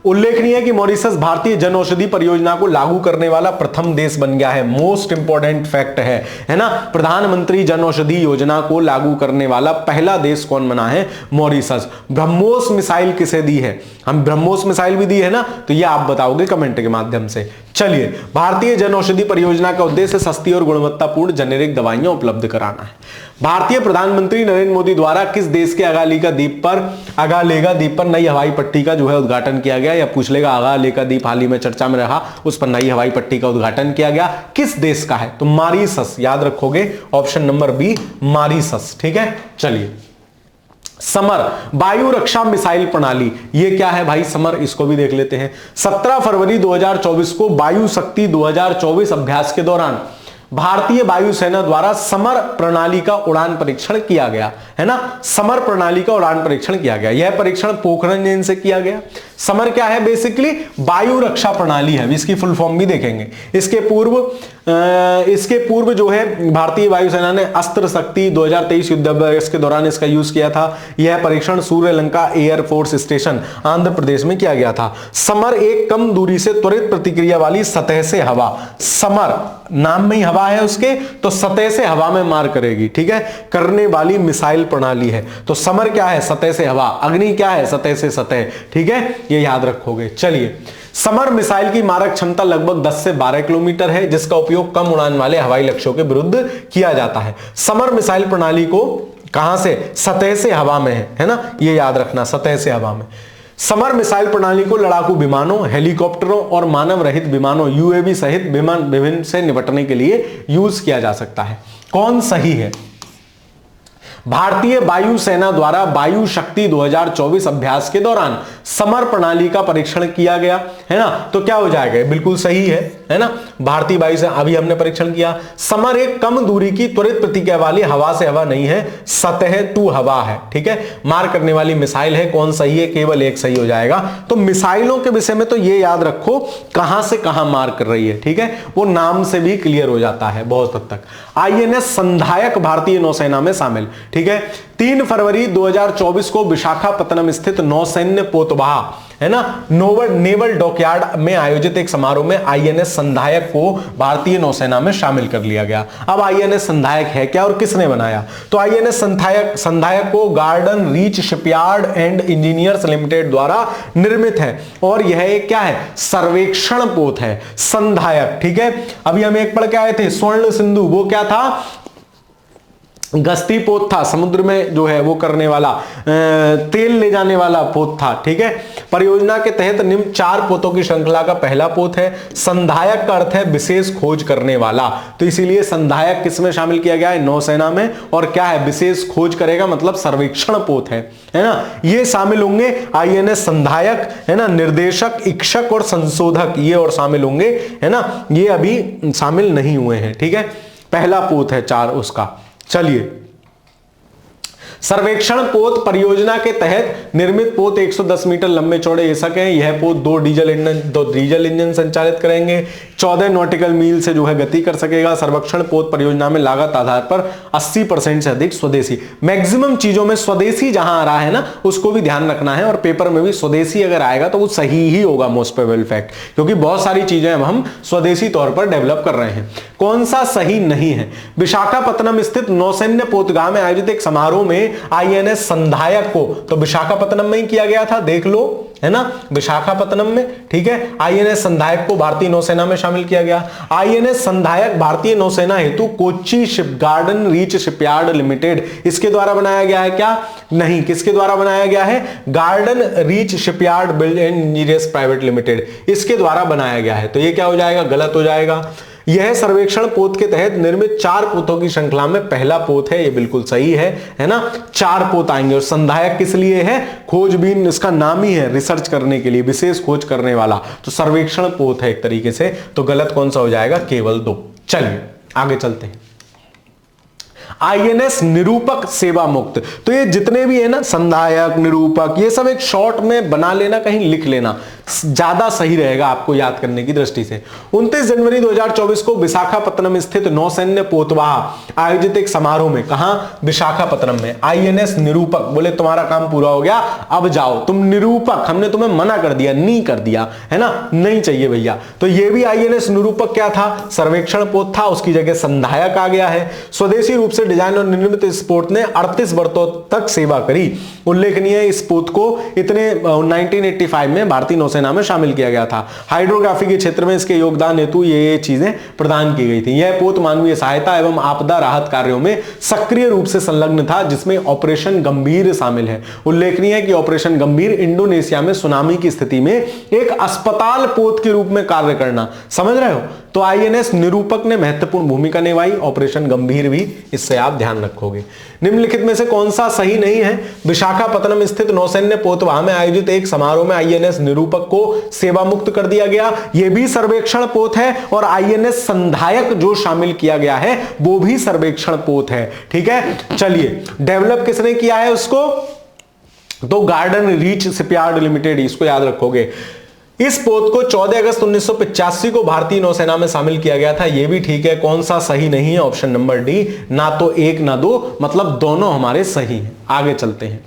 उल्लेखनीय है कि मॉरिशस भारतीय जन औषधि परियोजना को लागू करने वाला प्रथम देश बन गया है। मोस्ट इंपॉर्टेंट फैक्ट है ना। प्रधानमंत्री जन औषधि योजना को लागू करने वाला पहला देश कौन बना है, मॉरिशस। ब्रह्मोस मिसाइल किसे दी है, हम ब्रह्मोस मिसाइल भी दी है ना, तो ये आप बताओगे कमेंट के माध्यम से। चलिए, भारतीय जन औषधि परियोजना का उद्देश्य सस्ती और गुणवत्तापूर्ण जेनेरिक दवाइयां उपलब्ध कराना है। भारतीय प्रधानमंत्री नरेंद्र मोदी द्वारा किस देश के अगालेका द्वीप पर नई हवाई पट्टी का जो है उद्घाटन किया गया, या पूछ लेगा अगालेका द्वीप हाल ही में चर्चा में रहा, उस पर नई हवाई पट्टी का उद्घाटन किया गया, किस देश का है, तो मॉरिशस। याद रखोगे ऑप्शन नंबर बी मॉरिशस, ठीक है। चलिए, समर वायु रक्षा मिसाइल प्रणाली, ये क्या है भाई समर, इसको भी देख लेते हैं। 17 फरवरी 2024 को वायु शक्ति 2024 अभ्यास के दौरान भारतीय वायुसेना द्वारा समर प्रणाली का उड़ान परीक्षण किया गया, है ना। समर प्रणाली का उड़ान परीक्षण किया गया। यह परीक्षण पोखरण इंजन से किया गया। समर क्या है, बेसिकली वायु रक्षा प्रणाली है, इसकी फुल फॉर्म भी देखेंगे। इसके पूर्व जो है भारतीय वायुसेना ने अस्त्र शक्ति 2023 युद्धाभ्यास के दौरान इसका यूज किया था। यह परीक्षण सूर्यलंका एयरफोर्स स्टेशन आंध्र प्रदेश में किया गया था। समर एक कम दूरी से त्वरित प्रतिक्रिया वाली सतह से हवा, समर नाम में ही हवा है उसके, तो सतह से हवा में मार करेगी, ठीक है, करने वाली मिसाइल प्रणाली है। तो समर क्या है, सतह से हवा, अग्नि क्या है, सतह से सतह, ठीक है, ये याद रखोगे। चलिए, समर मिसाइल की मारक क्षमता लगभग 10 से 12 किलोमीटर है, जिसका उपयोग कम उड़ान वाले हवाई लक्ष्यों के विरुद्ध किया जाता है। समर मिसाइल प्रणाली को कहां से, सतह से हवा में है ना, ये याद रखना, सतह से हवा में। समर मिसाइल प्रणाली को लड़ाकू विमानों, हेलीकॉप्टरों और मानव रहित विमानों यूएवी सहित विभिन्न से निपटने के लिए यूज किया जा सकता है। कौन सही है, भारतीय वायुसेना द्वारा वायु शक्ति 2024 अभ्यास के दौरान समर प्रणाली का परीक्षण किया गया, है ना, तो क्या हो जाएगा, बिल्कुल सही है ना। भारतीय वायुसेना, अभी हमने परीक्षण किया। समर एक कम दूरी की त्वरित प्रतिक्रिया वाली हवा से हवा नहीं है, सतह टू हवा है, ठीक है, मार करने वाली मिसाइल है। कौन सही है, केवल एक सही हो जाएगा। तो मिसाइलों के विषय में तो ये याद रखो कहां से कहां मार कर रही है, ठीक है, वो नाम से भी क्लियर हो जाता है बहुत हद तक। आईएनएस संधायक भारतीय नौसेना में शामिल, ठीक है। 3 फरवरी 2024 को विशाखापत्तनम स्थित नौसैन्य पोतवाह, है ना, नेवल डॉकयार्ड में आयोजित एक समारोह में आईएनएस संधायक को भारतीय नौसेना में शामिल कर लिया गया। अब आईएनएस संधायक है क्या और किसने बनाया, तो आईएनएस संधायक को garden reach shipyard and engineers limited द्वारा निर्मित है, और यह एक क्या है, सर्वेक्षण पोत है, संधायक, ठीक है। अभी हम एक पढ़ के आए थे स्वर्ण सिंधु, वो क्या था, गश्ती पोत था, समुद्र में जो है वो करने वाला, तेल ले जाने वाला पोत था, ठीक है। परियोजना के तहत निम्न 4 पोतों की श्रृंखला का पहला पोत है। संधायक का अर्थ है विशेष खोज करने वाला, तो इसीलिए संधायक किसमें शामिल किया गया है, नौसेना में, और क्या है, विशेष खोज करेगा, मतलब सर्वेक्षण पोत है ना। ये शामिल होंगे आईएनएस संधायक, है ना, निर्देशक, इक्षक और संशोधक, ये और शामिल होंगे, है ना, ये अभी शामिल नहीं हुए हैं, ठीक है। पहला पोत है 4 उसका। चलिए, सर्वेक्षण पोत परियोजना के तहत निर्मित पोत 110 मीटर लंबे चौड़े ऐसक हैं। यह पोत दो डीजल इंजन संचालित करेंगे, 14 नॉटिकल मील से जो है गति कर सकेगा। सर्वेक्षण पोत परियोजना में लागत आधार पर 80% से अधिक स्वदेशी, मैक्सिमम चीजों में स्वदेशी जहां आ रहा है ना उसको भी ध्यान रखना है, और पेपर में भी स्वदेशी अगर आएगा तो वो सही ही होगा, मोस्ट प्रोबेबल फैक्ट, क्योंकि बहुत सारी चीजें हम स्वदेशी तौर पर डेवलप कर रहे हैं। कौन सा सही नहीं है? विशाखापत्तनम स्थित नौसैन्य पोतगाह में आयोजित एक समारोह में आईएनएस संधायक को, तो विशाखापत्तनम में ही किया गया था, देख लो, है ना, विशाखापत्तनम में, ठीक है। आईएनएस संधायक को भारतीय नौसेना में शामिल किया गया। आईएनएस संधायक भारतीय नौसेना हेतु कोच्चि शिपगार्डन रीच शिपयार्ड लिमिटेड इसके द्वारा बनाया गया है क्या? नहीं, किसके द्वारा बनाया गया है? Garden reach shipyard build and engineers private limited, इसके द्वारा बनाया गया है। तो ये क्या हो जाएगा? गलत हो जाएगा। यह सर्वेक्षण पोत के तहत निर्मित 4 पोतों की श्रृंखला में पहला पोत है, ये बिल्कुल सही है ना। 4 पोत आएंगे, और संधायक किस लिए है? खोजबीन, इसका नाम ही है रिसर्च करने के लिए, विशेष खोज करने वाला, तो सर्वेक्षण पोत है एक तरीके से। तो गलत कौन सा हो जाएगा? केवल 2। चलिए आगे चलते हैं। आईएनएस निरूपक सेवा मुक्त, तो ये जितने भी है ना, संधायक, निरूपक, ये सब एक शॉर्ट में बना लेना, कहीं लिख लेना, ज्यादा सही रहेगा आपको याद करने की दृष्टि से। 29 जनवरी 2024 को विशाखापत्तनम स्थित नौसैन्य पोतवाह आयोजित एक समारोह में, कहां? विशाखापत्तनम में, आईएनएस निरूपक, बोले तुम्हारा काम पूरा हो गया, अब जाओ तुम निरूपक, हमने तुम्हें मना कर दिया, नहीं कर दिया, है ना, नहीं चाहिए भैया। तो ये भी आईएनएस निरूपक क्या था? सर्वेक्षण पोत था, उसकी जगह संधायक आ गया है। स्वदेशी रूप से डिजाइन और निर्मित इस पोत ने 38 वर्षों तक सेवा करी। उल्लेखनीय है, इस पोत को इतने 1985 में भारतीय नौसेना में शामिल किया गया था। हाइड्रोग्राफी के क्षेत्र में इसके योगदान हेतु ये चीजें प्रदान की गई थी। यह पोत मानवीय सहायता एवं आपदा राहत कार्यों में सक्रिय रूप से संलग्न था, जिसमें ऑपरेशन गंभीर शामिल है। उल्लेखनीय है कि ऑपरेशन गंभीर इंडोनेशिया में सुनामी की स्थिति में एक अस्पताल पोत के रूप में कार्य करना, समझ रहे हो? तो आईएनएस निरूपक ने महत्वपूर्ण भूमिका निभाई, ऑपरेशन गंभीर भी, इससे आप ध्यान रखोगे। निम्नलिखित में से कौन सा सही नहीं है? विशाखापत्तनम स्थित नौसैन्य पोतवाह में आयोजित एक समारोह में आईएनएस निरूपक को सेवा मुक्त कर दिया गया, यह भी सर्वेक्षण पोत है, और आईएनएस संधायक जो शामिल किया गया है वो भी सर्वेक्षण पोत है, ठीक है। चलिए, डेवलप किसने किया है उसको? तो गार्डन रीच शिपयार्ड लिमिटेड, इसको याद रखोगे। इस पोत को 14 अगस्त 1985 को भारतीय नौसेना में शामिल किया गया था, यह भी ठीक है। कौन सा सही नहीं है? ऑप्शन नंबर डी, ना तो 1 ना 2, मतलब दोनों हमारे सही हैं। आगे चलते हैं।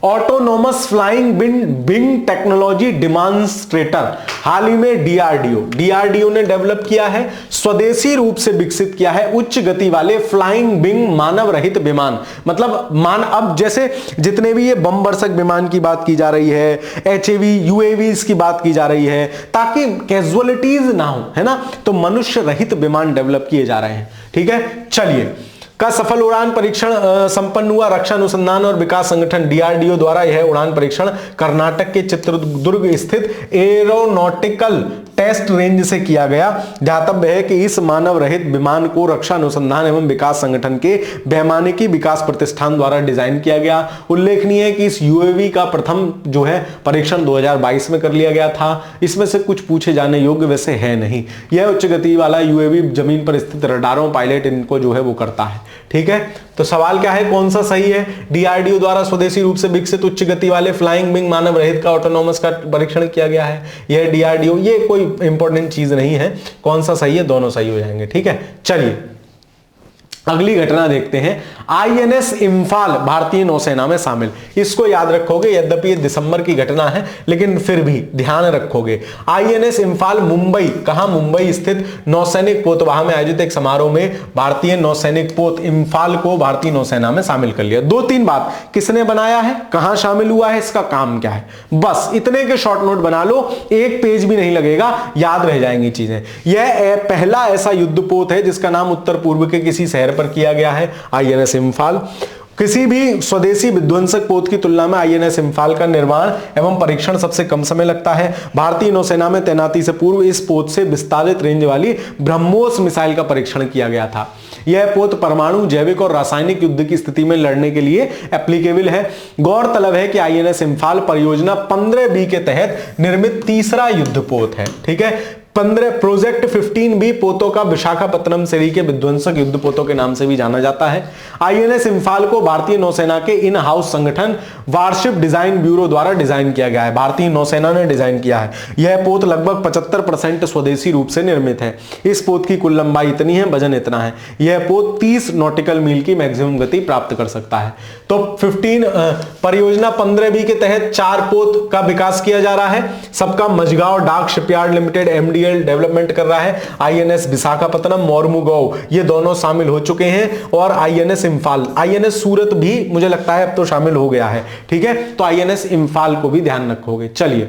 Autonomous flying wing technology demonstrator हाल ही में डीआरडीओ ने डेवलप किया है, स्वदेशी रूप से विकसित किया है उच्च गति वाले फ्लाइंग विंग मानव रहित विमान, मतलब अब जैसे जितने भी ये बम वर्षक विमान की बात की जा रही है, एचएवी यूएवीज की बात की जा रही है, ताकि कैजुअलिटीज ना हो, है ना, तो मनुष्य रहित विमान डेवलप किए जा रहे हैं, ठीक है। चलिए, का सफल उड़ान परीक्षण संपन्न हुआ। रक्षा अनुसंधान और विकास संगठन डीआरडीओ द्वारा यह उड़ान परीक्षण कर्नाटक के चित्रदुर्ग स्थित एरोनॉटिकल टेस्ट रेंज से किया गया। ध्यातव्य है कि इस मानव रहित विमान को रक्षा अनुसंधान एवं विकास संगठन के वैमानिकी विकास प्रतिष्ठान द्वारा डिजाइन किया गया। उल्लेखनीय है कि इस यूएवी का प्रथम जो है परीक्षण 2022 में कर लिया गया था। इसमें से कुछ पूछे जाने योग्य वैसे है नहीं। यह उच्च गति वाला यूएवी जमीन पर स्थित रडारों पायलट इनको जो है वो करता है, ठीक है। तो सवाल क्या है, कौन सा सही है? डीआरडीओ द्वारा स्वदेशी रूप से विकसित उच्च गति वाले फ्लाइंग विंग मानव रहित का ऑटोनोमस का परीक्षण किया गया है। यह डीआरडीओ, ये कोई इंपॉर्टेंट चीज नहीं है। कौन सा सही है? दोनों सही हो जाएंगे, ठीक है। चलिए अगली घटना देखते हैं। आईएनएस इंफाल भारतीय नौसेना में शामिल, इसको याद रखोगे, यद्यपि ये दिसंबर की घटना है लेकिन फिर भी ध्यान रखोगे। आईएनएस इंफाल मुंबई, कहां? मुंबई स्थित नौसैनिक पोतवाह में आयोजित एक समारोह में भारतीय नौसैनिक पोत इंफाल को भारतीय नौसेना में शामिल कर लिया। 2-3 बात, किसने बनाया है, कहां शामिल हुआ है, इसका काम क्या है, बस इतने के शॉर्ट नोट बना लो, एक पेज भी नहीं लगेगा, याद रह जाएंगी चीजें। यह पहला ऐसा युद्धपोत है जिसका नाम उत्तर पूर्व के किसी शहर पर किया गया है, आईएनएस इंफाल। किसी भी स्वदेशी विध्वंसक पोत की तुलना में आईएनएस इंफाल का निर्माण एवं परीक्षण सबसे कम समय लगता है। भारतीय नौसेना में तैनाती से पूर्व इस पोत से विस्तारित रेंज वाली ब्रह्मोस मिसाइल का परीक्षण किया गया था। यह पोत परमाणु, जैविक और रासायनिक युद्ध की स्थिति में लड़ने के लिए एप्लीकेबल है। गौरतलब है कि आईएनएस इंफाल परियोजना 15B के तहत निर्मित तीसरा युद्धपोत है, ठीक है। प्रोजेक्ट 15 भी पोतों का विशाखापत्तनम श्रेणी के विध्वंसक युद्ध पोतों के नाम से भी जाना जाता है। आईएनएस इंफाल को भारतीय नौसेना के इन हाउस संगठन वारशिप डिजाइन ब्यूरो द्वारा डिजाइन किया गया है। भारतीय नौसेना ने डिजाइन किया है। यह पोत लगभग 75% स्वदेशी रूप से निर्मित है। इस पोत की कुल लंबाई इतनी है, वजन इतना है। यह पोत 30 नॉटिकल मील की मैक्सिमम गति प्राप्त कर सकता है। तो 15 परियोजना 15B के तहत 4 पोत का विकास किया जा रहा है। सबका मझगांव डाक शिपयार्ड लिमिटेड MDL डेवलपमेंट कर रहा है। आईएनएस विशाखापत्तनम, मोरमुगांव ये दोनों शामिल हो चुके हैं और आईएनएस इंफाल, आईएनएस सूरत भी मुझे लगता है अब तो शामिल हो गया है। ठीक है, तो आईएनएस इंफाल को भी ध्यान रखोगे। चलिए,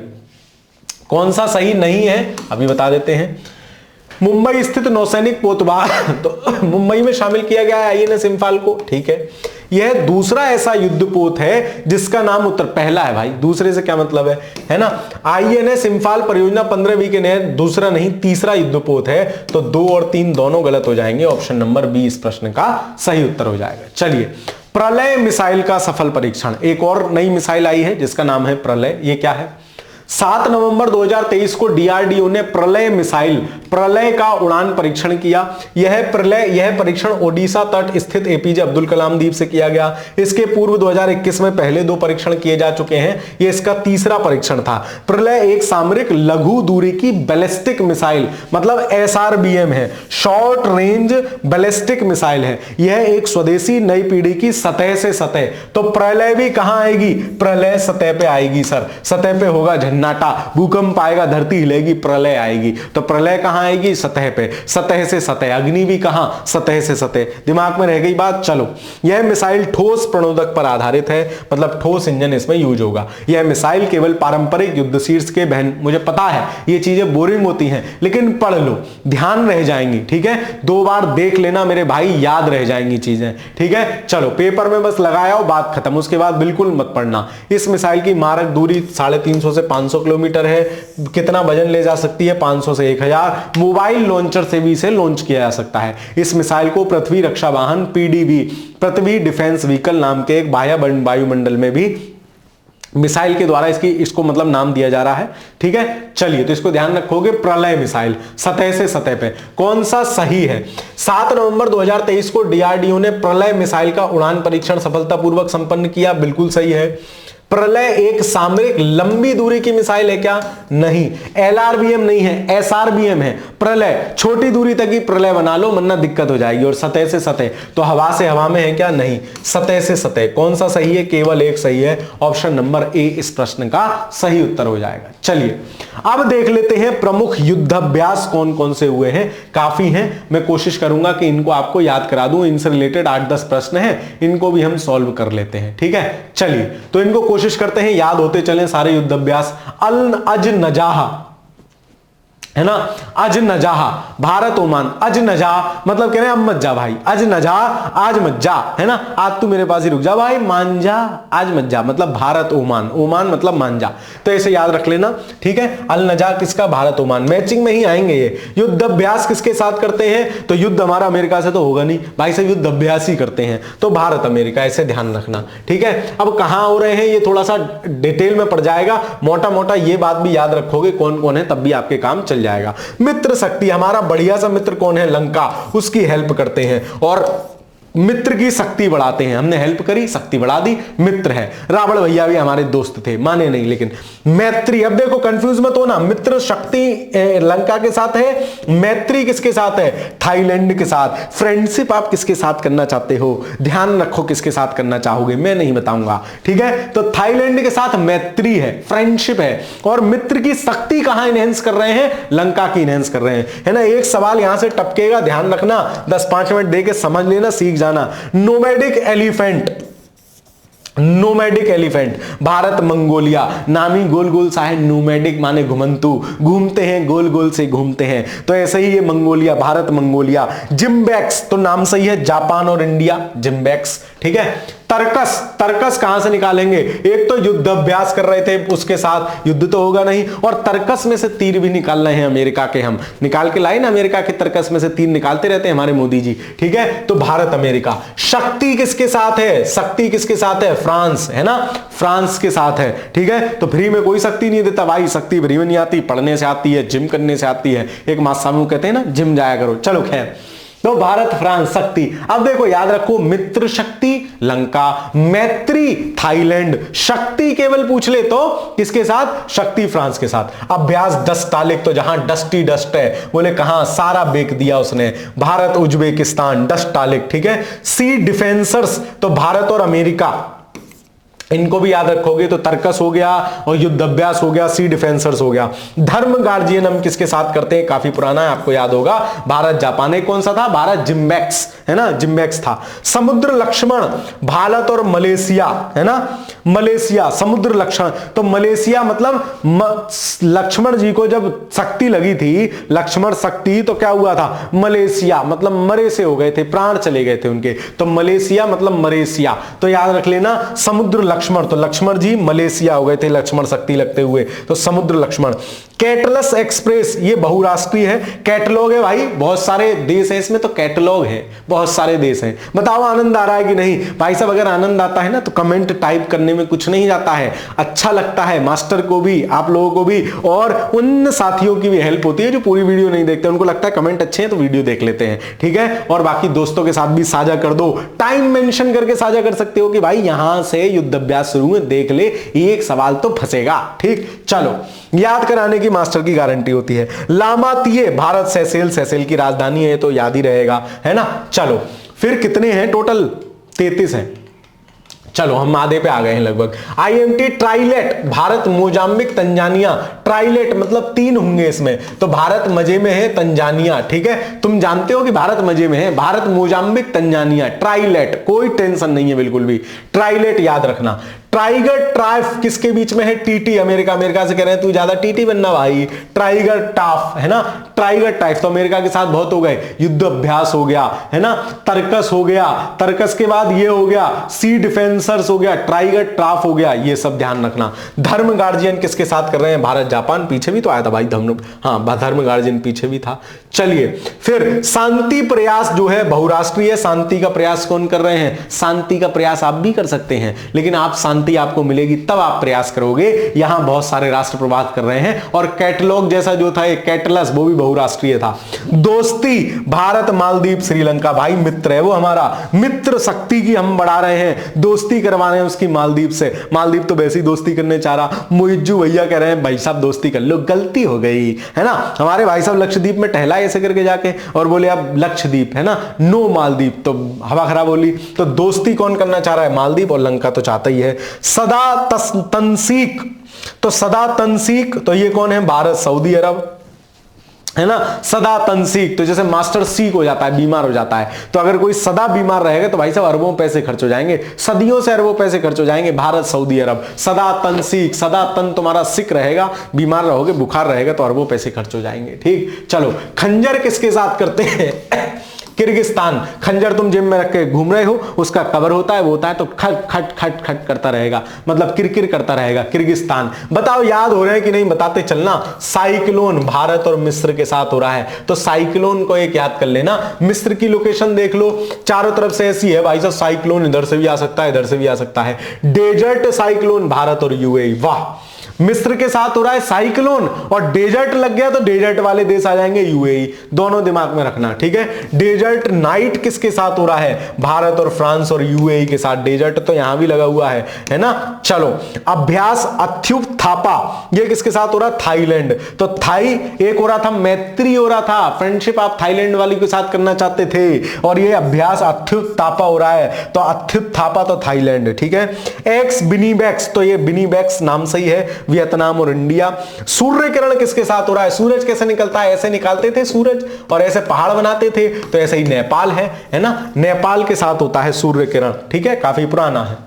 कौन सा सही नहीं है अभी बता देते हैं। मुंबई स्थित नौसैनिक पोतवार, तो मुंबई में शामिल किया गया है आईएनएस इंफाल को। ठीक है, यह दूसरा ऐसा युद्ध पोत है जिसका नाम पहला है भाई, दूसरे से क्या मतलब है ना। आईएनएस इंफाल परियोजना 15B के नए दूसरा नहीं तीसरा युद्ध पोत है। तो 2 और 3 दोनों गलत हो जाएंगे। ऑप्शन नंबर बी इस प्रश्न का सही उत्तर हो जाएगा। चलिए, प्रलय मिसाइल का सफल परीक्षण। एक और नई मिसाइल आई है जिसका नाम है प्रलय। ये क्या है? 7 नवंबर 2023 को डीआरडीओ ने प्रलय मिसाइल प्रलय का उड़ान परीक्षण किया। यह परीक्षण ओडिशा तट स्थित एपीजे अब्दुल कलाम द्वीप से किया गया। इसके पूर्व 2021 में पहले 2 परीक्षण किए जा चुके हैं। यह इसका तीसरा परीक्षण था। प्रलय एक सामरिक लघु दूरी की बैलिस्टिक मिसाइल, मतलब SRBM है, शॉर्ट रेंज बैलिस्टिक मिसाइल है। यह एक स्वदेशी नई पीढ़ी की सतह से सतह। तो प्रलय भी कहां आएगी? प्रलय सतह पे आएगी सर। सतह पे होगा झन्नाटा, भूकंप आएगा, धरती हिलेगी, प्रलय आएगी। तो प्रलय कहां आएगी? सतह पे। सतह से सतह। अग्नि भी कहां? सतह से सतह। दिमाग में रह गई बात। चलो, यह मिसाइल ठोस प्रणोदक पर आधारित है, मतलब ठोस इंजन इसमें यूज होगा। यह मिसाइल केवल पारंपरिक युद्ध शीर्ष के बहन, मुझे पता है ये चीजें बोरिंग होती हैं, लेकिन पढ़ लो, ध्यान रह जाएंगी। ठीक है, 2 बार देख लेना मेरे भाई, याद रह जाएंगी चीजें। ठीक है, चलो पेपर में बस लगाया हो, बात खत्म। उसके बाद बिल्कुल मत पढ़ना। इस मिसाइल की मारक दूरी 350 से 500 किलोमीटर है। कितना वजन ले जा सकती है? 500 से 1000। मोबाइल लॉन्चर से भी इसे लॉन्च किया जा सकता है। इस मिसाइल को पृथ्वी रक्षा वाहन PDV, पृथ्वी डिफेंस व्हीकल नाम के एक बाह्य वायुमंडल में भी मिसाइल के द्वारा इसको मतलब नाम दिया जा रहा है। ठीक है, चलिए, तो इसको ध्यान रखोगे। प्रलय मिसाइल सतह से सतह पे, कौन सा सही है? 7 नवंबर 2023 को डीआरडीओ ने प्रलय मिसाइल का उड़ान परीक्षण सफलतापूर्वक संपन्न किया। बिल्कुल सही है। प्रलय एक सामरिक लंबी दूरी की मिसाइल है क्या? नहीं। LRBM नहीं है, SRBM है। प्रलय छोटी दूरी तक ही प्रलय बना लो, वरना दिक्कत हो जाएगी। और सतह से सतह, तो हवा से हवा में है क्या? नहीं। सतह से सतह। कौन सा सही है? केवल एक सही है। ऑप्शन नंबर ए इस प्रश्न का सही उत्तर हो जाएगा। चलिए, अब देख लेते हैं प्रमुख युद्धाभ्यास कौन कौन से हुए हैं। काफी हैं, मैं कोशिश करूंगा कि इनको आपको याद करा दूं। इनसे रिलेटेड 8-10 प्रश्न हैं, इनको भी हम सॉल्व कर लेते हैं। ठीक है, चलिए, तो इनको कोशिश करते हैं याद होते चलें सारे युद्धाभ्यास। अज नजाह है ना, अज नजाह, भारत ओमान। अज नजाह मतलब कह रहे हैं अब मत जा भाई, अज नजाह, आज मत जा, है ना, आज तू मेरे पास ही रुक जा भाई, मान जा, आज मत जा, मतलब भारत ओमान। ओमान मतलब मान जा, तो ऐसे याद रख लेना। ठीक है, अल नजाह किसका? भारत ओमान। मैचिंग में ही आएंगे ये। युद्ध अभ्यास किसके साथ करते हैं? तो युद्ध हमारा अमेरिका से तो होगा नहीं भाई साहब, युद्ध अभ्यास ही करते हैं, तो भारत अमेरिका, ऐसे ध्यान रखना। ठीक है, अब कहां हो रहे हैं ये थोड़ा सा डिटेल में पड़ जाएगा। मोटा मोटा ये बात भी याद रखोगे कौन कौन है, तब भी आपके काम चल जाएगा। मित्र शक्ति, हमारा बढ़िया सा मित्र कौन है? लंका, उसकी हेल्प करते हैं और मित्र की शक्ति बढ़ाते हैं। हमने हेल्प करी, शक्ति बढ़ा दी, मित्र है। रावण भैया भी हमारे दोस्त थे, माने नहीं, लेकिन मैत्री। अब देखो कंफ्यूज मत होना, मित्र शक्ति लंका के साथ है, मैत्री किसके साथ है? थाईलैंड के साथ। फ्रेंडशिप आप किसके साथ करना चाहते हो? ध्यान रखो किसके साथ करना चाहोगे, मैं नहीं बताऊंगा। ठीक है, तो थाईलैंड के साथ मैत्री है, फ्रेंडशिप है। और मित्र की शक्ति कहां इनहेंस कर रहे हैं? लंका की इनहेंस कर रहे हैं, है ना। एक सवाल यहां से टपकेगा, ध्यान रखना, 10-5 मिनट दे के समझ लेना, सीख जाना। Nomadic elephant, nomadic elephant, Bharat Mongolia. नामी गोल गोल सा है, नोमैडिक माने घुमंतु, घूमते हैं, गोल गोल से घूमते हैं, तो ऐसे ही ये मंगोलिया, भारत मंगोलिया। जिम्बैक्स, तो नाम सही है, जापान और इंडिया, जिम्बैक्स। ठीक है, तर्कस, तर्कस कहां से निकालेंगे? एक तो युद्ध अभ्यास कर रहे थे, उसके साथ युद्ध तो होगा नहीं, और तर्कस में से तीर भी निकाल रहे हैं अमेरिका के, हम निकाल के लाए ना अमेरिका के तर्कस में से तीर निकालते रहते हैं हमारे मोदी जी, ठीक है। तो भारत अमेरिका। शक्ति किसके साथ है? शक्ति किसके साथ है? फ्रांस, है ना, फ्रांस के साथ है, ठीक है। तो फ्री में कोई शक्ति नहीं देता भाई, शक्ति फ्री में नहीं आती, पढ़ने से आती है, जिम करने से आती है। एक मास्टर कहते हैं ना जिम जाया करो। चलो खैर, तो भारत फ्रांस शक्ति। अब देखो याद रखो, मित्र शक्ति लंका, मैत्री थाईलैंड, शक्ति केवल पूछ ले तो किसके साथ? शक्ति फ्रांस के साथ। अभ्यास 10 तालिक, तो जहां डस्टी डस्ट है, बोले कहां? सारा बेच दिया उसने। भारत उज्बेकिस्तान, डस्ट तालिक, ठीक है। सी डिफेंसर्स, तो भारत और अमेरिका, इनको भी याद रखोगे तो तर्कस हो गया और युद्ध अभ्यास हो गया, सी डिफेंसर्स हो गया। धर्म गार्जियन हम किसके साथ करते हैं? काफी पुराना है, आपको याद होगा, भारत जापान। कौन सा था? भारत जिम्बैक्स, है ना, जिम्बैक्स था। समुद्र लक्ष्मण, भारत और मलेशिया, है ना, मलेशिया समुद्र लक्ष्मण। तो मलेशिया मतलब लक्ष्मण जी को जब शक्ति लगी थी, लक्ष्मण शक्ति, तो क्या हुआ था? मलेशिया मतलब मरे से हो गए थे, प्राण चले गए थे उनके, तो मलेशिया मतलब मलेशिया। तो याद रख लेना, समुद्र लक्ष्मण, तो लक्ष्मण जी मलेशिया हो गए थे लक्ष्मण शक्ति लगते हुए, तो समुद्र लक्ष्मण। कैटलस एक्सप्रेस, ये बहुराष्ट्रीय है, कैटलॉग है भाई, बहुत सारे देश है इसमें, तो कैटलॉग है, बहुत सारे देश हैं। बताओ आनंद आ रहा है कि नहीं? भाई साहब अगर आनंद आता है ना तो कमेंट टाइप करने में कुछ नहीं जाता है, अच्छा लगता है, मास्टर को भी, आप लोगों को भी, और उन साथियों की भी हेल्प होती है जो पूरी वीडियो नहीं देखते, उनको लगता है कमेंट अच्छे हैं तो वीडियो देख लेते हैं, ठीक है। और बाकी दोस्तों के साथ भी साझा कर दो, टाइम मेंशन करके साझा कर सकते हो कि भाई यहां से युद्ध अभ्यास शुरू है, देख ले, एक सवाल तो फंसेगा, ठीक। चलो, याद कराने की मास्टर की गारंटी होती है। लामातिये, भारत सेसेल, सेसेल की राजधानी है तो याद ही रहेगा, है ना। चलो फिर कितने हैं टोटल? 33 हैं। चलो हम आधे पे आ गए हैं लगभग। आईएमटी ट्राइलेट, भारत मोजाम्बिक तंजानिया, ट्राइलेट मतलब 3 होंगे इसमें, तो भारत मजे में है तंजानिया, ठीक है। तुम जानते हो कि भारत मजे में है, भारत मोजाम्बिक तंजानिया, ट्राइलेट, कोई टेंशन नहीं है बिल्कुल भी, ट्राइलेट याद रखना। ट्राइगर ट्राइफ किसके बीच में है? टीटी, अमेरिका, अमेरिका से कह रहे हैं तू ज्यादा टीटी बनना भाई, ट्राइगर टाफ, है ना, ट्राइगर टाइफ, तो अमेरिका के साथ बहुत हो गए, युद्ध अभ्यास हो गया, है ना, तर्कस हो गया, तर्कस के बाद ये हो गया, सी डिफेंसर्स हो गया, ट्राइगर ट्राफ हो गया, ये सब ध्यान रखना। धर्म गार्जियन किसके साथ कर रहे हैं? भारत जापान, पीछे भी तो आया था भाई धर्म, हाँ धर्म गार्जियन पीछे भी था। चलिए फिर शांति प्रयास जो है बहुराष्ट्रीय, शांति का प्रयास कौन कर रहे हैं? शांति का प्रयास आप भी कर सकते हैं, लेकिन आप शांति आपको मिलेगी तब आप प्रयास करोगे। यहां बहुत सारे राष्ट्र प्रवास कर रहे हैं, और कैटलॉग जैसा जो था एक कैटलस, वो भी बहुराष्ट्रीय था। दोस्ती, भारत मालदीव श्रीलंका, भाई मित्र है वो हमारा, मित्र शक्ति की हम बढ़ा रहे हैं, दोस्ती करवा रहे हैं उसकी मालदीव से। मालदीव तो वैसे ही दोस्ती करने चाह रहा, मोइज्जू भैया कह रहे हैं भाई साहब दोस्ती कर लो, गलती हो गई, है ना। हमारे भाई साहब लक्षद्वीप में टहला ऐसे करके जाके और बोले अब लक्षद्वीप, है ना, नो मालदीव, तो हवा खराब बोली। तो दोस्ती कौन करना चाह रहा है? मालदीव, और लंका तो चाहता ही है। सदा तंसीक, तो सदा तंसीक, तो ये कौन है? भारत सऊदी अरब, है ना, सदा तंसीक, तो जैसे मास्टर सीक हो जाता है, बीमार हो जाता है, तो अगर कोई सदा बीमार रहेगा तो भाई साहब अरबों पैसे खर्च हो जाएंगे, सदियों से अरबों पैसे खर्च हो जाएंगे। भारत सऊदी अरब, सदा तंसीक, सदा तन तुम्हारा सिक रहेगा, बीमार रहोगे, बुखार रहेगा तो अरबों पैसे खर्च हो जाएंगे, ठीक। चलो, खंजर किसके साथ करते हैं? किर्गिस्तान, खंजर तुम जेब में रख के घूम रहे हो, उसका कवर होता है, वो होता है तो खट खट खट खट करता रहेगा, मतलब किरकिर करता रहेगा। किर्गिस्तान, बताओ याद हो रहे हैं कि नहीं, बताते चलना। साइक्लोन, भारत और मिस्र के साथ हो रहा है, तो साइक्लोन को एक याद कर लेना। मिस्र की लोकेशन देख लो, चारों तरफ से ऐसी है भाई साहब, साइक्लोन इधर से भी आ सकता है, इधर से भी आ सकता है। डेजर्ट साइक्लोन, भारत और यूएई, वाह, मिस्र के साथ हो रहा है साइक्लोन, और डेजर्ट लग गया तो डेजर्ट वाले देश आ जाएंगे यूएई, दोनों दिमाग में रखना, ठीक है। डेजर्ट नाइट किसके साथ हो रहा है? भारत और फ्रांस और यूएई के साथ, डेजर्ट तो यहां भी लगा हुआ है ना। चलो, अभ्यास अत्युप थापा, ये किसके साथ हो रहा है? थाईलैंड, तो थाई एक हो रहा था, मैत्री हो रहा था, फ्रेंडशिप आप थाईलैंड वाली के साथ करना चाहते थे, और ये अभ्यास अत्युप थापा हो रहा है, तो अत्युप थापा तो थाईलैंड, ठीक है। एक्स बिनीबैक्स, तो ये बिनीबैक्स नाम सही है, वियतनाम और इंडिया। सूर्य किरण किसके साथ हो रहा है? सूरज कैसे निकलता है? ऐसे निकालते थे सूरज और ऐसे पहाड़ बनाते थे, तो ऐसे ही नेपाल है ना, नेपाल के साथ होता है सूर्य किरण, ठीक है, काफी पुराना है।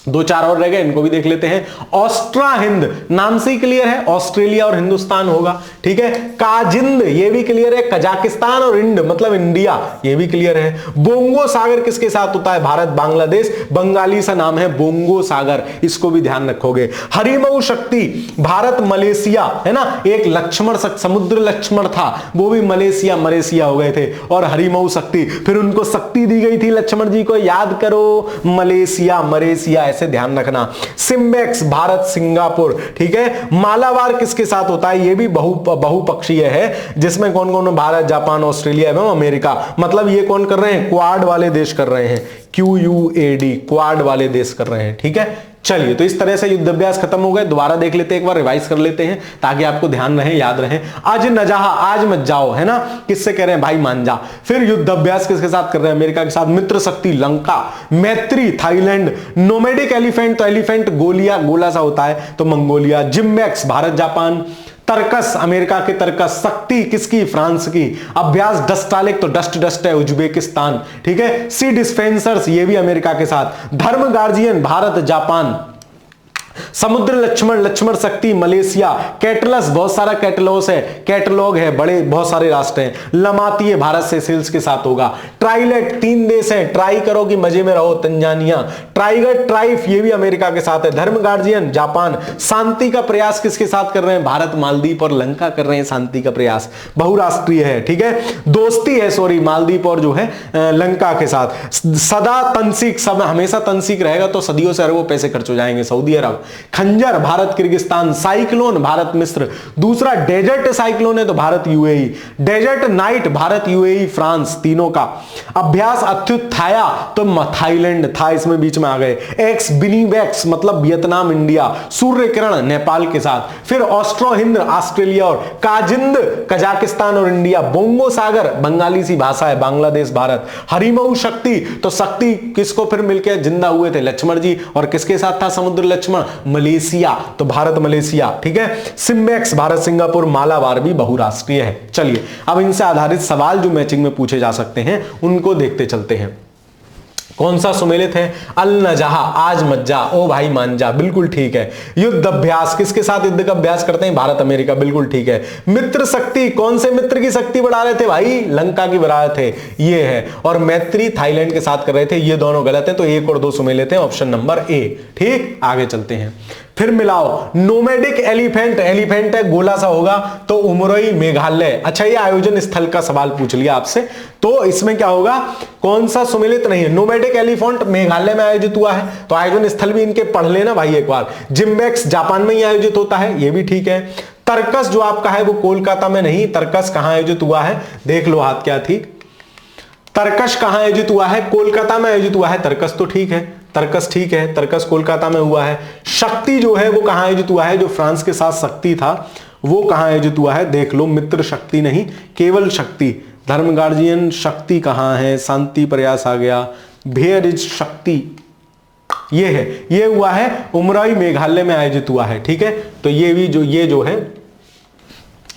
दो चार और रह गए, इनको भी देख लेते हैं। ऑस्ट्रा हिंद नाम से ही क्लियर है, ऑस्ट्रेलिया और हिंदुस्तान होगा, ठीक है। काजिंद ये भी क्लियर है, कजाकिस्तान और इंड मतलब इंडिया, ये भी क्लियर है। बोंगो सागर किसके साथ होता है? भारत बांग्लादेश, बंगाली सा नाम है बोंगो सागर, इसको भी ध्यान रखोगे। हरिमऊ शक्ति भारत मलेशिया, है ना, एक लक्ष्मण समुद्र लक्ष्मण था, वो भी मलेशिया हो गए थे, और हरिमऊ शक्ति, फिर उनको शक्ति दी गई थी लक्ष्मण जी को, याद करो, मलेशिया, ऐसे ध्यान रखना। सिम्बेक्स भारत सिंगापुर, ठीक है। मालाबार किसके साथ होता है? ये भी बहुपक्षीय है, जिसमें कौन कौन? भारत, जापान, ऑस्ट्रेलिया एवं अमेरिका, मतलब ये कौन कर रहे हैं? क्वाड वाले देश कर रहे हैं, QUAD, क्वाड वाले देश कर रहे हैं, ठीक है। चलिए, तो इस तरह से युद्ध अभ्यास खत्म हो गए, दोबारा देख लेते हैं, एक बार रिवाइज कर लेते हैं ताकि आपको ध्यान रहे, याद रहे। आज न जहा आज मत जाओ, है ना, किससे कह रहे हैं? भाई मान जा। फिर युद्ध अभ्यास किसके साथ कर रहे हैं? अमेरिका के साथ। मित्र Shakti Lanka, Maitree Thailand, nomadic elephant, तो एलिफेंट गोला सा होता है, तो Mongolia. JIMEX Bharat Japan, Tarkash America के तर्कस, शक्ति किसकी? फ्रांस की। अभ्यास डस्टालिक, तो डस्ट है, उज्बेकिस्तान, ठीक है। सी डिस्पेंसर्स ये भी अमेरिका के साथ। धर्म गार्जियन भारत जापान। समुद्र लक्ष्मण शक्ति मलेशिया। कैटलस बहुत सारा कैटलॉग है, बड़े बहुत सारे राष्ट्र हैं। लमाती भारत सेशेल्स के साथ होगा। ट्राइलेट 3 देश हैं, ट्राई करो कि मजे में रहो, तंजानिया। ट्राइगर ट्राइफ ये भी अमेरिका के साथ है। धर्म गार्जियन जापान। शांति का प्रयास किसके साथ कर रहे हैं? भारत मालदीव और लंका कर रहे हैं शांति का प्रयास, बहुराष्ट्रीय है, ठीक है। दोस्ती है, सॉरी, मालदीव और जो है लंका के साथ। सदा तनसीक, सब हमेशा तनसीक रहेगा तो सदियों से अरबों पैसे खर्च हो जाएंगे, सऊदी अरब। खंजर भारत किर्गिस्तान। साइक्लोन भारत मिस्र। दूसरा डेजर्ट साइक्लोन है तो Bharat UAE। Desert knight Bharat UAE France, तीनों का। अभ्यास अत्युत्थाया तो थाईलैंड था, इसमें बीच में आ गए। एक्स बिनीवैक्स मतलब वियतनाम इंडिया। सूर्य किरण नेपाल के साथ। फिर ऑस्ट्रो हिंद ऑस्ट्रेलिया और काजिंद कजाकिस्तान और इंडिया। बोंगो सागर बंगाली सी भाषा है, बांग्लादेश भारत। हरिमऊ शक्ति, तो शक्ति किसको फिर मिलकर जिंदा हुए थे? लक्ष्मण जी, और किसके साथ था समुद्र लक्ष्मण? मलेशिया, तो भारत मलेशिया, ठीक है। SIMBEX Bharat Singapore. मालाबार भी बहुराष्ट्रीय है। चलिए, अब इनसे आधारित सवाल जो मैचिंग में पूछे जा सकते हैं उनको देखते चलते हैं। कौन सा सुमेलित है? अल नजहा आज मत जा, ओ भाई मान जा, बिल्कुल ठीक है। युद्ध अभ्यास किसके साथ युद्ध का अभ्यास करते हैं? भारत अमेरिका, बिल्कुल ठीक है। मित्र शक्ति, कौन से मित्र की शक्ति बढ़ा रहे थे भाई? लंका की बढ़ा रहे थे, ये है। और मैत्री थाईलैंड के साथ कर रहे थे, ये दोनों गलत है, तो 1 और 2 सुमेलित हैं, ऑप्शन नंबर ए, ठीक। आगे चलते हैं, फिर मिलाओ। नोमैडिक एलिफेंट है, गोला सा होगा, तो उमरोई मेघालय। अच्छा, ये आयोजन स्थल का सवाल पूछ लिया आपसे, तो इसमें क्या होगा? कौन सा सुमेलित नहीं है? नोमैडिक एलिफेंट मेघालय में आयोजित हुआ है, तो आयोजन स्थल भी इनके पढ़ लेना भाई एक बार। जिम्बैक्स जापान में ही आयोजित होता है, ये भी ठीक है। तर्कस जो आपका है वो कोलकाता में नहीं, तर्कस कहां आयोजित हुआ है? देख लो हाथ क्या थी। तर्कस कहां आयोजित हुआ है? कोलकाता में आयोजित हुआ है। तर्कस तो ठीक है, तर्कस ठीक है, तर्कस कोलकाता में हुआ है। शक्ति जो है वो कहां आयोजित हुआ है? जो फ्रांस के साथ शक्ति था वो कहां आयोजित हुआ है? देख लो, मित्र शक्ति नहीं, केवल शक्ति। धर्म गार्जियन शक्ति कहां है? शांति प्रयास आ गया। भेयर इज शक्ति, ये है, ये हुआ है उमरोई मेघालय में आयोजित हुआ है, ठीक है। तो ये जो है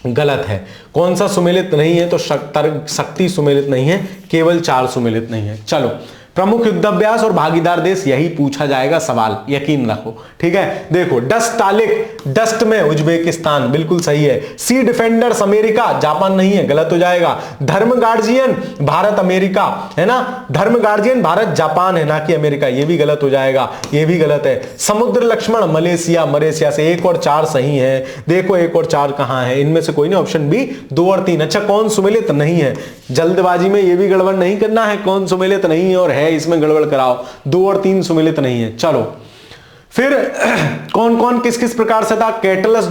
गलत है। कौन सा सुमेलित नहीं है? तो शक्ति सुमेलित नहीं है, केवल 4 सुमेलित नहीं है। चलो, प्रमुख युद्धाभ्यास और भागीदार देश, यही पूछा जाएगा सवाल, यकीन रखो, ठीक है। देखो, डस्टालिक, डस्ट में उज्बेकिस्तान, बिल्कुल सही है। सी डिफेंडर्स अमेरिका, जापान नहीं है, गलत हो जाएगा। धर्म गार्जियन भारत अमेरिका, है ना, धर्म गार्जियन भारत जापान है, ना कि अमेरिका, ये भी गलत हो जाएगा, ये भी गलत है। समुद्र लक्ष्मण मलेशिया से 1 और 4 सही है। देखो 1 और 4 कहां है? इनमें से कोई नहीं, ऑप्शन बी 2 और 3। अच्छा, कौन सुमेलित नहीं है? जल्दबाजी में ये भी गड़बड़ नहीं करना है, कौन सुमेलित नहीं है और है इसमें गड़बड़ कराओ। 2 और 3 सुमेलित नहीं है। चलो, फिर कौन कौन किस किस प्रकार से था? कैटलस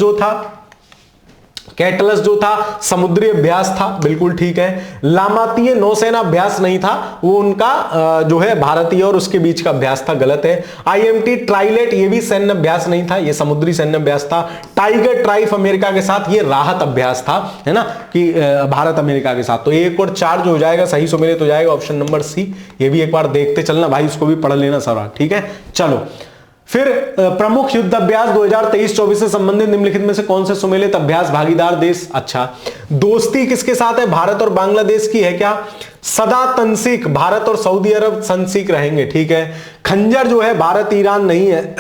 जो था समुद्री अभ्यास था, बिल्कुल ठीक है। लामातीय नौसेना अभ्यास नहीं था, वो उनका जो है भारतीय और उसके बीच का अभ्यास था, गलत है। IMT ट्राइलेट ये भी सैन्य अभ्यास नहीं था, ये समुद्री सैन्य अभ्यास था। टाइगर ट्राइफ अमेरिका के साथ, ये राहत अभ्यास था, है ना, कि भारत अमेरिका के साथ। तो 1 और 4 जो हो जाएगा सही सुमेलित हो जाएगा, ऑप्शन नंबर सी। ये भी एक बार देखते चलना भाई, उसको भी पढ़ लेना सारा, ठीक है। चलो, फिर प्रमुख युद्ध अभ्यास 2023-24 से संबंधित निम्नलिखित में से कौन से सुमेलित अभ्यास भागीदार देश? अच्छा, दोस्ती किसके साथ है? भारत और बांग्लादेश की है क्या? सदा तनसीक भारत और सऊदी अरब तनसीक रहेंगे, ठीक है। खंजर जो है भारत ईरान नहीं है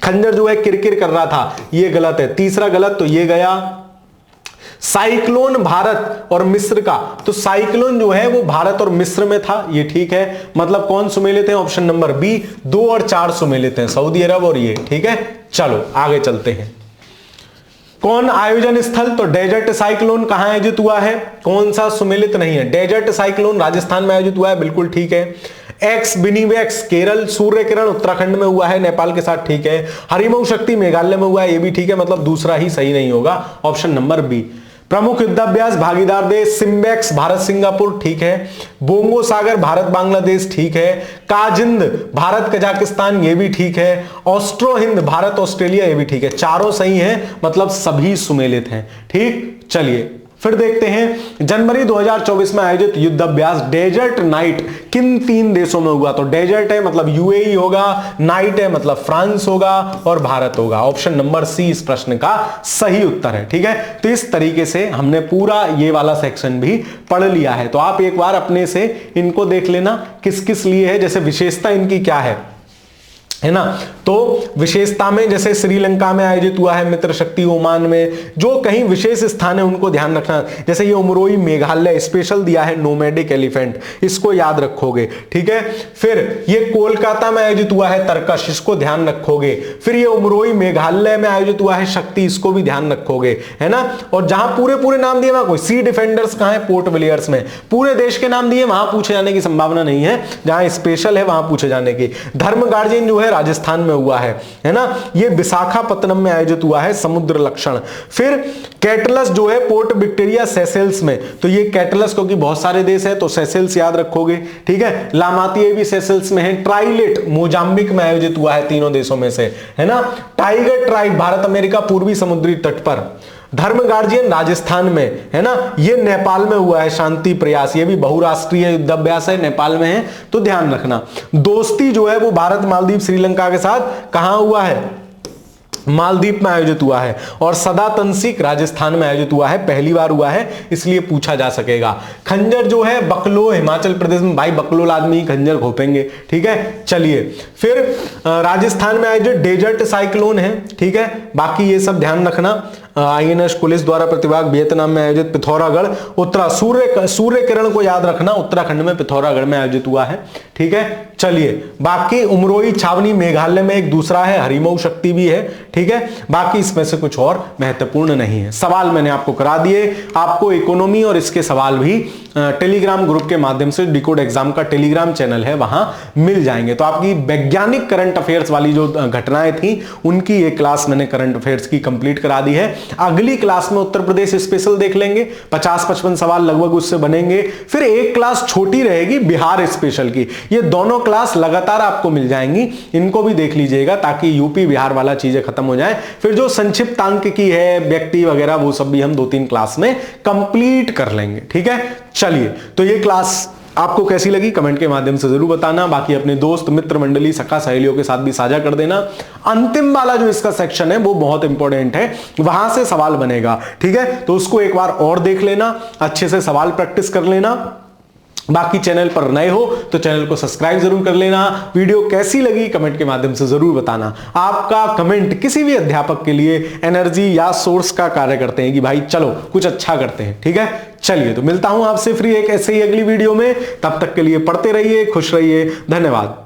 खंजर जो है किरकिर कर रहा था, ये गलत है। तीसरा गलत तो ये गया। साइक्लोन भारत और मिस्र का, तो साइक्लोन जो है वो भारत और मिस्र में था, ये ठीक है। मतलब कौन सुमेलित है? ऑप्शन नंबर बी, 2 और 4 सुमेलित हैं, सऊदी अरब और ये, ठीक है। चलो आगे चलते हैं। कौन आयोजन स्थल? तो डेजर्ट साइक्लोन कहां आयोजित हुआ है? कौन सा सुमेलित नहीं है? डेजर्ट साइक्लोन राजस्थान में आयोजित हुआ है, बिल्कुल ठीक है। एक्स बिनीवेक्स केरल, सूर्य किरण उत्तराखंड में हुआ है, नेपाल के साथ, ठीक है। हरिमऊ शक्ति मेघालय में हुआ है, ये भी ठीक है। मतलब दूसरा ही सही नहीं होगा, ऑप्शन नंबर बी। प्रमुख युद्धाभ्यास भागीदार देश सिम्बेक्स भारत सिंगापुर, ठीक है। बोंगो सागर भारत बांग्लादेश, ठीक है। काजिंद भारत कजाकिस्तान, ये भी ठीक है। ऑस्ट्रो हिंद भारत ऑस्ट्रेलिया, ये भी ठीक है। चारों सही हैं, मतलब सभी सुमेलित हैं, ठीक। चलिए फिर देखते हैं जनवरी 2024 में आयोजित युद्धाभ्यास डेजर्ट नाइट किन 3 देशों में हुआ? तो डेजर्ट है मतलब यूएई होगा, नाइट है मतलब फ्रांस होगा और भारत होगा। ऑप्शन नंबर सी इस प्रश्न का सही उत्तर है, ठीक है। तो इस तरीके से हमने पूरा ये वाला सेक्शन भी पढ़ लिया है। तो आप एक बार अपने से इनको देख लेना किस किस लिए है, जैसे विशेषता इनकी क्या है ना। तो विशेषता में जैसे श्रीलंका में आयोजित हुआ है, मित्र शक्ति ओमान में, जो कहीं विशेष स्थान है उनको ध्यान रखना। जैसे ये उमरोई मेघालय स्पेशल दिया है, नोमैडिक एलिफेंट, इसको याद रखोगे, ठीक है। फिर ये कोलकाता में आयोजित हुआ है तरकश, इसको ध्यान रखोगे। फिर ये उमरोई मेघालय में आयोजित हुआ है शक्ति, इसको भी ध्यान रखोगे, है ना। और जहां पूरे पूरे नाम दिए वहां कोई सी डिफेंडर्स कहां है? पोर्ट विलियर्स में। पूरे देश के नाम दिए, वहां पूछे जाने की संभावना नहीं है, जहां स्पेशल है वहां पूछे जाने की। धर्म गार्जियन जो है राजस्थान में हुआ है ना। ये विशाखापत्तनम में आयोजित हुआ है समुद्र लक्षण। फिर कैटलस जो है पोर्ट विक्टोरिया सेशेल्स में, तो ये कैटलस क्योंकि बहुत सारे देश है तो सेशेल्स याद रखोगे, ठीक है। लामाती भी सेशेल्स में है। ट्राइलेट मोजाम्बिक में आयोजित हुआ है, तीनों देशों में से, है ना। टाइगर ट्राइब भारत अमेरिका पूर्वी समुद्री तट पर। धर्म गार्जियन राजस्थान में, है ना। ये नेपाल में हुआ है शांति प्रयास, ये भी बहुराष्ट्रीय युद्धाभ्यास है, नेपाल में है, तो ध्यान रखना। दोस्ती जो है वो भारत मालदीव श्रीलंका के साथ कहां हुआ है? मालदीव में आयोजित हुआ है। और सदा तनसीक राजस्थान में आयोजित हुआ है, पहली बार हुआ है, इसलिए पूछा जा सकेगा। खंजर जो है बकलोल हिमाचल प्रदेश में, भाई बकलोल आदमी खंजर घोपेंगे, ठीक है। चलिए फिर राजस्थान में आयोजित डेजर्ट साइक्लोन है, ठीक है। बाकी ये सब ध्यान रखना। आईएनएस पुलिस द्वारा प्रतिभाग वियतनाम में आयोजित पिथौरागढ़ सूर्य किरण को याद रखना, उत्तराखंड में पिथौरागढ़ में आयोजित हुआ है, ठीक है। चलिए बाकी उमरोई छावनी मेघालय में एक दूसरा है, हरिमऊ शक्ति भी है, ठीक है। बाकी इसमें से कुछ और महत्वपूर्ण नहीं है। सवाल मैंने आपको करा दिए। आपको इकोनॉमी और इसके सवाल भी टेलीग्राम ग्रुप के माध्यम से डिकोड एग्जाम का टेलीग्राम चैनल है, वहां मिल जाएंगे। तो आपकी वैज्ञानिक करंट अफेयर्स वाली जो घटनाएं थी उनकी एक क्लास मैंने करंट अफेयर्स की कंप्लीट करा दी है। अगली क्लास में उत्तर प्रदेश स्पेशल देख लेंगे, 50-55 सवाल लगभग उससे बनेंगे। फिर एक क्लास छोटी रहेगी बिहार स्पेशल की। ये दोनों क्लास लगातार आपको मिल जाएंगी, इनको भी देख लीजिएगा ताकि यूपी बिहार वाला चीजें खत्म हो जाए। फिर जो संक्षिप्त अंक की है, व्यक्ति वगैरह, वो सब भी हम 2-3 क्लास में कंप्लीट कर लेंगे, ठीक है। चलिए तो ये क्लास आपको कैसी लगी कमेंट के माध्यम से जरूर बताना। बाकी अपने दोस्त मित्र मंडली सखा सहेलियों के साथ भी साझा कर देना। अंतिम वाला जो इसका सेक्शन है वो बहुत इंपॉर्टेंट है, वहां से सवाल बनेगा, ठीक है। तो उसको एक बार और देख लेना, अच्छे से सवाल प्रैक्टिस कर लेना। बाकी चैनल पर नए हो तो चैनल को सब्सक्राइब जरूर कर लेना। वीडियो कैसी लगी कमेंट के माध्यम से जरूर बताना। आपका कमेंट किसी भी अध्यापक के लिए एनर्जी या सोर्स का कार्य करते हैं कि भाई चलो कुछ अच्छा करते हैं, ठीक है। चलिए तो मिलता हूं आपसे फ्री एक ऐसे ही अगली वीडियो में। तब तक के लिए पढ़ते रहिए, खुश रहिए, धन्यवाद।